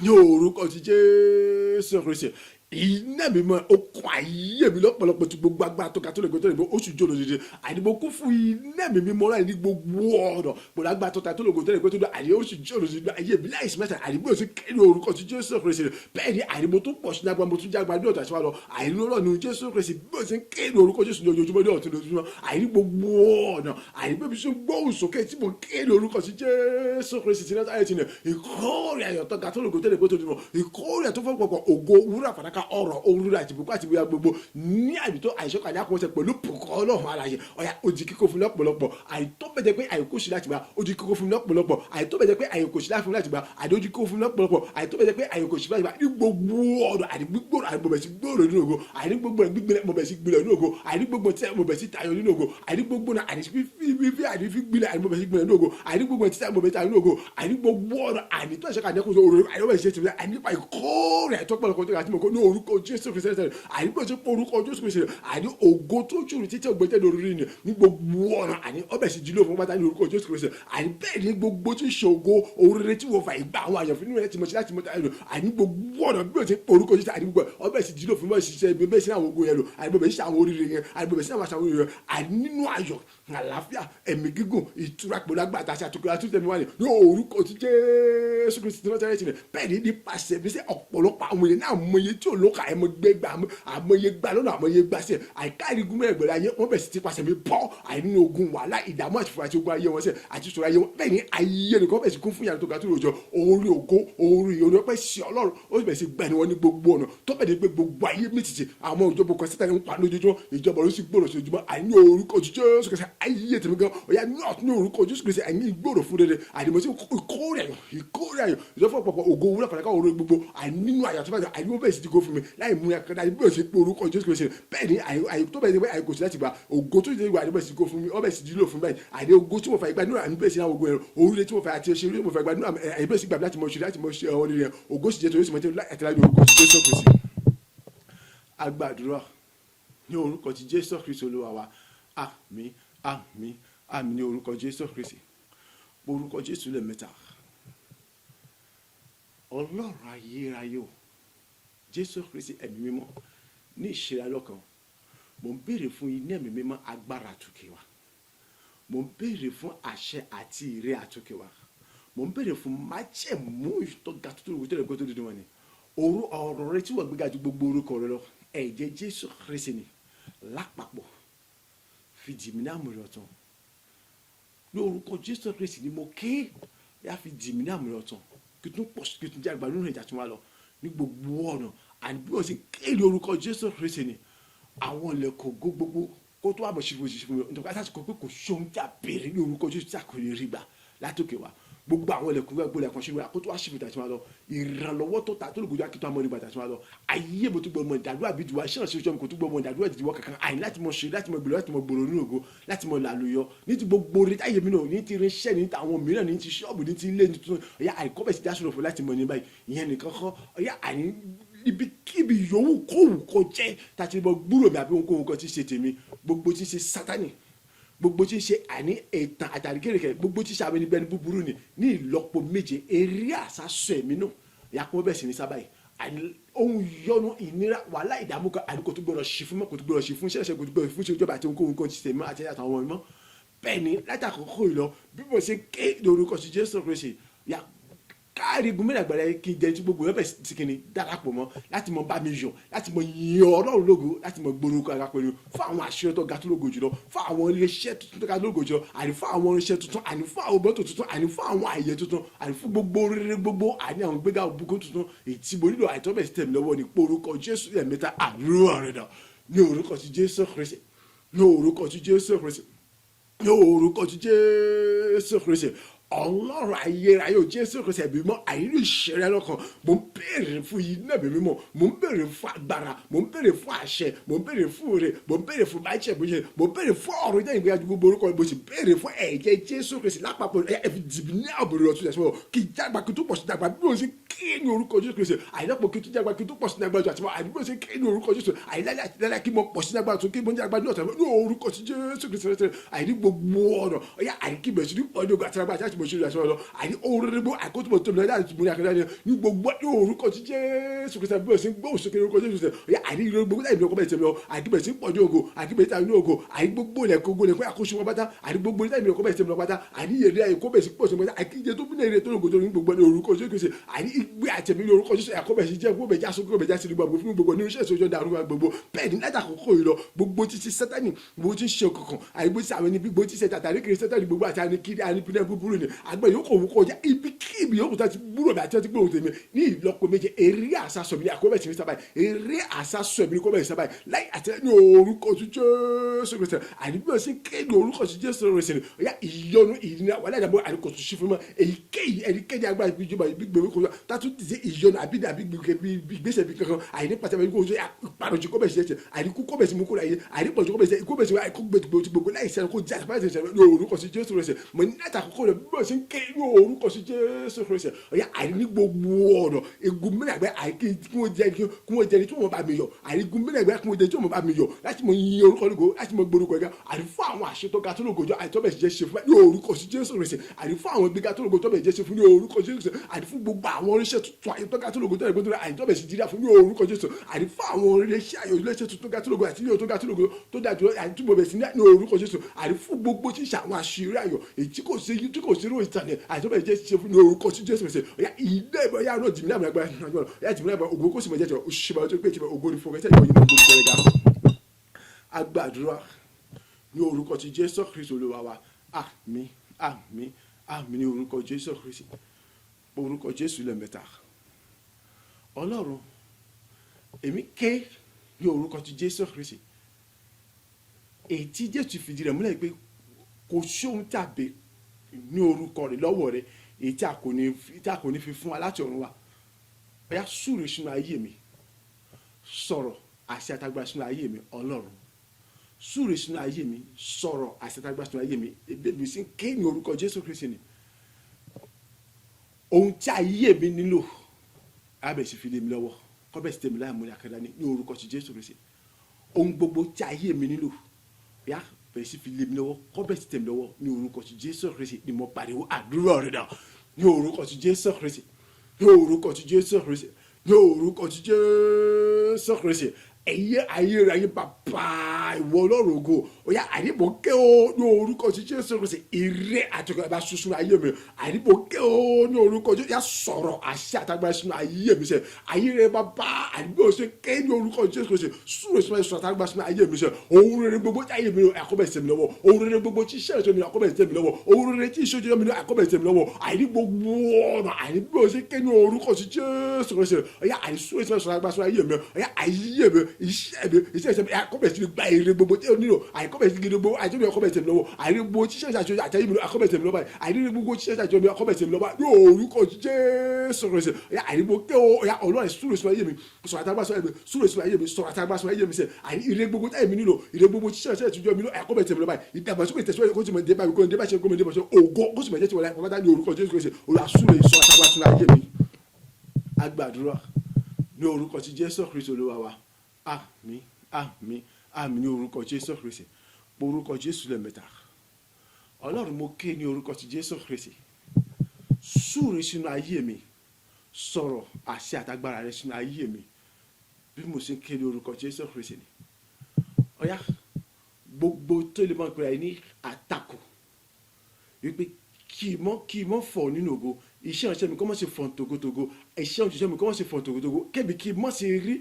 ní orúkọ ti Jésù Kristi iná mi mọ okùn ayé mi lọ́pọ̀lọpọ̀ tí gbogbo agbára tó ga tó lè gbé tó lè gbé oṣù jòló dídé àdìbò kún fún iná mi mímọ́ láì ní gbogbo ọ̀dọ̀ pẹ̀lú agbára tó ga tó lè gbé tó lè gbé tó lè àdìbò oṣù jòló dídé ayé mi láì sí mẹ́ta àdìbò oṣù kéde orúkọ tí Jésù Kristi bẹ́ẹ̀ ni àdìbò tó pọ̀ sí agbára mo tún jágbá ní ọ̀tà síwájú àdìbò lọ́nu Jésù Kristi bí o ti ń kéde orúkọ Jésù lójoojúmọ́ ní ọ̀tún lójoojúmọ́ àdìbò gbogbo ọ̀nà àdìbò bí sún gbóhùn sókè tí mo kéde orúkọ tí Jésù Kristi ti náà ti nà ìkórè ayọ̀ tó ga tó lè gbé tó lè gbé tó lè gbé ìkórè tó fọ́ pọ̀pọ̀ ògo wúrà fàdákà ọ̀rọ̀ òwúrọ̀ àti ìbùkún àti ìwé gbogbo ní àbí tó àìsàn kàdé àkọsẹ pẹ̀lú pùkọ́ Ọlọ́run alààyè ọ̀yà òjì kíkó fún lọ́pọ̀lọpọ̀ àìtó bẹ̀jẹ̀ pé àìkó sí láti gbà òjì kíkó fún lọ́pọ̀lọpọ̀ àìtó bẹ̀jẹ̀ pé àìkó sí láti gbà àdójì kíkó fún lọ́pọ̀lọpọ̀ àìtó bẹ̀jẹ̀ pé àìkó sí láti gbà ní gbogbo ọ̀dọ̀ àdìgbòrò àdìgbòbẹ̀ sí gbòòrò nínú ògo àdìgbògbò gbígbìlẹ̀ mọ̀bẹ̀ sí gbìlẹ̀ nínú ògo àdìgbògbò tí mọ̀bẹ̀ sí tayọ nínú ògo àdìgbògbò náà àdìfífí àdìfígbìlẹ̀ àdìgbòbẹ̀ sí gbìlẹ̀ nínú ògo àdìgbògbò tí mọ̀bẹ̀ tayọ nínú ògo àdìgbògbò ọ̀dọ̀ àdìtó ẹ̀ṣẹ̀ kàdé kó sóòrò àdìgbòbẹ̀ sí tìmílẹ̀ àdìgbà ìkórè àìtọ́pọ̀lọpọ̀ tó ga tí mo kó ní orúkọ Jésù Kristi àdìgbò tí orúkọ Jésù Kristi àdì ògo tó jùlọ títí ọgbẹ́tẹ́ lórí ni ní gbogbo ọ̀nà àní ọbẹ̀ sì jí lóòfin pátá ní orúkọ Jésù Kristi àní bẹ́ẹ̀ ni gbogbo tí ṣògo òrèrè tí wọ́n fà ìgbà àwọn àyànfẹ́ nínú rẹ̀ tí mo ṣe láti mọ́ta ẹ̀rọ àní gbogbo ọ̀nà bí o ti orúkọ Jésù àní gbogbo ọbẹ̀ sì jí lóòfin mọ́ ìṣiṣẹ́ ibi bẹ́ẹ̀ sí àwọn ogun yẹn lò àní bẹ́ẹ̀ sí àwọn oríire yẹn àní bẹ́ẹ̀ sí àwọn àṣà oríire yẹn àní nínú ayọ̀ àlàáfíà ẹ̀mí gígùn ìtura pẹ̀lú agbára àti àtúkọ̀ àtúntẹ̀mí wà ní orúkọ tí Jésù Kristi tí wọ́n tẹ́lẹ̀ tì bẹ́ẹ̀ ni nípasẹ̀ bí sẹ́ ọ̀pọ̀lọpọ̀ àwọn èèyàn náà mọye tí ò lóka ẹ̀ mọ gbẹ́gbà àmọye gbà lọ́nà àmọye gbàsẹ̀ àìkáàrí gúnmọ́ ẹgbẹ̀rẹ̀ ayé wọ́n bẹ̀ sí ti pàṣẹ mi bọ́ àìnínú ogun wàhálà ìdààmú àti fúra tí ogun ayé wọn sẹ̀ àti ìṣòro ayé wọn bẹ́ẹ̀ ni ayé nìkan bẹ̀ sí kún fún yàrá tó ga tó rojọ́ orí ògo orí ìyọnu ọpẹ́ sí Ọlọ́run ó bẹ̀ sí gbẹ̀ni wọn ní gbogbo ọ̀nà tó bẹ̀ ní pé gbogbo ayé mìtìtì àwọn ìjọba kan síta ń pa lójoojúmọ́ ìjọba ló sì gbòòrò sí ojúmọ́ àìní orúkọ Jésù Kristi ayé tèmi gan ọ̀yà ní orúkọ Jésù Kristi àìní ìgbòòrò fún rere àìní sí ìkórè ayọ̀ ìjọba pọ̀pọ̀ ògo wúlò fàdákà òru gbogbo àìnínú àyà tó bá yà àìní wọ́n bẹ̀ sí ti go fún mi láì mú akadá ìbí òsì pé orúkọ Jésù Kristi bẹ́ẹ̀ ni àyè tó bẹ̀ ní pé àyè kò sí láti gba ògo tó ti gba àdébẹ̀ sí go fún mi ọbẹ̀ sì dúró fún báyìí àdé ògo tí mo fà ìgbà nínú àmì bẹ́ẹ̀ sí àwọn ogun ẹ̀rọ oríire tí mo fà àti ẹ̀ṣẹ̀ tí mo fà ìgbà nínú àyè bẹ́ẹ̀ sí gbà láti mọ̀ ṣe àwọn oríire ògo sì jẹ́ torí sì mọ̀ àtìláyé orúkọ Jésù Kristi. Agbàdúrà ní orúkọ ti Jésù Kristi Olúwa wa àmín àmín àmín ní orúkọ Jésù Kristi orúkọ Jésù lẹ́ẹ̀mẹ́ta ọlọ́run ayérayé o jésù kristi ẹ̀mí mímọ́ ní ìṣẹ́ra lọ́kàn mo ń béèrè fún iná ẹ̀mí mímọ́ agbára àtòkè wá mo ń béèrè fún àṣẹ àti ìrẹ́ àtòkè wá mo ń béèrè fún májẹ̀mú ìtọ́ga tó lóògùn tó lè gbọ́ tó dídùn wọn ni ọ̀rọ̀ rẹ tí wọ́n gbéga ju gbogbo orúkọ rẹ lọ ẹ̀jẹ̀ jésù kristi ni lápapọ̀ fi dì mí ní àmúrè ọ̀tún ní orúkọ jésù kristi ni mo ké yá fi dì mí ní àmúrè ọ̀tún kí tún pọ̀ kí tún jẹ́ àgbà nínú ìjà tí wọ́n lọ ní gbogbo ọ̀nà àní bí wọ́n ṣe kéde orúkọ jésù kristi ni àwọn ilẹ̀kùn gbogbo kó tó wà bọ̀ ṣífún mi nítorí àti àsìkò pé kò sóhun tí a béèrè ní orúkọ jésù tí a kò lè rí gbà látòkè wá gbogbo àwọn ilẹ̀kùn gbogbo ilẹ̀kùn ṣífún kó tó wà ṣífún ìtàtí wọn lọ ìrànlọ́wọ́ tó ta tó lògùn akitọ́ àmọ́ nígbà ìtàtí wọn lọ ayé mo tún gbọ́ ọmọ ìdádúrà bíi ìdùwà ṣẹ́ràn ṣíṣọ́ mi kò tún gbọ́ ọmọ ìdádúrà ìdìwọ́ kankan àyìn láti mọ ṣe láti mọ gbèrò láti mọ gbòòrò nínú ògo láti mọ làlùyọ ní ti gbogbo orí táyé mi náà ní ti irinṣẹ́ ní ti àwọn mìíràn ní ti ṣọ́ọ̀bù ní ti ilé ní tuntun ọ̀yà àìkọ́bẹ̀ sí dásùrọ̀ fún láti mọ ní báyìí ìyẹn nìkan kọ́ ọ̀yà àyìn ibikíbi yòówù kówù kó jẹ́ tàti mọ gbúrò mi àbí ohunkóhun kan tí ń ṣe tèmi gbogbo tí ń ṣe sátánì gbogbo tí ń ṣe àní ẹ̀tàn àtàríkèrèkè gbogbo tí ń ṣe àwọn ẹni búburú ni ní ìlọ́po méje eré àsásọ ẹ̀mí náà yàpọ̀ bẹ́ẹ̀ sì ní sábà yìí àní ohun yọnu ìnira wàhálà ìdààmú kan àní kò tó gbọdọ̀ ṣì fún mọ́ kò tó gbọdọ̀ ṣì fún ṣẹ̀ṣẹ̀ kò tó gbọdọ̀ fún ṣèjọba àti ohunkóhun kan ti tẹ̀mọ́ àti àtàwọn ọmọ ìmọ̀ bẹ́ẹ̀ ni látàkókò ìlọ bí mo ṣe ké lórúkọ sí Jésù Kristi yà káàrí gómìnà àgbàlá kí n jẹ tí gbogbo ẹbẹ sí kìíní darapọ̀ mọ́ láti mọ bá mi yọ̀ láti mọ yìn Ọlọ́run lógo láti mọ gbórúkọ ara pẹ̀lú fún àwọn àṣírí tó ga tó lógo jùlọ fún àwọn iléeṣẹ́ tuntun tó ga tó lógo jùlọ àní fún àwọn irinṣẹ́ tuntun àní fún àwọn mọ́tò tuntun àní fún àwọn àyè tuntun àní fún gbogbo rere gbogbo àní àwọn gbéga òbúkọ tuntun èyí tí mo nílò àìtọ́bẹ̀ sí tẹ̀mí lọ́wọ́ ní orúkọ Jésù ẹ̀mẹ́ta àdúrà rẹ̀ dà ní orúkọ ti Jésù Kristi ní orúkọ ti Jésù Kristi ní orúkọ ti Jésù Kristi Ọlọ́run ayérayé o Jésù Kristi ẹ̀bí mọ́ àìrí ìṣẹ̀rẹ́ lọ́kàn mo ń béèrè fún iná ẹ̀bí mímọ́ mo ń béèrè fún agbára mo ń béèrè fún àṣẹ mo ń béèrè fún òre mo ń béèrè fún báyìí ṣẹ̀bùṣe mo ń béèrè fún ọ̀rọ̀ ìjẹ́ ìgbéyàwó gbogbo orúkọ mo sì béèrè fún ẹ̀jẹ̀ Jésù Kristi lápapọ̀ ẹ̀fì dìbì ní àbúrò ọ̀tún ẹ̀sìn kí jágba kí tó pọ̀ sí dàgbà bí mo ṣe kí ní orúkọ Jésù Kristi àìdàpọ̀ kí tó jágba kí tó pọ̀ sí dàgbà àti bí mo ṣe kí ní orúkọ Jésù àìlálẹ́ kí mo pọ̀ sí dàgbà tó kí mo jágba ní ọ̀tún ní orúkọ Jésù Kristi àìní gbogbo ọ̀nà ọ̀yà àìkí bẹ̀rẹ̀ sí ní ọdún àtàràgbà àti mo ṣe ìrìnàṣọ́ lọ àní orúkọ àkótó tó lọ́dọ̀ àti ìbúra kẹrẹ́ ní gbogbo ní orúkọ tí Jésù Kristi bí o ṣe ń gbóhùn sókè orúkọ Jésù Kristi ọ̀yà àní ìlú gbogbo láì lọ́kọ́ bẹ́ẹ̀ tẹ̀lé ọ àní bẹ̀rẹ̀ sí pọ̀jù ògo àní bẹ̀rẹ̀ tàbí ògo àní gbogbo ilẹ̀ kó gbólẹ̀ kó àkóso wọn pátá àní gbogbo láì lọ́kọ́ bẹ́ẹ̀ tẹ̀lé ọ pátá àní èrè ayé kó bẹ̀ sí pọ̀jù pátá àní ìjẹ tó bí èrè tó lògò tó ní gbogbo ní orúkọ Jésù Kristi àní ìgbé àtẹ̀mí ní orúkọ Jésù àkọ́ bẹ̀ sí jẹ́ kó bẹ̀ já sókè bẹ̀ já sí gbogbo fún gbogbo ní iṣẹ́ ìṣòjọ́ dàrú wa gbogbo bẹ́ẹ̀ ni látà kókó yìí lọ gbogbo títí Sátánì gbogbo tí ń ṣe kankan àní gbogbo tí àwọn ẹni gbogbo tí ṣe tàtàrí kiri Sátánì gbogbo àti àní kiri àní pinnu búburú ni àgbẹ̀ yóò kọ̀ wọ́n kọjá ibikíbi yóò kúta ti búrò bí àti ọtí gbóhùn tèmi ní ìlọ́po méje eré àsásọ mi ní àkọ́bẹ̀ tí mi sábà eré àsásọ mi ní kọ́bẹ̀ sábà láì àti ní orúkọ tí Jésù Kristi àní bí wọ́n ṣe kéde orúkọ tí Jésù Kristi ni ọ̀yà ìyọnu ìdíná wà láì dàbọ̀ àníkò tó ṣí fún mọ́ èyíkéyìí ẹnikẹ́ni agbára ìjọba ìgbìgbèmí kò tàtú ti ṣe ìyọnu àbí gbèsè bí kankan àìní pàtàkì kò ṣe ìpàdánù kọ́bẹ̀ sí ẹ̀ṣẹ̀ àìníkú kọ́bẹ̀ sí mú kó láyé àìnípọ̀jù kọ́bẹ̀ sí gbogbo láì sẹ́nu kó jẹ́ àtìpáyé ṣẹ̀ṣẹ̀ ní orúkọ sí Jésù Kristi mọ̀ ní àtàkùkọ rẹ̀ bí wọ́n ṣe ń ké ní orúkọ sí Jésù Kristi ọ̀yà àìní gbogbo ọ̀nà egun mìíràn àgbẹ̀ àìkí kí wọ́n jẹ́ ní tí wọ́n bá mi yọ àìrígun mìíràn àgbẹ̀ kí wọ́n jẹ́ tí wọ́n bá mi yọ láti mọ yin orúkọ lógo láti mọ gbórúkọ ẹ̀gá àrífọ́ àwọn àṣetọ́ ga tó lógo jọ àìtọ́bẹ̀ jẹ́ ṣe fún ní orúkọ sí Jésù Kristi àrífọ́ àwọn gbéga tó lógo tọ́bẹ̀ jẹ́ ṣe fún ní orúkọ Jésù Kristi àrífún gbogbo àwọn oríṣẹ́ tuntun àìtọ́ ga tó lógo tọ́bẹ̀ gbọ́dọ̀ àìtọ́bẹ̀ sì jíra fún ní orúkọ Jésù àrífọ́ àwọn oríṣẹ́ ayọ̀ iléeṣẹ́ tuntun ga tó lógo àti ilé tó ga tó lógo tó dájú àìtúbọ̀ bẹ̀ sí ní orúkọ Jésù àrífún gbogbo tí ń ṣe àwọn àṣírí ayọ̀ èyí tí kò sí ró ìtànẹ̀ àìtọ́bẹ̀ jẹ́ ṣe fún ní orúkọ sí Jésù Kristi ọ̀yà ilé ìbọn yà náà jìmìlẹ̀ àmì agbára yà jìmìlẹ̀ àmì ògo kò sì mọ̀ jẹ́ tẹ̀ òṣìṣẹ́ tó pé ògo ni fún ọ̀gẹ́sẹ̀ ìwọ̀nyí ní gbogbo ẹ̀gá agbàdúrà ní orúkọ ti Jésù Kristi Olúwa wa àmín àmín àmín ní orúkọ Jésù Kristi orúkọ Jésù lẹ́mẹ̀ta Ọlọ́run èmi ké ní orúkọ ti Jésù Kristi èyí tí Jésù fìdí rẹ̀ múlẹ̀ pé kò sóhun tàbí ní orúkọ rẹ̀ lọ́wọ́ rẹ̀ èyí tí a kò ní fi fún wa láti ọ̀run wa bẹ́ẹ̀ súre sínú ayé mi sọ̀rọ̀ àṣẹ àtagbára sínú ayé mi Ọlọ́run súre sínú ayé mi sọ̀rọ̀ àṣẹ àtagbára sínú ayé mi èmi sì ń ké ní orúkọ Jésù Kristi ni ohun tí ayé mi nílò abẹ́ sì fi lé mi lọ́wọ́ kọ́bẹ̀ sì tẹ̀mí láì múlẹ̀ àkàdá ní orúkọ ti Jésù Kristi ohun gbogbo tí ayé mi nílò yá bẹ̀rẹ̀ sí fi lé mi lọ́wọ́ kọ́bẹ̀ sì tẹ̀mí lọ́wọ́ ní orúkọ ti Jésù Kristi ni mo pariwo àdúrà rẹ̀ dà ní orúkọ ti Jésù Kristi ní orúkọ ti Jésù Kristi, ní orúkọ ti Jésù Kristi. Ẹ̀yẹ ayérayé bàbá ìwọ Ọlọ́run ògo, ó yá àdìbòkè o ní orúkọ ti Jésù Kristi. Ire àtọkọ ẹ bá ṣuṣu ayé mi, àdìbòkè o ní orúkọ Jésù. Yá sọ̀rọ̀ àṣẹ àtagbára sínú ayé mi sẹ, ayérayé bàbá àdìbò ṣe ké ní orúkọ Jésù Kristi. Súre sínú ẹ̀sùn àtagbára sínú ayé mi sẹ. Ohun rere gbogbo tí ayé mi àkọ́bẹ̀ sí mi lọ́wọ́, ohun rere gbogbo tí iṣẹ́ ìṣẹ́ mi àkọ́bẹ̀ sí mi lọ́wọ́, ohun rere tí ìṣojú mi àkọ́bẹ̀ sí mi lọ́wọ́, àdìbò ọ̀nà àdìbò ṣe ké ní orúkọ ti Jésù Kristi. Ó yá àdìsúre sínú ẹ̀sùn àtagbára sínú ayé mi, ó yá ayé mi iṣẹ́ mi àkọ́bẹ̀ sí gba èrè gbogbo tí ó nílò, àkọ́bẹ̀ sí gidi gbogbo àjọyọ̀ àkọ́bẹ̀ sí mi lọ́wọ́, àìrí gbogbo tíṣẹ́ ìṣàjọyọ̀ àtẹ̀yìn mi àkọ́bẹ̀ sí mi lọ́wọ́, àìrí gbogbo tíṣẹ́ ìṣàjọyọ̀ àkọ́bẹ̀ sí mi lọ́wọ́ ní orúkọ Jésù Kristi. Àìrí gbogbo kẹ́ o ya Ọlọ́run súre sínú ayé mi, sọ̀rọ̀ àtàgbà sínú ayé mi, súre sínú ayé mi, sọ̀rọ̀ àtàgbà sínú ayé mi sẹ́, àìrí ire gbogbo táyé mi nílò, ire gbogbo tíṣẹ́ ìṣàjọyọ̀ mi àkọ́bẹ̀ sí mi lọ́wọ́, ìdàgbàsókè tẹ̀síwájú kó sì mọ̀ dé báyìí kó dé bá ṣe kó mọ̀ dé bá ṣe ògo kó sì mọ̀ jẹ́ ti wọlé àkọ́bẹ̀ ní orúkọ Jésù Kristi. Olùwàsúre sọ̀rọ̀ àtàgbà sínú ayé mi. Agbàdúrà ní orúkọ ti Jésù Kristi Olúwa wa. Àmín àmín àmín ní orúkọ Jésù Kristi. Orúkọ Jésù lẹ́ẹ̀mẹ́ta. Ọlọ́run mo ké ní orúkọ ti Jésù Kristi. Súre sínú ayé mi, sọ̀rọ̀ àṣẹ àtagbára rẹ sínú ayé mi bí mo ṣe ké ní orúkọ Jésù Kristi ni. Ó yá gbogbo tó lè mọ̀ pé ní àtakò wípé kì í mọ́ fọ̀ nínú ògo, iṣẹ́ ìránṣẹ́ mi kọ́ mọ́ ṣe fọ̀n togotogo, iṣẹ́ òṣìṣẹ́ mi kọ́ mọ́ ṣe fọ̀n togotogo, kébì kí mọ́ ṣe rí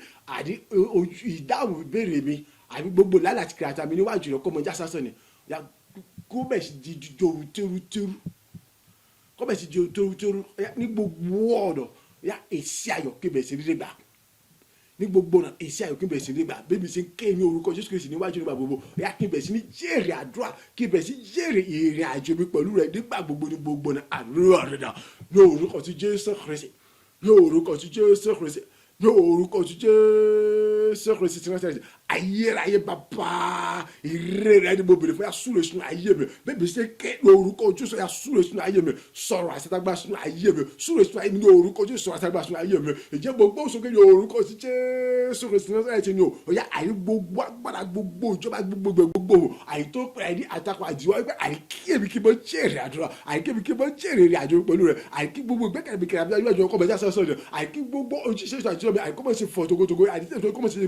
ìdáhùn ìbéèrè mi àbí gbogbo lálẹ́ àti kìrìàtà mi níwájú rẹ̀ kọ́ mọ́ já sásán ni. Kó bẹ̀ sí di joru tẹ́rútẹ́rú, kó bẹ̀ sí di joru tẹ́rútẹ́rú ní gbogbo ọ̀nà. Èsì ayọ̀ kébẹ̀ sí rí gbà ní gbogbo ọ̀nà, èsì ayọ̀ kébẹ̀ sí rí gbà bébí ṣe ń ké ní orúkọ Jésù Kristi níwájú nígbà gbogbo. Kébẹ̀ sí ní jèrè àdúrà, kébẹ̀ sí jèrè ìrìn àjò mi pẹ̀lú rẹ̀ nígbà gbogbo ní gbogbo ọ̀nà. Àdúrà rẹ̀ dà ní orúkọ ti Jésù Kristi, ní orúkọ ti Jésù Kristi, ní orúkọ ti Jésù Kristi tí wọ́n ṣe ayérayé bàbá ire rẹ̀ ni mo bèrè fún. Yá súre sínú ayé mi bébí ṣe ké ní orúkọ Jésù. Yá súre sínú ayé mi, sọ̀rọ̀ àṣetàgbà sínú ayé mi, súre sínú ayé mi ní orúkọ Jésù, sọ̀rọ̀ àṣetàgbà sínú ayé mi. Ìjẹ́ gbogbo òṣòkè ní orúkọ ti Jésù Kristi náà ṣe ni o. Ó yá àyè gbogbo agbára gbogbo ìjọba gbogbo àyètó pé àyè àtakò àdìwọ́ pé àyèkí èmi kí mo jèrè àdúrà, àyèkí èmi kí mo jèrè ìrìn àjò pẹ̀lú rẹ̀, àyèkí gbogbo ìgbẹ́kẹ̀lé mi kẹ̀lé àbí àjọ ọkọ̀ mẹ́ta sọ́sọ́ rẹ̀, àyèkí gbogbo òṣìṣẹ́ ìṣàjọ mi àyèkó mọ̀ sí fọ̀ togotogo, àyèkó mọ̀ sí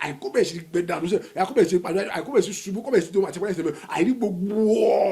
àyèkó bẹ̀ sí gbẹ̀dàrú sẹ́, àyèkó bẹ̀ sí padà, àyèkó bẹ̀ sí ṣubú, kó bẹ̀ sí tó àti pẹ́lẹ́sẹ̀ mi, àyè gbogbo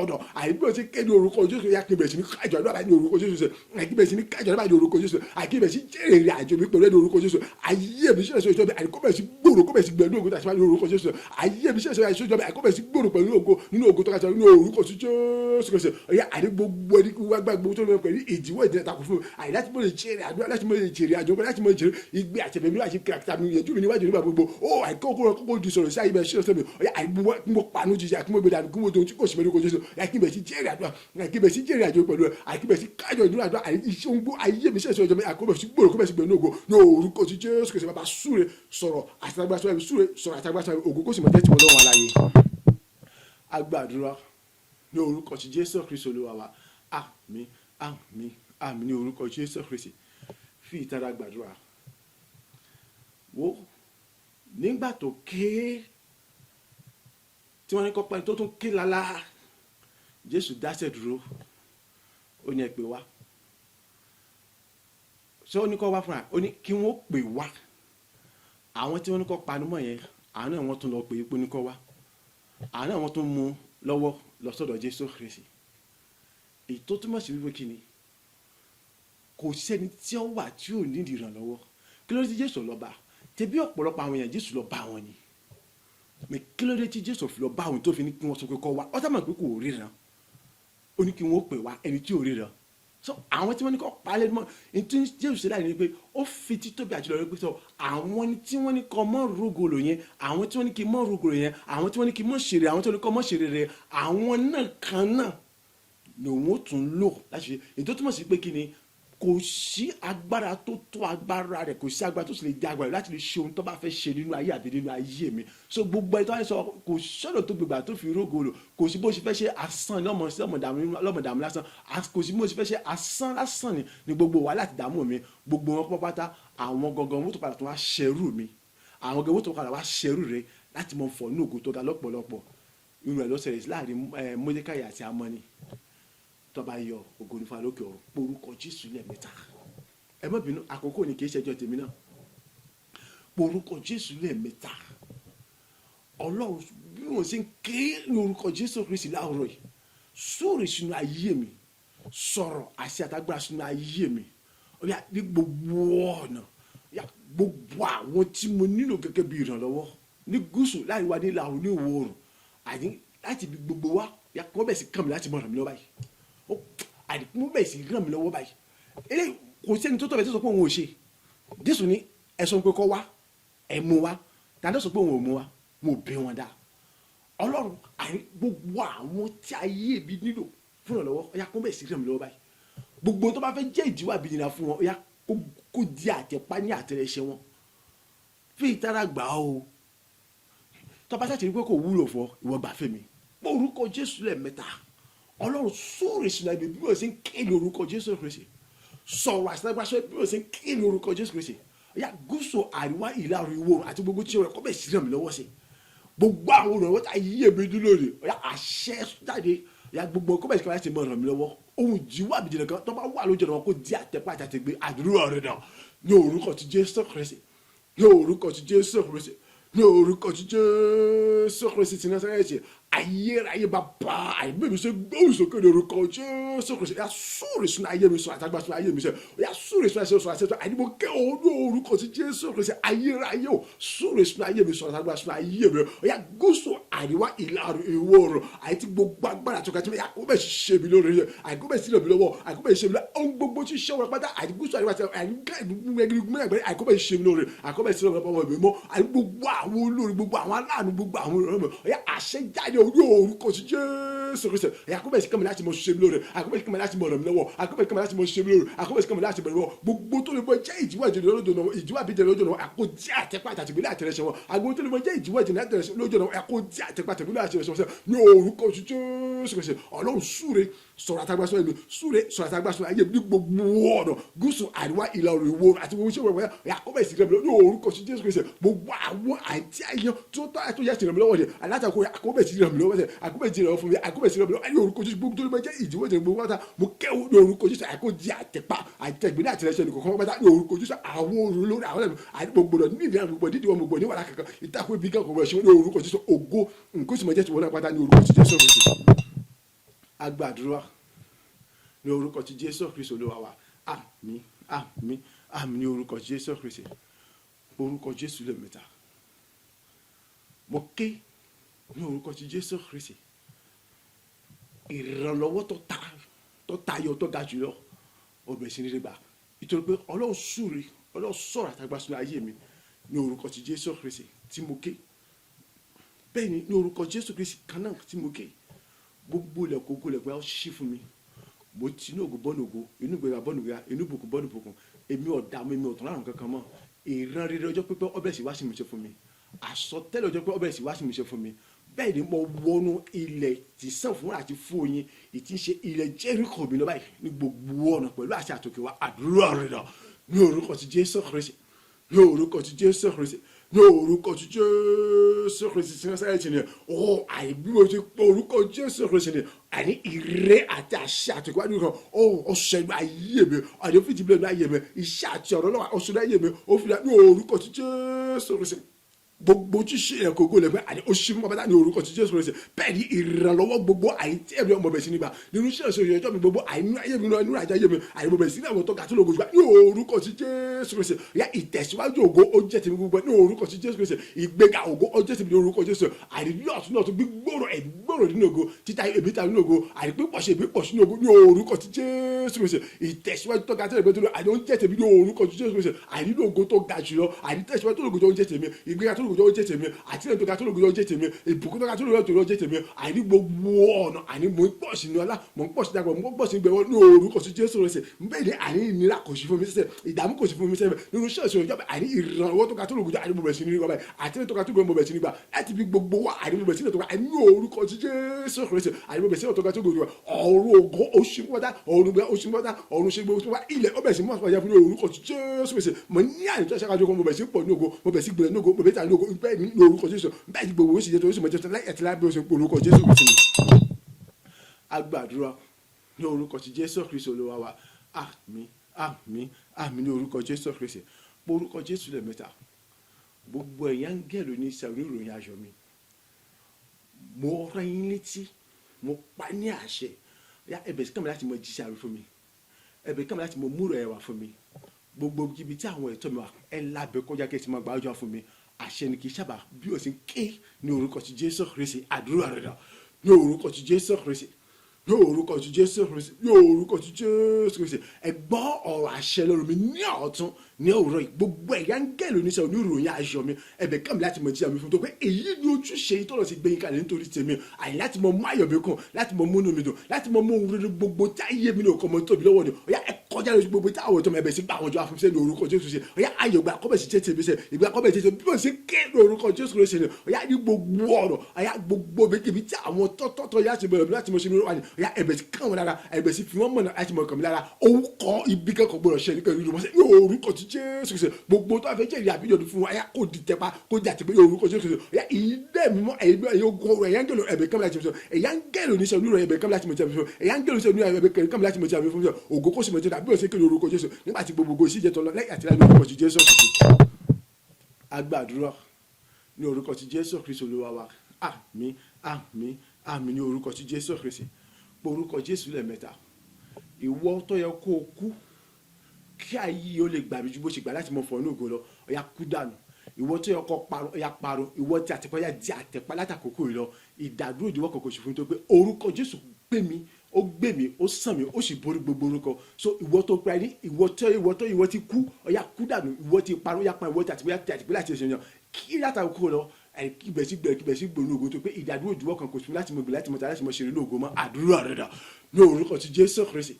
ọ̀nà àyèkó bẹ̀ sí kéde orúkọ Jésù. Yá kí bẹ̀ sí ní kájọ àdúrà ní orúkọ Jésù sẹ́, àyèkó bẹ̀ sí ní kájọ àdúrà ní orúkọ Jésù, àyèkó bẹ̀ sí jèrè ìrìn àjò mi pẹ̀lú orúkọ Jésù. Ayé mi ṣẹ̀ṣẹ̀ ìṣọ́ mi àyèkó bẹ̀ sí gbòòrò, kó bẹ̀ sí gbẹ̀dú ògo tàṣíwájú ní orúkọ Jésù. Ayé mi ṣẹ̀ṣẹ̀ ìṣọ́ mi àyèkó bẹ̀ sí gbòòrò pẹ̀lú ògo nínú ògo tó kàṣà nínú orúkọ Jésù Kristi. Ọ̀yá àdé gbogbo ẹni wá gbá gbogbo tó lọ pẹ̀lú ìdíwọ́ ìdílé takò fún mi, àyè láti mọ̀ lè jèrè àdúrà, láti mọ̀ lè jèrè àjò, láti mọ̀ lè jèrè ìgbé àtẹ̀bẹ̀ mi láti kàkítà mi yẹjú mi níwájú nígbà gbogbo. Ó àìkókó kókó di sọ̀rọ̀ sí ayé bẹ̀ ṣe ọ̀sẹ̀ mi. Ọ̀yá àìgbó mo pàánù jíjẹ àkímọ̀ gbẹdẹ àdúgbò mo tó tí kò sí mẹ́rin kò Jésù. Àìkíbẹ̀ sí jèrè àdúrà, àìkíbẹ̀ sí jèrè àjò pẹ̀lú rẹ̀, àìkíbẹ̀ sí kájọ ìdúrà àdúrà, iṣẹ́ ń gbó ayé mi ṣẹ̀ṣẹ̀ ọjọ́ mi àkóbẹ̀ sí gbòòrò, kóbẹ̀ sí gbẹ̀nú ògo ní orúkọ ti Jésù Kristi. Bàbá súre sọ̀rọ̀ àtàgbà sọ̀rọ̀ súre sọ̀rọ̀ àtàgbà sọ̀rọ̀ ògo kó sì mọ̀ jẹ́ ti wọ́n lọ́wọ́ aláyé. Agbàdúrà ní orúkọ ti Jésù Kristi Olúwa wa. Àmín àmín àmín ní orúkọ Jésù Kristi. Fi ìtara gbàdúrà wo nígbà tó ké tí wọ́n ní kọ́ pẹ́ tó tún ké lálá, Jésù dáṣẹ́ dúró, ó ní ẹ pè wá. Ṣé ó ní kọ́ wá fúnra, ó ní kí wọ́n pè wá. Àwọn tí wọ́n ní kọ́ panumọ́ yẹn, àwọn náà wọ́n tún lọ pè é pé ní kọ́ wá, àwọn náà wọ́n tún mú lọ́wọ́ lọ sọ́dọ̀ Jésù Kristi. Èyí tó túmọ̀ sí wípé kí ni kò sẹ́ni tí ó wà tí ò ní ìrànlọ́wọ́. Kí ló dé tí Jésù lọ bá? Tẹ̀bí ọ̀pọ̀lọpọ̀ àwọn èèyàn Jésù lọ bá wọn ni. Mais kí ló dé tí Jésù fi lọ bá àwọn tó fi ní kí wọ́n sọ pé kọ́ wá? Ó sábà pé kò ríran, ó ní kí wọ́n pè wá ẹni tí ò ríran. So àwọn tí wọ́n ní kọ́ palẹ̀ mọ́ ẹni tí Jésù ṣe láì ní pé ó fi títóbi àjùlọ rẹ pé sọ àwọn tí wọ́n ní kọ́ mọ́ rògòlò yẹn, àwọn tí wọ́n ní kí mọ́ rògòlò yẹn, àwọn tí wọ́n ní kí mọ́ ṣeré, àwọn tí wọ́n ní kọ́ mọ́ ṣeré rẹ, àwọn náà kan náà lòun ó tún lò láti ṣe. Èyí tó túmọ̀ sí pé kí ni kò sí agbára tó tó agbára rẹ̀, kò sí agbára tó sì lè jẹ́ agbára láti lè ṣe ohun tó bá fẹ́ ṣe nínú ayé àbí nínú ayé mi. So gbogbo ẹ̀ tó wáyé sọ kò sọ̀rọ̀ tó gbègbà tó fi rógòlò, kò sí bó ṣe fẹ́ ṣe asán lọ́mọdàmú lásán, kò sí bó ṣe fẹ́ ṣe asán lásán ni gbogbo wa láti dààmú mi. Gbogbo wọn pátá àwọn gangan wọ́n tó padà tó wá ṣẹrú mi, àwọn gangan wọ́n tó padà wá ṣẹrú rẹ̀ láti mọ fọ̀ ní ògo tó ga lọ́pọ̀lọpọ̀. Irú ẹ̀ ló ṣẹlẹ̀ láàrin Módékáì àti Ámánì tó bá yọ ògo nífa lókè ọ̀run, porúkọ Jésù lẹ́ẹ̀mẹ́ta. ẹ má bínú àkókò ni kì í ṣẹjọ́ tèmi náà orúkọ Jésù lẹ́ẹ̀mẹ́ta Ọlọ́run bí wọ́n ṣe ń ké ní orúkọ Jésù Kristi láàárọ̀ yìí sóòrè sínú ayé mi sọ̀rọ̀ àṣẹ àtagbára sínú ayé mi ọ̀yà ní gbogbo ọ̀nà ọ̀yà gbogbo àwọn tí mo nílò gẹ́gẹ́ bí ìrànlọ́wọ́ ní gúúsù láìwá ní ìlà oòrùn ní ìwọ̀ oòrùn àní láti ibi gbogbo wa ọ̀yà kí wọ́n bẹ̀ sí kàn mí láti mọ̀ ràn mí lọ́wọ́ báyìí àní kí wọ́n bẹ̀ sí ràn mí lọ́wọ́ báyìí eléyìí kò sẹ́ni tó tọ̀bẹ̀ tó sọ pé òun ò ṣe Jésù ní ẹ̀sọ́ pé kọ́ wá ẹ̀ mú wa dáadáa sọ pé òun ò mú wa mo bẹ̀ wọn dáa Ọlọ́run àní gbogbo àwọn tí ayé mi nílò fún ìrànlọ́wọ́ ọ̀yà kó bẹ̀ sí ràn mí lọ́wọ́ báyìí gbogbo tó bá fẹ́ jẹ́ ìdíwọ́ àbíyìnà fún wọn ọ̀yà kó di àtẹ̀pá ní àtẹ̀rẹ̀ṣẹ̀ wọn fi ìtara gbà ó tó bá ṣàtìrí pé kò wúlò fọ ìwọ gbà fẹ́ mi orúkọ Jésù lẹ́ẹ̀mẹ́ta Ọlọ́run sóòrè sínú ibi bí wọ́n ṣe ń kéde orúkọ Jésù Kristi sọ̀rọ̀ àṣìlágbàṣọ bí wọ́n ṣe ń kéde orúkọ Jésù Kristi ọ̀yà gúúsù àríwá ìlà oòrùn ìwọ̀ oòrùn àti gbogbo tí wọ́n kọ́ bẹ̀ sí ràn mí lọ́wọ́ sí gbogbo àwọn olùrànwọ́ tá yí èmi dúró rè ọ̀yà àṣẹ jáde ọ̀yà gbogbo kọ́ bẹ̀ sí láti mọ̀ ràn mí lọ́wọ́ ohun jíwọ́ àbíjìnà kan tó bá wà lójú ọ̀nà wọn kó di àtẹ̀pá àti àtẹ̀gbé àdúrà rẹ̀ náà ní orúkọ ti Jésù Kristi ní orúkọ ti Jésù Kristi ní orúkọ ti Jésù Kristi ti Násárẹ́tì ayérayé bàbá àìbẹ̀mí ṣe gbóhùn sókè ní orúkọ Jésù Kristi yà súrè sínú ayé mi sọ àtàgbà sínú ayé mi sẹ yà súrè sínú ayé mi sọ àtàgbà àìdìbò kẹ́ ọ̀ ní orúkọ ti Jésù Kristi ayérayé o súrè sínú ayé mi sọ àtàgbà sínú ayé mi yà gúúsù àríwá ìlà ìwọ̀ oòrùn àti gbogbo agbára tó kàtí yà kó bẹ̀ ṣe mi lórí rẹ̀ àìkó bẹ̀ sí mi lọ́wọ́ àìkó bẹ̀ ṣe mi lọ́wọ́ ohun gbogbo tí ṣe wọn pátá àti gúúsù àríwá àìkó bẹ̀ ṣe mi lórí àìkó bẹ̀ sí mi lọ́wọ́ mímọ́ àti gbogbo àwọn olórí gbogbo àwọn aláàánú gbogbo àwọn olórí ọ̀yà àṣẹ jáde orí orúkọ ti Jésù Kristi àkóbẹ̀ sí kàmí láti mọ̀ ṣe mi lóore àkóbẹ̀ sí kàmí láti mọ̀ ràn mí lọ́wọ́ àkóbẹ̀ sí kàmí láti mọ̀ ṣe mi lóore àkóbẹ̀ sí kàmí láti mọ̀ lọ́wọ́ gbogbo tó lè mọ jẹ́ ìjìwọ́ ìjìnlẹ̀ lójú ọ̀nà ìjìwọ́ àbíjẹ́ lójú ọ̀nà àkó jẹ́ àtẹ́pá àtàtìgbélé àtẹ̀rẹsẹ̀ wọn àgbọn tó lè mọ jẹ́ ìjìwọ́ ìjìnlẹ̀ lójú ọ̀nà àkó jẹ́ àtẹ́pá àtàtìgbélé àtẹ̀rẹsẹ̀ wọn ní orúkọ ti Jésù Kristi Ọlọ́run súre sọ̀rọ̀ àtàgbàsọ ẹ̀mí súre sọ̀rọ̀ àtàgbàsọ ayé ní gbogbo ọ̀nà gúúsù àríwá ìlà oòrùn ìwọ̀ àti gbogbo iṣẹ́ wọ̀nyí àkóbẹ̀ sí rẹ̀ ní orúkọ ti Jésù Kristi gbogbo àwọn àìtí àyàn tó tọ́ àti tó yẹ sí rẹ̀ lọ́wọ́ dẹ̀ alátakò àkóbẹ̀ sí rẹ̀ lọ́wọ́ dẹ̀ àkóbẹ̀ sí rẹ̀ fún mi àkóbẹ̀ sí rẹ̀ lọ́wọ́ ní orúkọ Jésù gbogbo tó lè máa jẹ́ ìdíwọ́ ìdíwọ́ gbogbo pátá mo kẹ́wọ́ ní orúkọ Jésù àkójì àtẹ̀pá àtẹ̀gbẹ́dẹ́ àtẹ̀rẹsẹ̀ nìkan pátá ní orúkọ Jésù àwọn olórí àwọn ẹ̀mí àti gbogbo ní ìlànà gbogbo dídí wọn gbogbo ní wàrà kankan ìtàkùn ibi kan gbogbo ẹ̀ṣẹ̀ ní orúkọ Jésù ògo nǹkan sì máa jẹ́ tiwọn náà pátá ní orúkọ Jésù Kristi agbàdúrà ní orúkọ ti Jésù Kristi Olúwa wa àmín àmín àmín ní orúkọ Jésù Kristi orúkọ Jésù lẹ́ẹ̀mẹ́ta mo ké ní orúkọ ti Jésù Kristi ìrànlọ́wọ́ tó tayọ tó ga jùlọ ọbẹ̀ sí ní rẹ̀ gbà nítorí pé Ọlọ́run súre Ọlọ́run sọ̀rọ̀ àtàgbà sínú ayé mi ní orúkọ ti Jésù Kristi tí mo ké bẹ́ẹ̀ ni ní orúkọ Jésù Kristi kan náà tí mo ké gbogbo ilẹ̀kùn ogun ilẹ̀kùn ẹ̀ ṣí fún mi mo ti inú ògo bọ́ọ̀nù ògo inú ìgbéga bọ́ọ̀nù ìgbéga inú ìbùkún bọ́ọ̀nù ìbùkún èmi ọ̀dà mi ọ̀tún láàrùn kankan mọ́ ìran rere ọjọ́ pípẹ́ ọbẹ̀ sì wá sí mi ṣe fún mi àsọtẹ́lẹ̀ ọjọ́ pípẹ́ ọbẹ̀ sì wá sí mi ṣe fún mi bẹ́ẹ̀ ni mo wọnú ilẹ̀ tí sàn fún àti fún oyin ìtì ṣe ilẹ̀ Jẹ́ríkò mi lọ báyìí ní gbogbo ọ̀nà pẹ̀lú àṣẹ àtòkè wa àdúrà rẹ̀ náà ní orúkọ ti Jésù Kristi ní orúkọ ti Jésù Kristi ní orúkọ ti Jésù Kristi tí wọ́n sáré tì ní ọ̀ àìbí mo ti pọ̀ orúkọ Jésù Kristi ní àní ìrẹ́ àti àṣẹ àtòkè wa nìkan ọ̀ṣẹ̀ inú ayé mi àdéhùn fìdí inú ayé mi iṣẹ́ àti ọ̀rọ̀ náà ọ̀ṣẹ̀ inú ayé mi ó fi ní orúkọ ti Jésù Kristi gbogbo ṣíṣe ẹ̀kọ́ ògo lẹ́gbẹ́ àti oṣù fún bàbá ní orúkọ ti Jésù Kristi bẹ́ẹ̀ ni ìrànlọ́wọ́ gbogbo àìtí ẹ̀mí ọmọ bẹ̀ sí nígbà nínú iṣẹ́ ìṣòro ìjọ mi gbogbo àìnú ayé mi nínú àjà ayé mi àìmọ̀ bẹ̀ sí àwọn tó ga tó lógo jùlọ ní orúkọ ti Jésù Kristi ya ìtẹ̀síwájú ògo ó jẹ́ tèmi gbogbo ní orúkọ ti Jésù Kristi ìgbéga ògo ó jẹ́ tèmi ní orúkọ Jésù àìrírí ọ̀tún náà tó gbígbòrò ẹ̀gbòrò nínú ògo títa èmi ta nínú ògo àìrí pọ̀ṣẹ̀ èmi pọ̀ṣẹ̀ nínú ògo ní orúkọ ti Jésù Kristi ìtẹ̀síwájú tó ga tó lógo tó lọ àìrí ó jẹ́ tèmi ní orúkọ ti Jésù Kristi àìrí ògo tó ga jùlọ àìrí tẹ̀síwájú tó lógo tó jẹ́ tèmi ìgbéga tó lógo tó jẹ́ tèmi àti ẹni tó ga tó lóko yóò jẹ́ tèmi ìbùkún tó ga tó lóko yóò jẹ́ tèmi àní gbogbo ọ̀nà àní mò ń pọ̀ sí ní ọlá mò ń pọ̀ sí dàgbà mò ń pọ̀ sí gbẹ̀wọ́ ní orúkọ sí Jésù rẹ̀ sẹ̀ bẹ́ẹ̀ ni àní ìnira kò sí fún mi sẹ́sẹ̀ ìdààmú kò sí fún mi sẹ́sẹ̀ nínú iṣẹ́ ìṣòro ìjọba àní ìrànwọ́ tó ga tó lóko àní mo bẹ̀ sí ní gbà àti ẹni tó ga tó lóko mo bẹ̀ sí ní gbà láti fi gbogbo wa àní mo bẹ̀ sí ní tó ga àní orúkọ sí Jésù rẹ̀ sẹ̀ àní mo bẹ̀ sí ní tó ga tó lóko ọ̀run ògo oṣù pátá ọ̀run gbẹ oṣù pátá ọ̀run ṣe gbogbo pátá ilẹ̀ ọbẹ̀ sí mọ́ àpàjá fún orúkọ sí Jésù rẹ̀ sẹ̀ mo ní àyè tó ṣàkájọ kan mo bẹ̀ sí pọ̀ ní ògo mo bẹ̀ sí gbẹ̀rẹ̀ ní ògo mo bẹ̀ sí àní ògo bẹ́ẹ̀ ní orúkọ Jésù bẹ́ẹ̀ gbogbo ó sì jẹ́ tó sì mọ̀ jẹ́ láì ẹ̀tí lábẹ́ oṣù orúkọ Jésù Kristi ni agbàdúrà ní orúkọ ti Jésù Kristi Olúwa wa àmín àmín àmín ní orúkọ Jésù Kristi orúkọ Jésù lẹ́ẹ̀mẹ́ta gbogbo ẹ̀yin áńgẹ́lì oníṣẹ́ oníròyìn ayọ̀ mi mo rán yín létí mo pa ní àṣẹ ẹ̀bẹ̀ sí kàn mí láti mọ jíṣẹ́ àrùn fún mi ẹ̀bẹ̀ kàn mí láti mọ múrò ẹ̀wà fún mi gbogbo ibi tí àwọn ẹ̀tọ́ mi wà ẹ̀ lábẹ́ kọjá kí ẹ ti máa gba ọjọ́ fún mi àṣẹ ni kì í sábà bí o sì ń ké ní orúkọ ti Jésù Kristi àdúrà rẹ̀ dà ní orúkọ ti Jésù Kristi ní orúkọ ti Jésù Kristi ní orúkọ ti Jésù Kristi ẹ gbọ́ ọ̀rọ̀ àṣẹ lọ́rùn mi ní ọ̀tún ní òwúrọ̀ yìí gbogbo ẹ̀yà ń gẹ̀lò oníṣẹ́ oníròyìn ayọ̀ mi ẹ̀bẹ̀ kàn mí láti mọ jíjà mi fún tó pé èyí ni ojúṣe tọ́lọ̀ ti gbẹ̀yìn kalẹ̀ nítorí tèmi àyè láti mọ mú ayọ̀ mi kàn láti mọ múnú mi dùn láti mọ mú ohun rere gbogbo tí ayé mi ní òkò mọ tóbi lọ́wọ́ ni ọ̀yà ẹ kọjá lójú gbogbo tí àwọn ọ̀tọ́ mi ẹ̀bẹ̀ sí gbà àwọn ọjọ́ àfúnṣe ní orúkọ Jésù ṣe ọ̀yà ayọ̀ gbà kọ́bẹ̀ sí tètè mi ṣe ìgbà kọ́bẹ̀ tètè bí wọ́n ṣe ké ní orúkọ Jésù ṣe ni ọ̀yà ní gbogbo ọ̀rọ̀ ọ̀yà gbogbo ibi tí àwọn tọ́tọ́ yá ti bẹ̀rẹ̀ láti mọ ṣe mi wà ní ọ̀yà ẹ̀bẹ̀ sí kàn wọ́n lára ẹ̀bẹ̀ sí fi wọ́n mọ̀nà láti mọ̀ kàn mí lára orúkọ ibi kẹ́kọ̀ọ́ gbọ́dọ̀ ṣe ní kẹ́kọ̀ọ́ ìlú mọ́sẹ̀ ní orúkọ ti Jésù ṣe gbogbo tó a fẹ́ jẹ́ ìrìn àbíyọ̀dún fún wa ẹ̀yà kò di tẹpa kò di àtìpé orúkọ Jésù ẹ̀yà ìdẹ́ mímọ́ ẹ̀yà ogun ẹ̀yà ń gẹ̀lò ẹ̀bẹ̀ kẹ́mi láti mọ̀ ẹ̀yà ń gẹ̀lò oníṣẹ́ oníròyìn ẹ̀bẹ̀ kẹ́mi láti mọ̀ ẹ̀yà ń gẹ̀lò oníṣẹ́ oníròyìn ẹ̀bẹ̀ kẹ́mi láti mọ̀ ògo kó sì mọ̀ àbí òsè kéde orúkọ Jésù nígbà tí gbogbo sí jẹ́ tọ́lọ́ lẹ́yìn àti láti orúkọ ti Jésù Kristi agbàdúrà ní orúkọ ti Jésù Kristi Olúwa wa àmín àmín àmín ní orúkọ ti Jésù Kristi orúkọ Jésù lẹ́ẹ̀mẹ́ta ìwọ tó yẹ kó o kú kí ayé o lè gbà mí ju bó ṣe gbà láti mọ fọ inú ògo lọ ọ̀yà kú dànù ìwọ tó yẹ kó parun ọ̀yà parun ìwọ tí àtẹ̀pá yà di àtẹ̀pá látàkókò yìí lọ ìdádúró ìdíwọ́ kọ̀ọ̀kan ṣe fún mi tó pé orúkọ Jésù gbé mi ó gbé mi ó sàn mí ó sì borí gbogbo orúkọ so ìwọ tó pẹ́ ní ìwọ tí kú ọ̀yà kú dànù ìwọ tí parun ọ̀yà parun ìwọ tí àtẹ̀pá láti ṣe yàn kí látàkókò lọ kíbẹ̀sí gbòòrò ògo tó pé ìdádúró ìdíwọ́ kan kò sí láti mọ gbé láti mọ tàbí láti mọ ṣeré ní ògo mọ́ àdúrà rẹ̀ dà ní orúkọ ti Jésù Kristi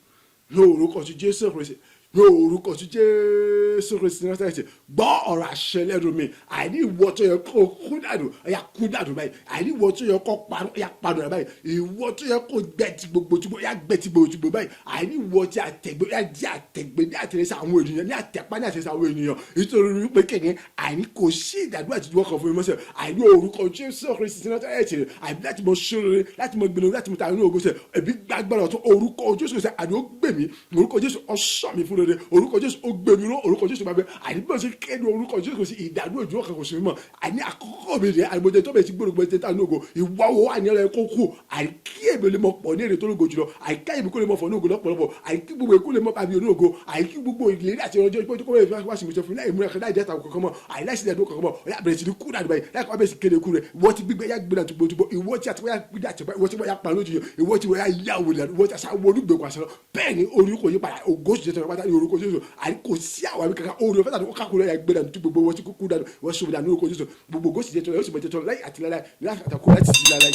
ní orúkọ ti Jésù Kristi ní orúkọ tí Jésù Kristi náà tẹ̀sí gbọ́ ọ̀rọ̀ àṣẹ lẹ́nu mi àìní ìwọ tó yẹ kó kú dànù ẹ̀yà kú dànù báyìí àìní ìwọ tó yẹ kó parun ẹ̀yà parun rẹ̀ báyìí ìwọ tó yẹ kó gbẹ ti gbogbo túbọ̀ ẹ̀yà gbẹ ti gbogbo túbọ̀ báyìí àìní ìwọ tí àtẹ̀gbẹ́ ẹ̀yà di àtẹ̀gbẹ́ ní àtẹ̀lẹ́sẹ̀ àwọn ènìyàn ní àtẹ̀pá ní àtẹ̀lẹ́sẹ̀ àwọn ènìyàn nítorí wípé kéde àìní kò sí ìdádúrà àti ìdíwọ́ kan fún mi mọ́sẹ̀ àìní orúkọ Jésù Kristi náà tẹ̀sí àìní láti mọ ṣeré láti mọ gbẹlẹ láti mọ tàbí ní ògo sẹ ẹbí gbàgbọ́dọ̀ tó orúkọ Jésù Kristi àìní ó gbèmí orúkọ Jésù ọ̀ṣọ́ mi fún rere orúkọ Jésù ó gbé mi ró orúkọ Jésù máa bẹ àdìbò sí kéde orúkọ Jésù kò sí ìdádúró ìdúró kan kò sí mímọ́ àní àkọ́kọ́ mi rè àìmọ̀jẹ tó bẹ̀ sí gbọ́dọ̀ gbọ́dọ̀ tẹ́tà ní ògo ìwà wo wà ní ọ̀rẹ́ kó kú àìkí èmi lè mọ pọ̀ ní èrè tó lógo jùlọ àìká èmi kó lè mọ fọ̀ ní ògo lọ́pọ̀lọpọ̀ àìkí gbogbo èkó lè mọ pàbí ní ògo àìkí gbogbo ìlérí àti ọjọ́ ìpọ́jú kó lè wá sí mi sọ fún láì múra kan láì dẹ́ta kankan mọ́ àìláìsí ìdádúró kankan mọ́ ọ̀yà bẹ̀rẹ̀ sí ní kú dàdúbà yìí láì kọ́ bẹ̀rẹ̀ sí kéde kú rẹ̀ ìwọ ti gbígbẹ́ yá gbéra tó gbogbo ìwọ tí àti wọ́n yá gbígbẹ́ àti ìwọ tí wọ́n yá pa lójú yẹn ìwọ tí wọ́n yá yá wòlíà ìwọ tí àṣà wọlú gbẹ̀kọ̀ àṣà lọ bẹ́ẹ̀ ni orúkọ yìí padà ògo sì jẹ́ pátá ní orúkọ Jésù àìkò sí àwọn àmì kankan orí ọ̀fẹ́ tàbí kákúrẹ́ yà gbé dànù tí gbogbo wọn ti kúkú dànù wọ́n ṣubú dànù orúkọ Jésù gbogbo ògo sì jẹ́ tọ́lá yóò sì mọ̀ jẹ́ tọ́lá láì àti láì láti àtàkùn láti sí láì.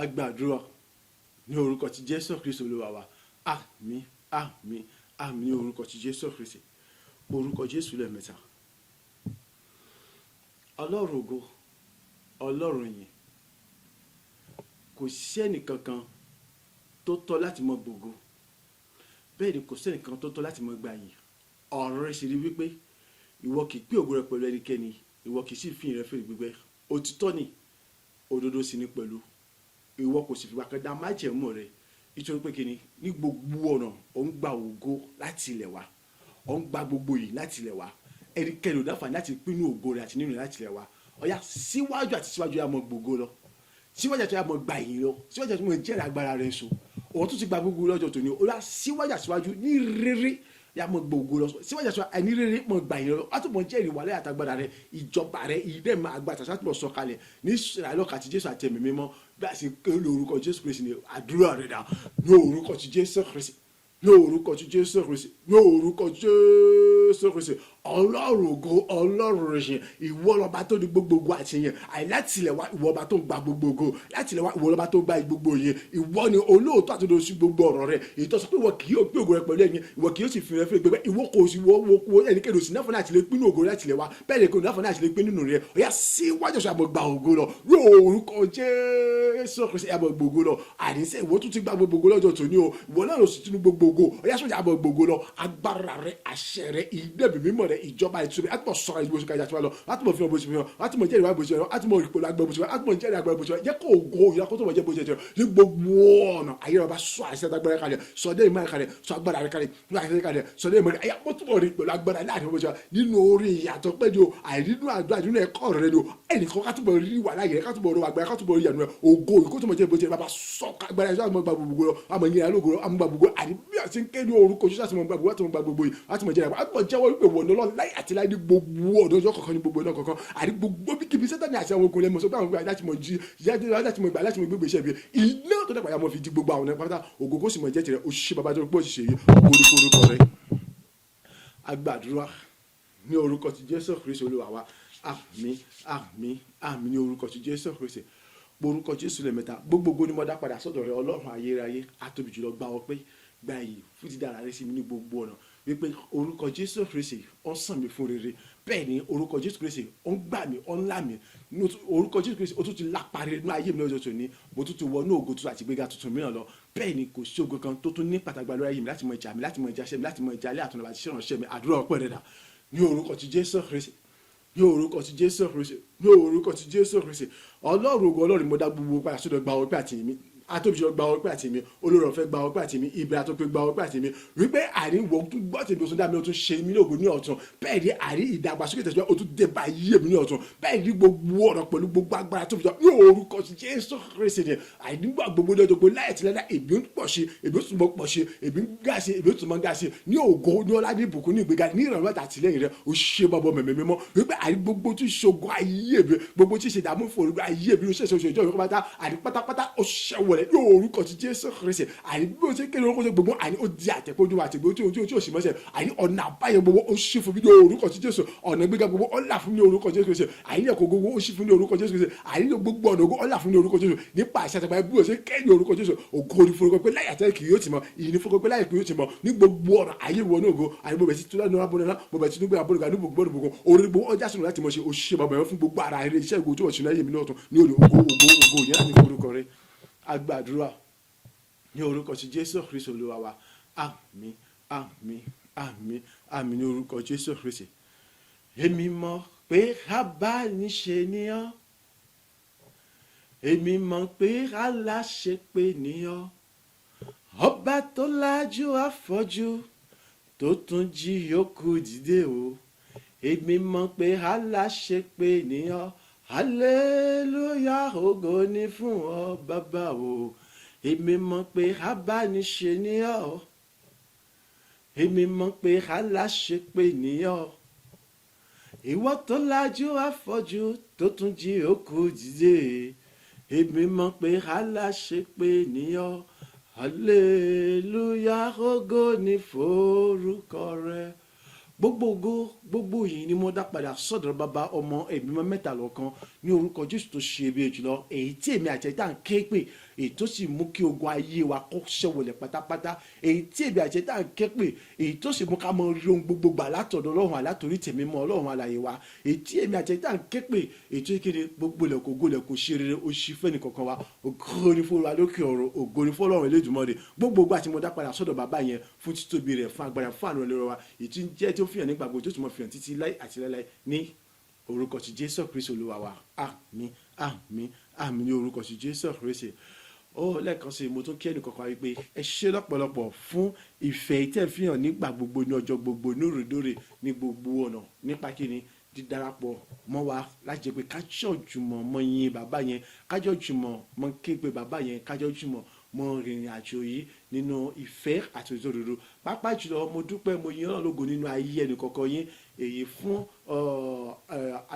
agbàdúrà ní orúkọ ti Jésù Kristi Olúwa wa àmín àmín àmín ní orúkọ ti Jésù Kristi orúkọ Jésù lẹ́ẹ̀mẹ́ta ọlọ́run ògo ọlọ́run yìí kò sí ẹnìkankan tó tọ́ láti mọ gbogbo bẹ́ẹ̀ ni kò sí ẹnìkankan tó tọ́ láti mọ gbà yìí ọ̀rọ̀ rẹ̀ sì rí wípé ìwọ kì í pín ògo rẹ pẹ̀lú ẹnikẹ́ni ìwọ kì í sì fi ìrẹ́ fèrè gbígbẹ́ òtítọ́ ni òdodo sì ni pẹ̀lú ìwọ kò sì fìgbà kan dá májẹ̀mú rẹ nítorí pé kíni ní gbogbo ọ̀nà ò ń gba ògo láti ilẹ̀ wa ò ń gba gbogbo yìí láti ilẹ̀ wa ẹnikẹ́ni ò dáfà láti pínú ògo rẹ àti nínú rẹ láti ilẹ̀ wa ọ̀yà síwájú àti síwájú yà mọ gbogbo lọ síwájú àti yà mọ gbà yìí lọ síwájú àti mọ jẹ́rìí agbára rẹ so òun tún ti gba gbogbo lọ́jọ́ tòní ọ̀yà síwájú àti síwájú ní rere yà mọ gbogbo lọ síwájú àti ẹni rere mọ gbà yìí lọ látọ̀ mọ jẹ́rìí wàlẹ́ àtàgbàdà rẹ ìjọba rẹ ìdẹ́ máa gba àtàṣà tó lọ sọ kalẹ̀ ní ìsirayọlọ́kà àti Jésù àti ẹ̀mí mímọ́ bí a sì kéde orúkọ Jésù Kristi ní àdúrà rẹ dà ní orúkọ ti Jésù Kristi ní orúkọ ti Jésù Kristi ní orúkọ Jésù Kristi ọlọ́run ògo ọlọ́run rẹ̀ ìwọ lọ́ba tó ní gbogbo àtìyẹn àìlátìlẹ̀ wá ìwọ ọba tó ń gba gbogbo ògo látìlẹ̀ wá ìwọ lọ́ba tó ń gba gbogbo yẹn ìwọ ni olóòótọ́ àti olóòótọ́ gbogbo ọ̀rọ̀ rẹ̀ èyí tó sọ pé ìwọ kì yóò gbé ògo rẹ̀ pẹ̀lú ẹ̀yìn ìwọ kì yóò sì fi rẹ̀ fún ẹgbẹ́ ìwọ kò sí wo ẹnikẹ́ni òsì náà fún àti lè pín ní ògo látìlẹ̀ wá bẹ́ẹ̀ ni kò náà fún àti lè pín nínú rẹ̀ ọ̀yà síwájú ọ̀sẹ̀ àbọ̀ gba ògo lọ lórúkọ Jésù Kristi àbọ̀ gbogbo lọ àdìsẹ́ ìwọ tún ti gba gbogbo ògo lọ́jọ́ tòní o ìwọ náà lọ sí tinú gbogbo ògo ọ̀yá sọ̀jà àbọ̀ gbogbo lọ agbára rẹ àṣẹ rẹ ìdẹ́bì mímọ́ rẹ ìjọba ìtúbi àtúmọ̀ sọ̀rọ̀ ìdìbò sọ̀kà ìjà tí wọ́n lọ àtúmọ̀ fi hàn bó ṣe fi hàn àtúmọ̀ jẹ́rìí wá bó ṣe hàn àtúmọ̀ ìpolówó agbára bó ṣe hàn àtúmọ̀ jẹ́rìí agbára bó ṣe hàn jẹ́ kó ògo ìyá kó tó wọ́n jẹ́ bó ṣe hàn ní gbogbo ọ̀nà ayé rẹ bá sọ àṣẹ agbára kalẹ̀ sọ dé ìmọ̀ kalẹ̀ sọ agbára rẹ kalẹ̀ sọ àṣẹ kalẹ̀ sọ dé ìmọ̀ rẹ ayé mọ́tò rí pẹ̀lú agbára láàrin bó ṣe hàn nínú orí ìyàtọ̀ pẹ́ ni o àìrínú àdúrà nínú ẹ̀kọ́ rẹ ni o ẹnìkan ká túbọ̀ rí wà láyé ká túbọ̀ ro agbára ká túbọ̀ rí ìyànú rẹ ògo ìkó tó mọ̀ jẹ́ bó ṣe bàbá sọ agbára ẹ̀ sọ àmọ́ gba gbogbo lọ àmọ́ ìyẹn alógo àmọ́ gba gbogbo àdí bí a ti ń ké ní orúkọ ṣíṣe àti mọ̀ gba gbogbo àti mọ̀ gba gbogbo yìí àti mọ̀ jẹ́ àgbà àti mọ̀ jẹ́wọ́ wípé wọ̀n lọ́lọ́ láyé àti láyé ní gbogbo ọ̀dọ́ ọjọ́ kọ̀ọ̀kan ní gbogbo iná kọ̀ọ̀kan àdí gbogbo bí kíbi sẹ́tàní àti àwọn ogun lẹ́mọ̀ sọ pé àwọn gbà láti mọ̀ jí láti mọ̀ gbà láti mọ̀ gbégbé iṣẹ́ bí iná tó dẹ́pàá yà mọ̀ fi di gbogbo àwọn ẹ̀pátá ògo kó sì mọ̀ jẹ́ tirẹ̀ òṣìṣẹ́ bàbá tó gbọ́ òṣìṣẹ́ yìí orúkọ orúkọ rẹ̀ agbàdúrà ní orúkọ ti Jésù Kristi Olúwa wa àmín àmín àmín ní orúkọ ti Jésù Kristi orúkọ Jésù lẹ́mẹ̀ta gbogbogbò ni mo dá padà sọ́dọ̀ rẹ Ọlọ́run ayérayé àtòbí jùlọ gbà ọpẹ́ gbà yìí fún ti dára rẹ sí mi ní gbogbo ọ̀nà wípé orúkọ Jésù Kristi ó ń sàn mí fún rere bẹ́ẹ̀ ni orúkọ Jésù Kristi ó ń gbà mí ó ń là mí orúkọ Jésù Kristi ó tún ti lápá rere nínú ayé mi lọ́jọ́ tòní mo tún ti wọnú ògo tuntun àti ìgbéga tuntun mìíràn lọ bẹ́ẹ̀ ni kò sí ògo kan tó tún ní pàtàkì lórí ayé mi láti mọ ìjà mi láti mọ ìjà ṣẹ́ mi láti mọ ìjà alẹ́ àtúnlọ́ba àti ṣẹ́ránṣẹ́ mi àdúrà ọpẹ́ rẹ̀ dà ní orúkọ ti Jésù Kristi ní orúkọ ti Jésù Kristi ní orúkọ ti Jésù Kristi Ọlọ́run ògo Ọlọ́run mo dá gbogbo padà sọ́dọ̀ gba ọpẹ́ àti ìmí atóbijọ́ gba ọpẹ́ àti mi olórí ọ̀fẹ́ gba ọpẹ́ àti mi ibẹ̀ àtọ́pẹ́ gba ọpẹ́ àti mi wípé àríwọ̀ tún gbọ́ tèmi oṣù dámi ó tún ṣe mí lóògùn ní ọ̀tún bẹ́ẹ̀ ni àrí ìdàgbàsókè tẹ̀síwájú ó tún dé bá yé mi ní ọ̀tún bẹ́ẹ̀ ni gbogbo ọ̀rọ̀ pẹ̀lú gbogbo agbára tó fi jọ ní orúkọ ti Jésù Kristi ni àìnígbà gbogbo ní ọjọ́ láì tilẹ̀ èbí ń pọ̀ sí èbí ń túnbọ̀ pọ̀ sí èbí ń gà sí èbí ń túnbọ̀ gà sí ní ògo ní ọlá ní ìbùkún ní ìgbéga ní ìrànlọ́wọ́ àtìlẹ́yìn rẹ ó ṣe bọ́bọ́ mẹ̀mẹ́ mímọ́ wípé àrí gbogbo tí ṣogun ayé mi gbogbo tí ṣèdààmú fòrò ayé mi ó ṣẹ̀ṣẹ̀ oṣù ìjọ ìrọ̀kọ́ pátá àrí pátápátá ó ṣẹ̀wọ̀lẹ̀ ní orúkọ ti Jésù Kristi àní bí o ṣe kéde orúkọ gbogbo àní ó di àtẹ̀kọ́jú àtẹ̀gbọ́ tí o sì mọ́sẹ̀ àní ọ̀nà àbáyọ gbogbo ó ṣí fún mi ní orúkọ ti Jésù ọ̀nà gbéga gbogbo ó là fún mi ní orúkọ Jésù Kristi àní ẹ̀kọ́ gbogbo ó ṣí fún mi ní orúkọ Jésù Kristi àní gbogbo ọ̀nà ó là fún mi ní orúkọ Jésù nípa àṣẹ àtàgbà bí o ṣe kéde orúkọ Jésù ògo ni forúkọ pé láyà tẹ́lẹ̀ kì yóò ti mọ ìyìn ní forúkọ pé láyà kì yóò ti mọ ní gbogbo ọ̀rọ̀ ayé wọn ní ògo àní mo bẹ̀ sí túnra nínú abúlé náà mo bẹ̀ sí túngbé abúlé ga ní gbogbo gbogbo orí gbogbo ọjà sọ̀rọ̀ láti mọ̀ ṣe òṣìṣẹ́ bàbá yẹn fún gbogbo ara eré iṣẹ́ ìgbò tí wọ́n ṣe láyé mi lọ́tún ní ògo yẹn láti forúkọ rẹ agbàdúrà ní orúkọ ti Jésù Kristi Olúwa wa àmín àmín àmín àmín ní orúkọ Jésù Kristi. èmi mọ̀ pé abániṣe ni ọ́ èmi mọ̀ pé aláṣepé ni ọ́ ọba tó lájú afọ́jú tó tún jí yòókù dìde o èmi mọ̀ pé aláṣepé ni ọ́ hallelujah ògo ni fún ọ bàbá o èmi mọ̀ pé abániṣe ni ọ́ èmi mọ̀ pé aláṣepé ni ọ́ ìwọ tó lájú afọ́jú tó tún jí òkú dìde èmi mọ̀ pé aláṣepé ni ọ́ hallelujah ògo ni forúkọ rẹ gbogbo yìí ni mo dá padà sọ́dọ̀ bàbá ọmọ ẹ̀mí mọ́ mẹ́ta lọ́kan ní orúkọ Jésù tó ṣe bí jùlọ èyí tí èmi àti ẹ̀dá ń ké pè èyí tó sì mú kí ogun ayé wa kó ṣẹ̀wọ̀lẹ̀ pátápátá èyí tí èmi àti ẹ̀dá ń ké pè èyí tó sì mú ká mọ rí ohun gbogbo gbà látọ̀dọ̀ Ọlọ́run àlátòrí tèmi mọ́ Ọlọ́run alààyè wa èyí tí èmi àti ẹ̀dá ń ké pè èyí tó kéde gbogbo lẹ̀kọ̀ ògo lẹ̀kọ̀ ṣe rere ó ṣí fẹ́ni kankan wa ògo ni fún wa lókè ọ̀run ògo ni fún Ọlọ́run Elédùmarè gbogbo àti mo dá padà sọ́dọ̀ bàbá yẹn fún títóbi rẹ̀ fún agbára fún àánú ẹlẹ́rọ wa èyí tí ń jẹ́ tí ó fìyàn nígbà gbogbo tó tún mọ̀ fìyàn títí láì àti láíláí ní orúkọ ti Jésù Kristi Olúwa wa àmín àmín àmín ní orúkọ ti Jésù Kristi. ó lẹ́ẹ̀kan sí mo tún kí ẹnì kankan wípé ẹ ṣé lọ́pọ̀lọpọ̀ fún ìfẹ́ ìtẹ́ fìyàn nígbà gbogbo ní ọjọ́ gbogbo ní òrèdóòrè ní gbogbo ọ̀nà nípa kíni dídarapọ̀ mọ́ wa láti jẹ́ pé kájọ́ jùmọ̀ mọ́ yin bàbá yẹn kájọ́ jùmọ̀ mọ́ képe bàbá yẹn kájọ́ jùmọ̀ mọ́ rìnrìn àjò yìí nínú ìfẹ́ àti òdodo pàápàá jùlọ mo dúpẹ́ mo yin Ọlọ́run lógo nínú ayé ẹnì kọ̀ọ̀kan yín èyí fún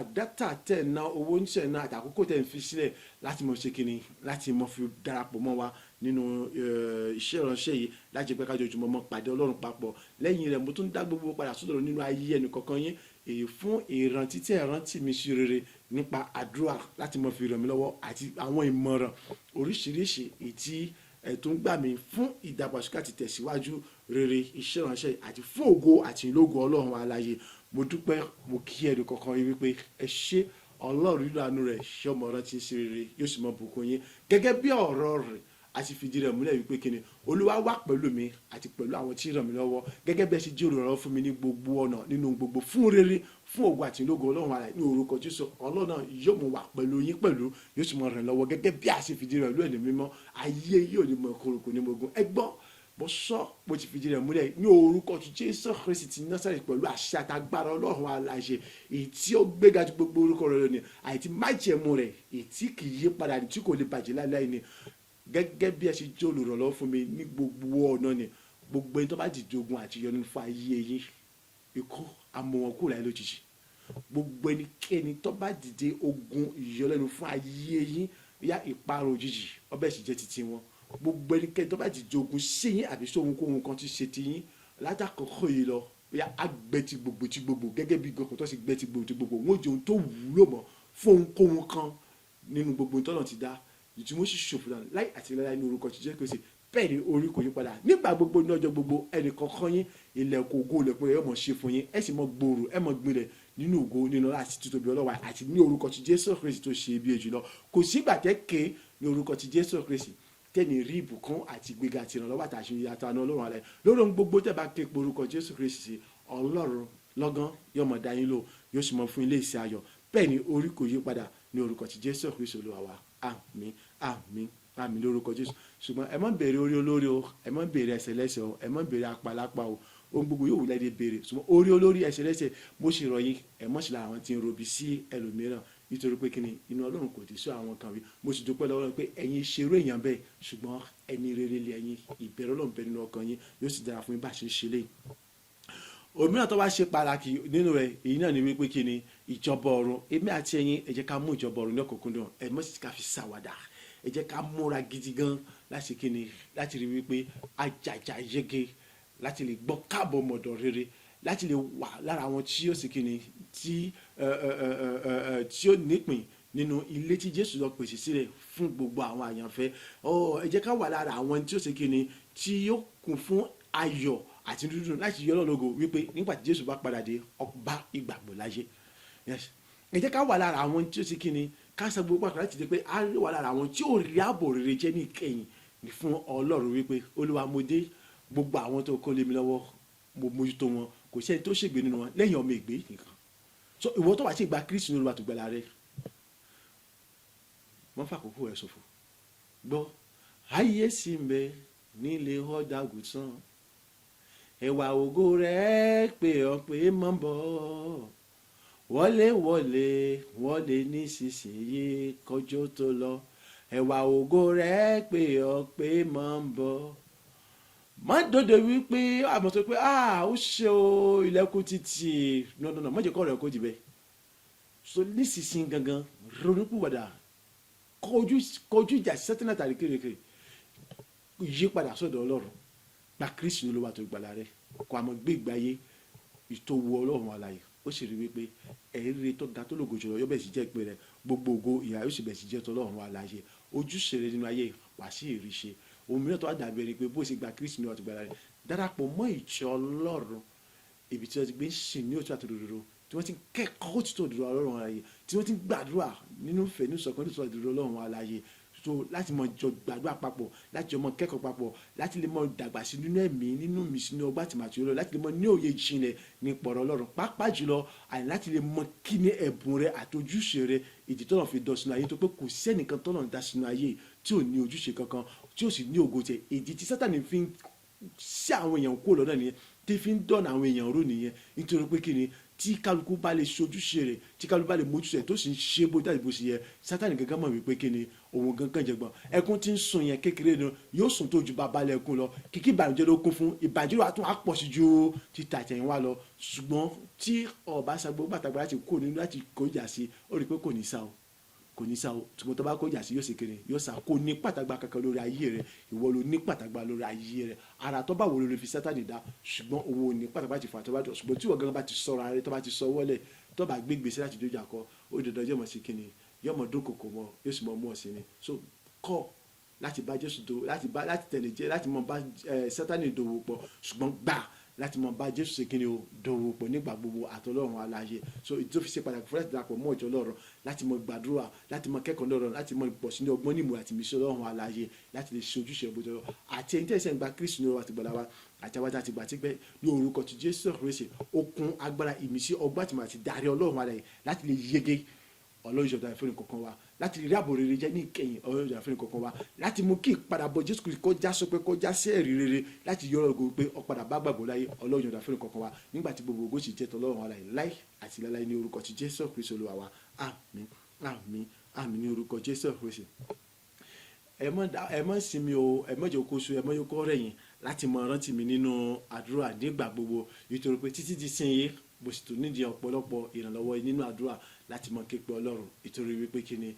àdátà tẹ̀ ná owó níṣẹ́ náà àti àkókò tẹ̀ ń fi sílẹ̀ láti mọ̀ ṣe kíni láti mọ̀ fi darapọ̀ mọ́ wa nínú iṣẹ́ ìránṣẹ́ yìí láti jẹ́ pé kájọ́ jùmọ̀ mọ́ pàdé Ọlọ́run papọ̀ lẹ́yìn rẹ̀ mo tún dá gbogbo padà sọ́dọ̀ nínú ayé ẹnì kọ̀ọ̀kan yín èyí fún ìrántí tí ẹ rántí mi sí rere nípa àdúrà láti mọ̀ fi ràn mí lọ́wọ́ àti àwọn ìmọ̀ràn oríṣiríṣi èyí tí ẹ̀tún gbà mí fún ìdàgbàsókè àti tẹ̀síwájú rere iṣẹ́ ìránṣẹ́ àti fún ògo àti ìlógo Ọlọ́run alààyè mo dúpẹ́ mo kí ẹnì kọ̀ọ̀kan yín wípé ẹ ṣé Ọlọ́run nínú àánú rẹ̀ ṣé ọmọ rántí sí rere yóò sì mọ bùkún yín gẹ́gẹ́ bí ọ̀rọ̀ rẹ̀ a sì fìdí rẹ̀ múlẹ̀ wípé kíni olúwa wà pẹ̀lú mi àti pẹ̀lú àwọn tí ń ràn mí lọ́wọ́ gẹ́gẹ́ bí ẹ ṣe jẹ́ olùrànlọ́wọ́ fún mi ní gbogbo ọ̀nà nínú gbogbo fún rere fún ògo àti ìlógo ọlọ́run alààyè ní orúkọ Jésù ọlọ́run náà yóò mú wà pẹ̀lú yín pẹ̀lú yóò sì mọ ràn lọ́wọ́ gẹ́gẹ́ bí a ṣe fìdí rẹ̀ lóyè ní mímọ́ ayé yóò ní mọ korokò ní mogun ẹgbọ́n mo sọ bó ti fìdí rẹ̀ múlẹ̀ ní orúkọ tí Jésù Kristi ti Násárẹ́tì pẹ̀lú àṣẹ àtagbára ọlọ́run alààyè èyí tí ó gbéga ju gbogbo orúkọ rẹ̀ lónìí àti májẹ̀mú rẹ̀ èyí tí kì í yí padà tí kò lè bàjẹ́ láéláé ni gẹ́gẹ́ bí ẹ ṣe jẹ́ olùrànlọ́wọ́ fún mi ní gbogbo ọ̀nà ni gbogbo ẹni tó bá dìde ogun àti yọnu fún ayé yín ikú àmọ́ wọn kúrò láyé lójijì gbogbo ẹnikẹ́ni tó bá dìde ogun ìyọlẹ́nu fún ayé yín yá ìparun òjijì ọbẹ̀ sì jẹ́ titi wọn gbogbo ẹnikẹ́ni tó bá dìde ogun sí yín àbí sóhun kóhun kan ti ṣe ti yín látàkọ́kọ́ yìí lọ yá àgbẹ̀ ti gbogbo gẹ́gẹ́ bí gọkàn tó sì gbẹ́ ti gbogbo wọn ò jẹun tó wúlò mọ́ fóhun kóhun kan nínú gbogbo tọ́nà ti dá ìtumọ̀ sì ṣòfò dànù láì àti láì ní orúkọ tí jẹ́ kí o ṣe bẹ́ẹ̀ ni orí kò yí padà nígbà gbogbo ní ọjọ́ gbogbo ẹnì kankan yín ilẹ̀kùn ògo ilẹ̀kùn rẹ̀ yóò mọ̀ ṣe fún yín ẹ sì mọ̀ gbòòrò ẹ mọ̀ gbilẹ̀ nínú ògo nínú láti títóbi ọlọ́wà àti ní orúkọ tí Jésù Kristi tó ṣe bí ejò lọ kò sígbà tẹ́kẹ́ ní orúkọ tí Jésù Kristi tẹ́ni rí ìbùkún àti gbéga àti ìrànlọ́wọ́ àtàṣe ìyàtọ̀ àná ọlọ́run alẹ́ lórí ohun gbogbo tẹ́ bá ké pe orúkọ Jésù Kristi sí ọlọ́run lọ́gán yóò mọ̀ dá yín lò yóò sì mọ̀ fún ilé ìsìn ayọ̀ bẹ́ẹ̀ ni orí kò yí padà ní orúkọ tí Jésù Kristi Olúwa wa àmín àmín àmín lórúkọ Jésù ṣùgbọ́n ẹ má béèrè orí olórí o ẹ má béèrè ẹsẹ̀ lẹ́sẹ̀ o ẹ má béèrè apàlápà o ohun gbogbo yóò wúlẹ̀ dé béèrè ṣùgbọ́n orí olórí ẹsẹ̀ lẹ́sẹ̀ mo ṣe rọ̀ yín ẹ mọ̀ sí lára àwọn tí ń robi sí ẹlòmíràn nítorí pé kíni inú ọlọ́run kò dé sí àwọn kan wí mo sì dúpẹ́ lọ́wọ́ pé ẹ̀yin ṣerú èèyàn bẹ́ẹ̀ ṣùgbọ́n ẹni rere lé ẹ̀yin ìbẹ̀rù ọlọ́run bẹ nínú ọkàn yín yóò sì dára fún yín bá ṣe ń ṣe léyìí òmíràn tó wá ṣe pàtàkì nínú rẹ̀ èyí náà ni wípé kíni ìjọba ọ̀run èmi àti ẹ̀yin ẹ jẹ́ ká mú ìjọba ọ̀run ní ọ̀kúnkúndùn ẹ mọ̀ sí ká fi ṣàwàdà ẹ jẹ́ ká múra gidi gan láti kíni láti rí wípé ajaja yege láti lè gbọ́ káàbọ̀ mọ̀dọ̀ rere láti lè wà lára àwọn tí ó sì kíni tí ó nípìn nínú ilé tí Jésù lọ pèsè sílẹ̀ fún gbogbo àwọn àyànfẹ́ ẹ jẹ́ ká wà lára àwọn tí ó sì kíni tí ó kún fún ayọ̀ àti dúdú láti yọ lọ́lọ́gò wípé nígbà tí Jésù bá padà dé ọba ìgbàgbọ́ láyé ẹ jẹ́ ká wà lára àwọn tí ó sì kíni ká sọ gbogbo pàtàkì láti di pé a wà lára àwọn tí ó rí ààbò rere jẹ́ ní ìkẹyìn fún Ọlọ́run wípé Olúwa mo dé gbogbo àwọn tó kó lé mi lọ́wọ́ mo mójútó wọn kò sẹ́ni tó ṣègbè nínú wọn lẹ́yìn ọmọ ìgbé nìkan so ìwọ tó wà sí ìgbà Kristi ní Olúwa tó gbẹ́la rẹ wọ́n fàkókò rẹ̀ ṣòfò gbọ́ ayé sì ń bẹ nílé ọ̀dàgùtàn ẹwà ògo rẹ̀ pé ọ pé mọ́ bọ́ wọlé wọlé nísinsìnyí kọjọ́ tó lọ ẹwà ògo rẹ̀ pé ọ pé mọ́ bọ́ má dòde wípé àmọ́ tó pé ó ṣe o ilẹ̀kùn títì nọ́nọ́nọ́ mọ́jẹ́ kọ́ rẹ̀ kó dìbẹ́ so nísinsìnyí gangan ronúpìwàdà kọjú ìjà sẹ́tínà tàbí kérékèré yí padà sọ́dọ̀ Ọlọ́run gba Kristi ní Olúwa tó gbàlà rẹ kó àmọ́ gbé ìgbé ayé ìtòwò Ọlọ́run alààyè ó sì rí wípé ẹ̀rí tó ga tó lògò jùlọ yóò bẹ̀ sí jẹ́ ìpè rẹ gbogbo ògo ìyá yóò sì bẹ̀ sí jẹ́ tọ́lọ́run alààyè ojúṣe rẹ nínú ayé wà sí ìríṣe òmíràn tó wà dàbí ẹni pé bó ṣe gba Kristi ní Olúwa tó gbàlà rẹ darapọ̀ mọ́ ìjọ Ọlọ́run ibi tí wọ́n ti gbé ń sìn ní òtún àtòdòdò tí wọ́n ti ń kẹ́kọ̀ọ́ òtítọ́ òdodo Ọlọ́run alààyè tí wọ́n ti ń gbàdúrà nínú ìfẹ́ ní ìṣọ̀kan ní òtítọ́ òdodo Ọlọ́run alààyè so láti mọ jọ gbàdúrà papọ̀ láti jọ mọ kẹ́kọ̀ọ́ papọ̀ láti lè mọ dàgbà sí nínú ẹ̀mí nínú mi sínú ọgbà tìmàtì Ọlọ́run láti lè mọ ní òye ìjìnlẹ̀ ní pọ̀rọ̀ Ọlọ́run pàápàá jùlọ àní láti lè mọ kí ni ẹ̀bùn rẹ àti ojúṣe rẹ ìdí tọ́nà fi dọ̀ sínú ayé tó pé kò sẹ́nìkan tọ́nà dá sínú ayé tí ò ní ojúṣe kankan tí ò sì ní ògo tẹ ìdí tí Sátánì fi ń sí àwọn èèyàn kúrò lọ́nà nìyẹn tí fi ń dọ̀nà àwọn èèyàn rú nìyẹn nítorí pé kí ni tí kálukú bá lè ṣojúṣe rẹ̀ tí kálukú bá lè mójúṣe tó sì ń ṣe bó dájú bó ṣe yẹ Sátánì gangan mọ̀ wípé kí ni òun gangan jẹgbọ́n ẹkún tí ń sùn yẹn kékeré ni yóò sùn tó ju bàbá lẹ́kún lọ kìkì ìbànújẹ́ ló kún fún ìbànújẹ́ wa tún á pọ̀ sí ju títà àtẹ̀yìnwá lọ ṣùgbọ́n tí ọba ṣàgbọ́ bàtàgbà láti kó nínú láti kó ìjà sí ó rí i pé kò ní sá o ṣùgbọ́n tó bá kó ìjà sí yóò ṣe kéré yóò sá kó ní pàtàgbà kankan lórí ayé rẹ ìwọ ló ní pàtàgbà lórí ayé rẹ ara tó bá wò ló lè fi Sátánì dá ṣùgbọ́n òun ò ní pàtàgbà ti fà tó bá dọ̀ ṣùgbọ́n tí ìwọ gangan bá ti sọ̀rọ̀ ara rẹ tó bá ti sọ wọlé tó bá gbé gbèsè láti dojú àkọ ó dandan yóò mọ̀ sí kíni yóò mọ̀ dókòkò mọ́ yóò sì mọ̀ mú ọ̀sìn ni so kọ́ láti bá Jésù dòwò láti tẹ̀lé jẹ́ láti mọ̀ bá Sátánì dòwò pọ̀ ṣùgbọ́n gbà láti mọ bá Jésù ṣe kíni o dòwò pọ̀ nígbà gbogbo àtọlọ́run aláàyè so èyí tó fi ṣe pàtàkì fún láti darapọ̀ mọ́ ìjọ Ọlọ́run láti mọ gbàdúrà láti mọ kẹ́kọ̀ọ́ lọ́rọ̀ láti mọ pọ̀ sí ní ọgbọ́n ní ìmọ̀ àti ìmísí Ọlọ́run aláàyè láti lè ṣe ojúṣe ìbòjọ́ lọ àti ẹ̀yin tẹ̀sẹ̀ ń gba Kristi ní ọ̀rọ̀ àti gbọ̀dá wa àti àwọn àti ìgbà tí pẹ́ ní orúkọ ti Jésù Kristi okun agbára ìmísí ọgbọ́n àti màtí darí Ọlọ́run aláàyè láti lè yege Ọlọ́run ìjọba ìfẹ́ nìkankan wa láti rí ààbò rere jẹ́ ní ìkẹyìn Ọlọ́run ìjọba ìfẹ́ nìkankan wa láti mú kí ìpadàbọ̀ Jésù Kristi kọjá sọ pé kọjá sí ẹ̀rí rere láti yọ ọ̀rọ̀ pé ọ̀padà bá gbàgbọ́ láyé Ọlọ́run ìjọba ìfẹ́ nìkankan wa nígbà tí gbogbo ògo sì jẹ́ tọ́lọ́run aláì láì àti láláì ní orúkọ ti Jésù Kristi Olúwa wa àmín àmín àmín ní orúkọ Jésù Kristi. ẹ mọ́ sinmi o ẹ mọ́ jẹ́ kóso ẹ mọ́ yóò kọ́ rẹ̀yìn láti mọ rántí mi nínú àdúrà nígbà gbogbo nítorí pé títí di sin yìí mo sì tún nídìí ọ̀pọ̀lọpọ̀ ìrànlọ́wọ́ nínú àdúrà láti mọ képe Ọlọ́run nítorí wípé kí ni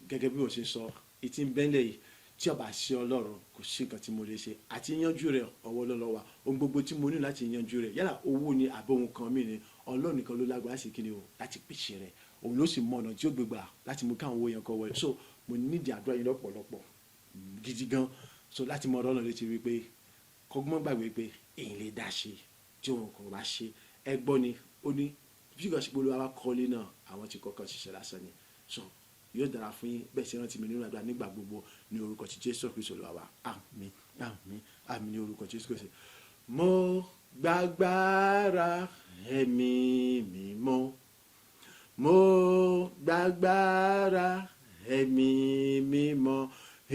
gẹ́gẹ́ bí mo ṣe sọ ìtì ń bẹ́ńlẹ̀ yìí tí ọba ṣe Ọlọ́run kò sí nǹkan tí mo lè ṣe àti yanjú rẹ̀ ọwọ́ lọ́lọ́wà ohun gbogbo tí mo ní láti yanjú rẹ̀ yálà owó ni àbí ohun kan mí ni Ọlọ́run nìkan ló lágbára sí kí ni o láti pèsè rẹ̀ òun ló sì mọ ọ̀nà tí ó gbégbà láti mú káwọn owó yẹn kọ wọlé so mo nídìí àdúrà yín lọ́pọ̀lọpọ̀ gidi gan so láti mọ Ọlọ́run létí wípé kọ́gbọ́n gbàgbé pé èyí lè dá ṣe tí òun kò bá ṣe ẹ gbọ́ ni ó ní bí kò sí pé Olúwa kọ́lé náà àwọn tí kọ́kọ́ ṣiṣẹ́ lásán ni so yóò dára fún yín bẹ́ẹ̀ sí rántí mi nínú àdúrà nígbà gbogbo ní orúkọ ti Jésù Kristi Olúwa wa àmín àmín àmín ní orúkọ Jésù Kristi. mo gbàgbára ẹ̀mí mímọ́ mo gbàgbára ẹ̀mí mímọ́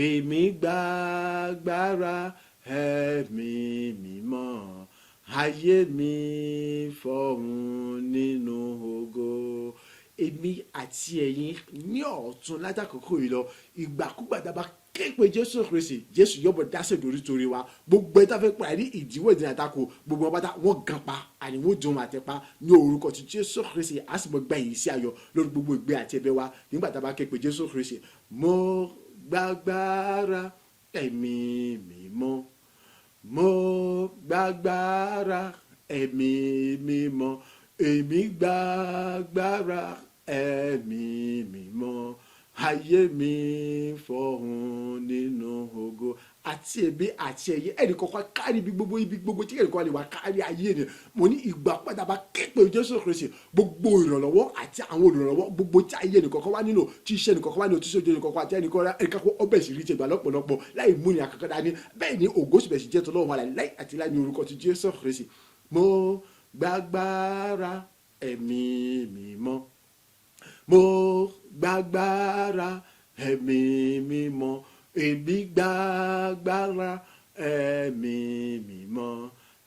èmi gbàgbára ẹ̀mí mímọ́ ayé mi fọ̀hún nínú ògo èmi àti ẹ̀yin ní ọ̀tún látàkókò yìí lọ ìgbàkúgbà dábàá képe Jésù Kristi Jésù yọ̀bọ̀ dáṣẹ̀ lórí torí wa gbogbo ẹ̀ tá fẹ́ pa ní ìdíwọ́ ìdílé àtakò gbogbo wọn bá dá wọn gan pa àníwó dùn àtẹ̀pá ní orúkọ ti Jésù Kristi a sì mọ gbà yìí sí ayọ̀ lórí gbogbo ìgbé àti ẹ̀bẹ̀ wa nígbà tá a bá képe Jésù Kristi mo gbàgbára ẹ̀mí mímọ́ mo gbàgbára ẹ̀mí mímọ́ èmi gbàgbára ẹ̀mí mímọ́ ayé mi fọ̀hún nínú ògo àti èmi àti ẹ̀yin ẹnì kọ̀ọ̀kan kárí ibi gbogbo tí ẹnì kọ̀ọ̀kan lè wá kárí ayé ni mo ní ìgbà padà bá képe Jésù Kristi gbogbo ìrànlọ́wọ́ àti àwọn olùrànlọ́wọ́ gbogbo tí ayé ẹnì kọ̀ọ̀kan wá nílò tí iṣẹ́ ẹnì kọ̀ọ̀kan wá nílò tí iṣẹ́ ẹnì kọ̀ọ̀kan àti ẹnì kọ̀ọ̀kan ọbẹ̀ sì rí tẹ̀gbà lọ́pọ̀lọpọ̀ láì mú ní àkàkọ́ dání bẹ́ẹ̀ ni ògo sì bẹ̀ sí jẹ́ tọ́lọ́run wà láì àti láì ní orúkọ ti Jésù Kristi mo gbàgbára ẹ̀mí mímọ́ mo gbàgbára ẹ̀mí mímọ́ èmi gbàgbára ẹ̀mí mímọ́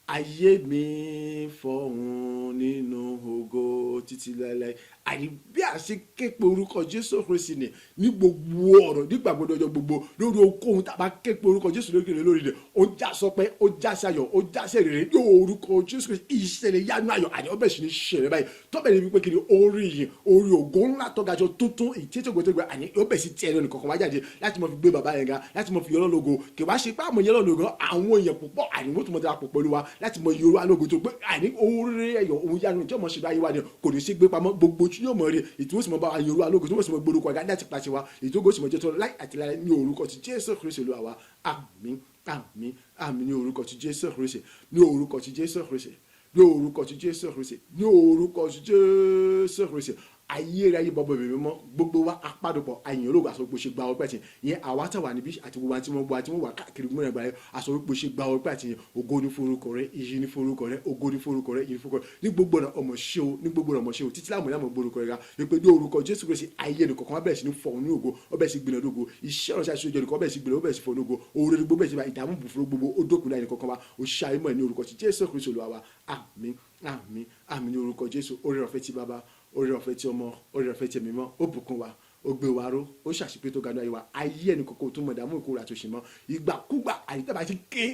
ayé mi fọ̀hún nínú ògo títí láéláé àní bí a ṣe képe orúkọ Jésù Kristi ní gbogbo ọ̀rọ̀ nígbà gbọdọ̀ ọjọ́ gbogbo lórí okòhun tá a bá képe orúkọ Jésù lórí rẹ̀ ó já sọpẹ́ ó já sayọ̀ ó já sẹ́rẹ̀rẹ̀ ní orúkọ Jésù Kristi ìṣẹ̀lẹ̀ yánú ayọ̀ àní ọbẹ̀ sì ní ṣẹlẹ̀ báyìí tọ́bẹ̀ ní wípé kiri orí yìí orí ògo ńlá tọ́gajọ tuntun ìtẹ́tọ̀gbọ̀tẹ́gbẹ̀ àní ọbẹ̀ sì tiẹ̀ lónìí kọ̀ọ̀kan wá jáde láti mọ fi gbé bàbá yẹn ga láti mọ fi yọ lọ́lọ́go kì wá ṣe pé àmọ̀ yẹn lọ́lọ́go àwọn èèyàn púpọ̀ àní wọ́n tún mọ̀ dára pọ̀ pẹ̀lú wa láti mọ yorùbá alógo tó pé àní orí ẹ̀yọ̀ òun yánu tí ọmọ ṣe báyìí wá ni kò ní sí gbé pamọ́ gbogbo tí yóò mọ̀ rí ìtúwó sì mọ̀ bá yorùbá alógo tó wọ́n sì mọ̀ gbórúkọ ẹ̀dá láti pàṣẹ wa ìtógó sì mọ̀ jẹ́ tó láì àti láì ní orúkọ ti Jésù Kristi Olúwa wa àmín àmín àmín ní orúkọ ti Jésù Kristi ní orúkọ ti Jésù Kristi ní orúkọ ti Jésù Kristi ní orúkọ ti Jésù Kristi ayérayé bọ́bọ̀ bèbè mọ́ gbogbo wa apádùpọ̀ àyìn olóògùn àsọ̀gbò ṣe gba ọpẹ́ tì yẹn àwa tàwa níbí àti gbogbo àti wọn gbọ́ àti wọn wà káàkiri gbọ́n ẹgbàá yẹn àsọ̀gbò ṣe gba ọpẹ́ tì yẹn ògo ní forúkọ rẹ iyì ní forúkọ rẹ ògo ní forúkọ rẹ iyì ní forúkọ rẹ ní gbogbo ọ̀nà ọmọ ṣe o ní gbogbo ọ̀nà ọmọ ṣe o títí láàmú ìlànà gbórúkọ rẹ ga wípé ní orúkọ Jésù Kristi ayé ẹnì kọ̀ọ̀kan bẹ̀rẹ̀ sí ní fọ̀ ní ògo ọbẹ̀ sí gbìnà lógo iṣẹ́ ọ̀rọ̀ ṣáṣú ìjọ ọbẹ̀ sí gbìnà ọbẹ̀ sí fọ̀ lógo oore ní gbogbo ẹ̀ sí ìdààmú bùfúrú gbogbo ó dókun láì ní kọ̀ọ̀kan wa òṣìṣẹ́ ayé mọ̀ ní orúkọ ti Jésù Kristi Olúwa wa àmín àmín àmín ní orúkọ Jésù oore ọ̀fẹ́ ti bàbá oore ọ̀fẹ́ tí ọmọ oore ọ̀fẹ́ tí ẹ̀mí mọ́ ó bùkún wa ó gbé wa ró ó ṣàṣìpé tó ga ní ayé wa ayé ẹni kòkó tó mọ̀ ìdààmú ìkórè àtòṣì mọ́ ìgbàkúgbà àyíká ti ké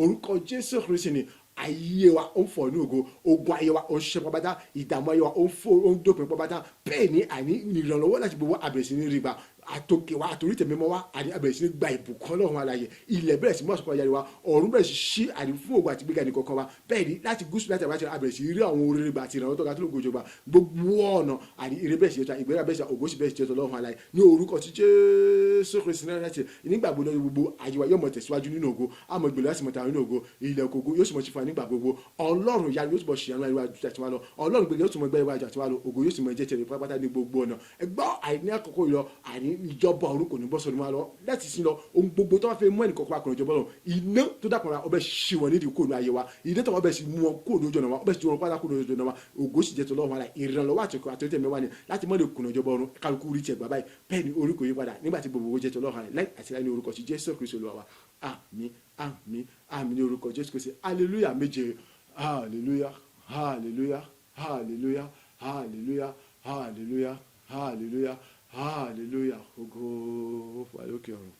orúkọ Jésù Kristi ni ayé wa ó ń fọ̀ ní ògo ogun ayé wa ó ń ṣe pọ́pátá ìdààmú ayé wa ó ń dópin pọ́pátá bẹ́ẹ̀ ni àní ìrànlọ́wọ́ láti gbowó àbẹ̀sí ní rí gbà àtòkè wa àtòrí tẹ̀mẹ́mọ́ wa àní abẹ̀rẹ̀ sí ní gba ìbùkún ọlọ́run alààyè ilẹ̀ bẹ̀rẹ̀ sí mú àsopọ̀ ayáre wa ọ̀run bẹ̀rẹ̀ sí ṣí àní fún ògo àti gbéga nìkankan wa bẹ́ẹ̀ ni láti gúúsù láti àbájá abẹ̀rẹ̀ sí rí àwọn oríire àti ìrànwọ́ tó ga tó lógo ìjọba gbogbo ọ̀nà àní ire bẹ̀rẹ̀ sí jẹ́ta ìgbéra bẹ̀rẹ̀ sí ògo sì bẹ̀rẹ̀ sí jẹ́ta ọlọ́run alààyè ní orúkọ tí Jésù Kristi náà láti nígbàgbọ́ lọ́dún gbogbo àyíwá yóò mọ̀ tẹ̀síwájú nínú ògo àmọ́ ìgbèlú láti mọ̀ tàwọn nínú ògo ilẹ̀ ògo yóò sì mọ̀ sí fún wa nígbà gbogbo ọlọ́run ìyanu yóò sì mọ̀ sí àwọn ìwà àti wa lọ ọlọ́run gbèlú yóò sì mọ̀ gbẹ́ ìwà àti wa lọ ògo yóò sì mọ̀ jẹ́ tẹ̀lé pátápátá ní gbogbo ọ̀nà ẹgbọ́ àìní àkókò yìí lọ àìní ìjọba ọ̀run kò ní bọ́ sọ́dún wa lọ láti sin lọ ohun gbogbo tó wá fẹ́ mú ẹnì kọ̀ọ̀kan akọ̀rọ̀ ìjọba lọ iná tó dàpọ̀ ọbẹ̀ ṣì wọ́n nídìí kóòdù ayé wa iná tó ọbẹ̀ sì mú wọn kóòdù ojú ọ̀nà wa ọbẹ̀ sì wọn pátá kóòdù ojú ọ̀nà wa ògo sì jẹ́ tó lọ́wọ́ wa ìrànlọ́wọ́ àtẹ̀kọ́ àtẹ̀tẹ̀ mẹ́wàá ni láti mọ́ lè kùnà ìjọba ọ̀run kálukú rí tiẹ̀ gbà báyìí bẹ́ẹ̀ ni orí kò yí padà nígbà tí gbogbo jẹ́ tó lọ́wọ́ wa láì àti láì ní orúkọ sí Jésù Kristi Olúwa wa àmín àmín àmín ní orúkọ Jésù Kristi hallelujah méje hallelujah hallelujah hallelujah hallelujah hallelujah hallelujah hallelujah ògo fún àlókè ọ̀run.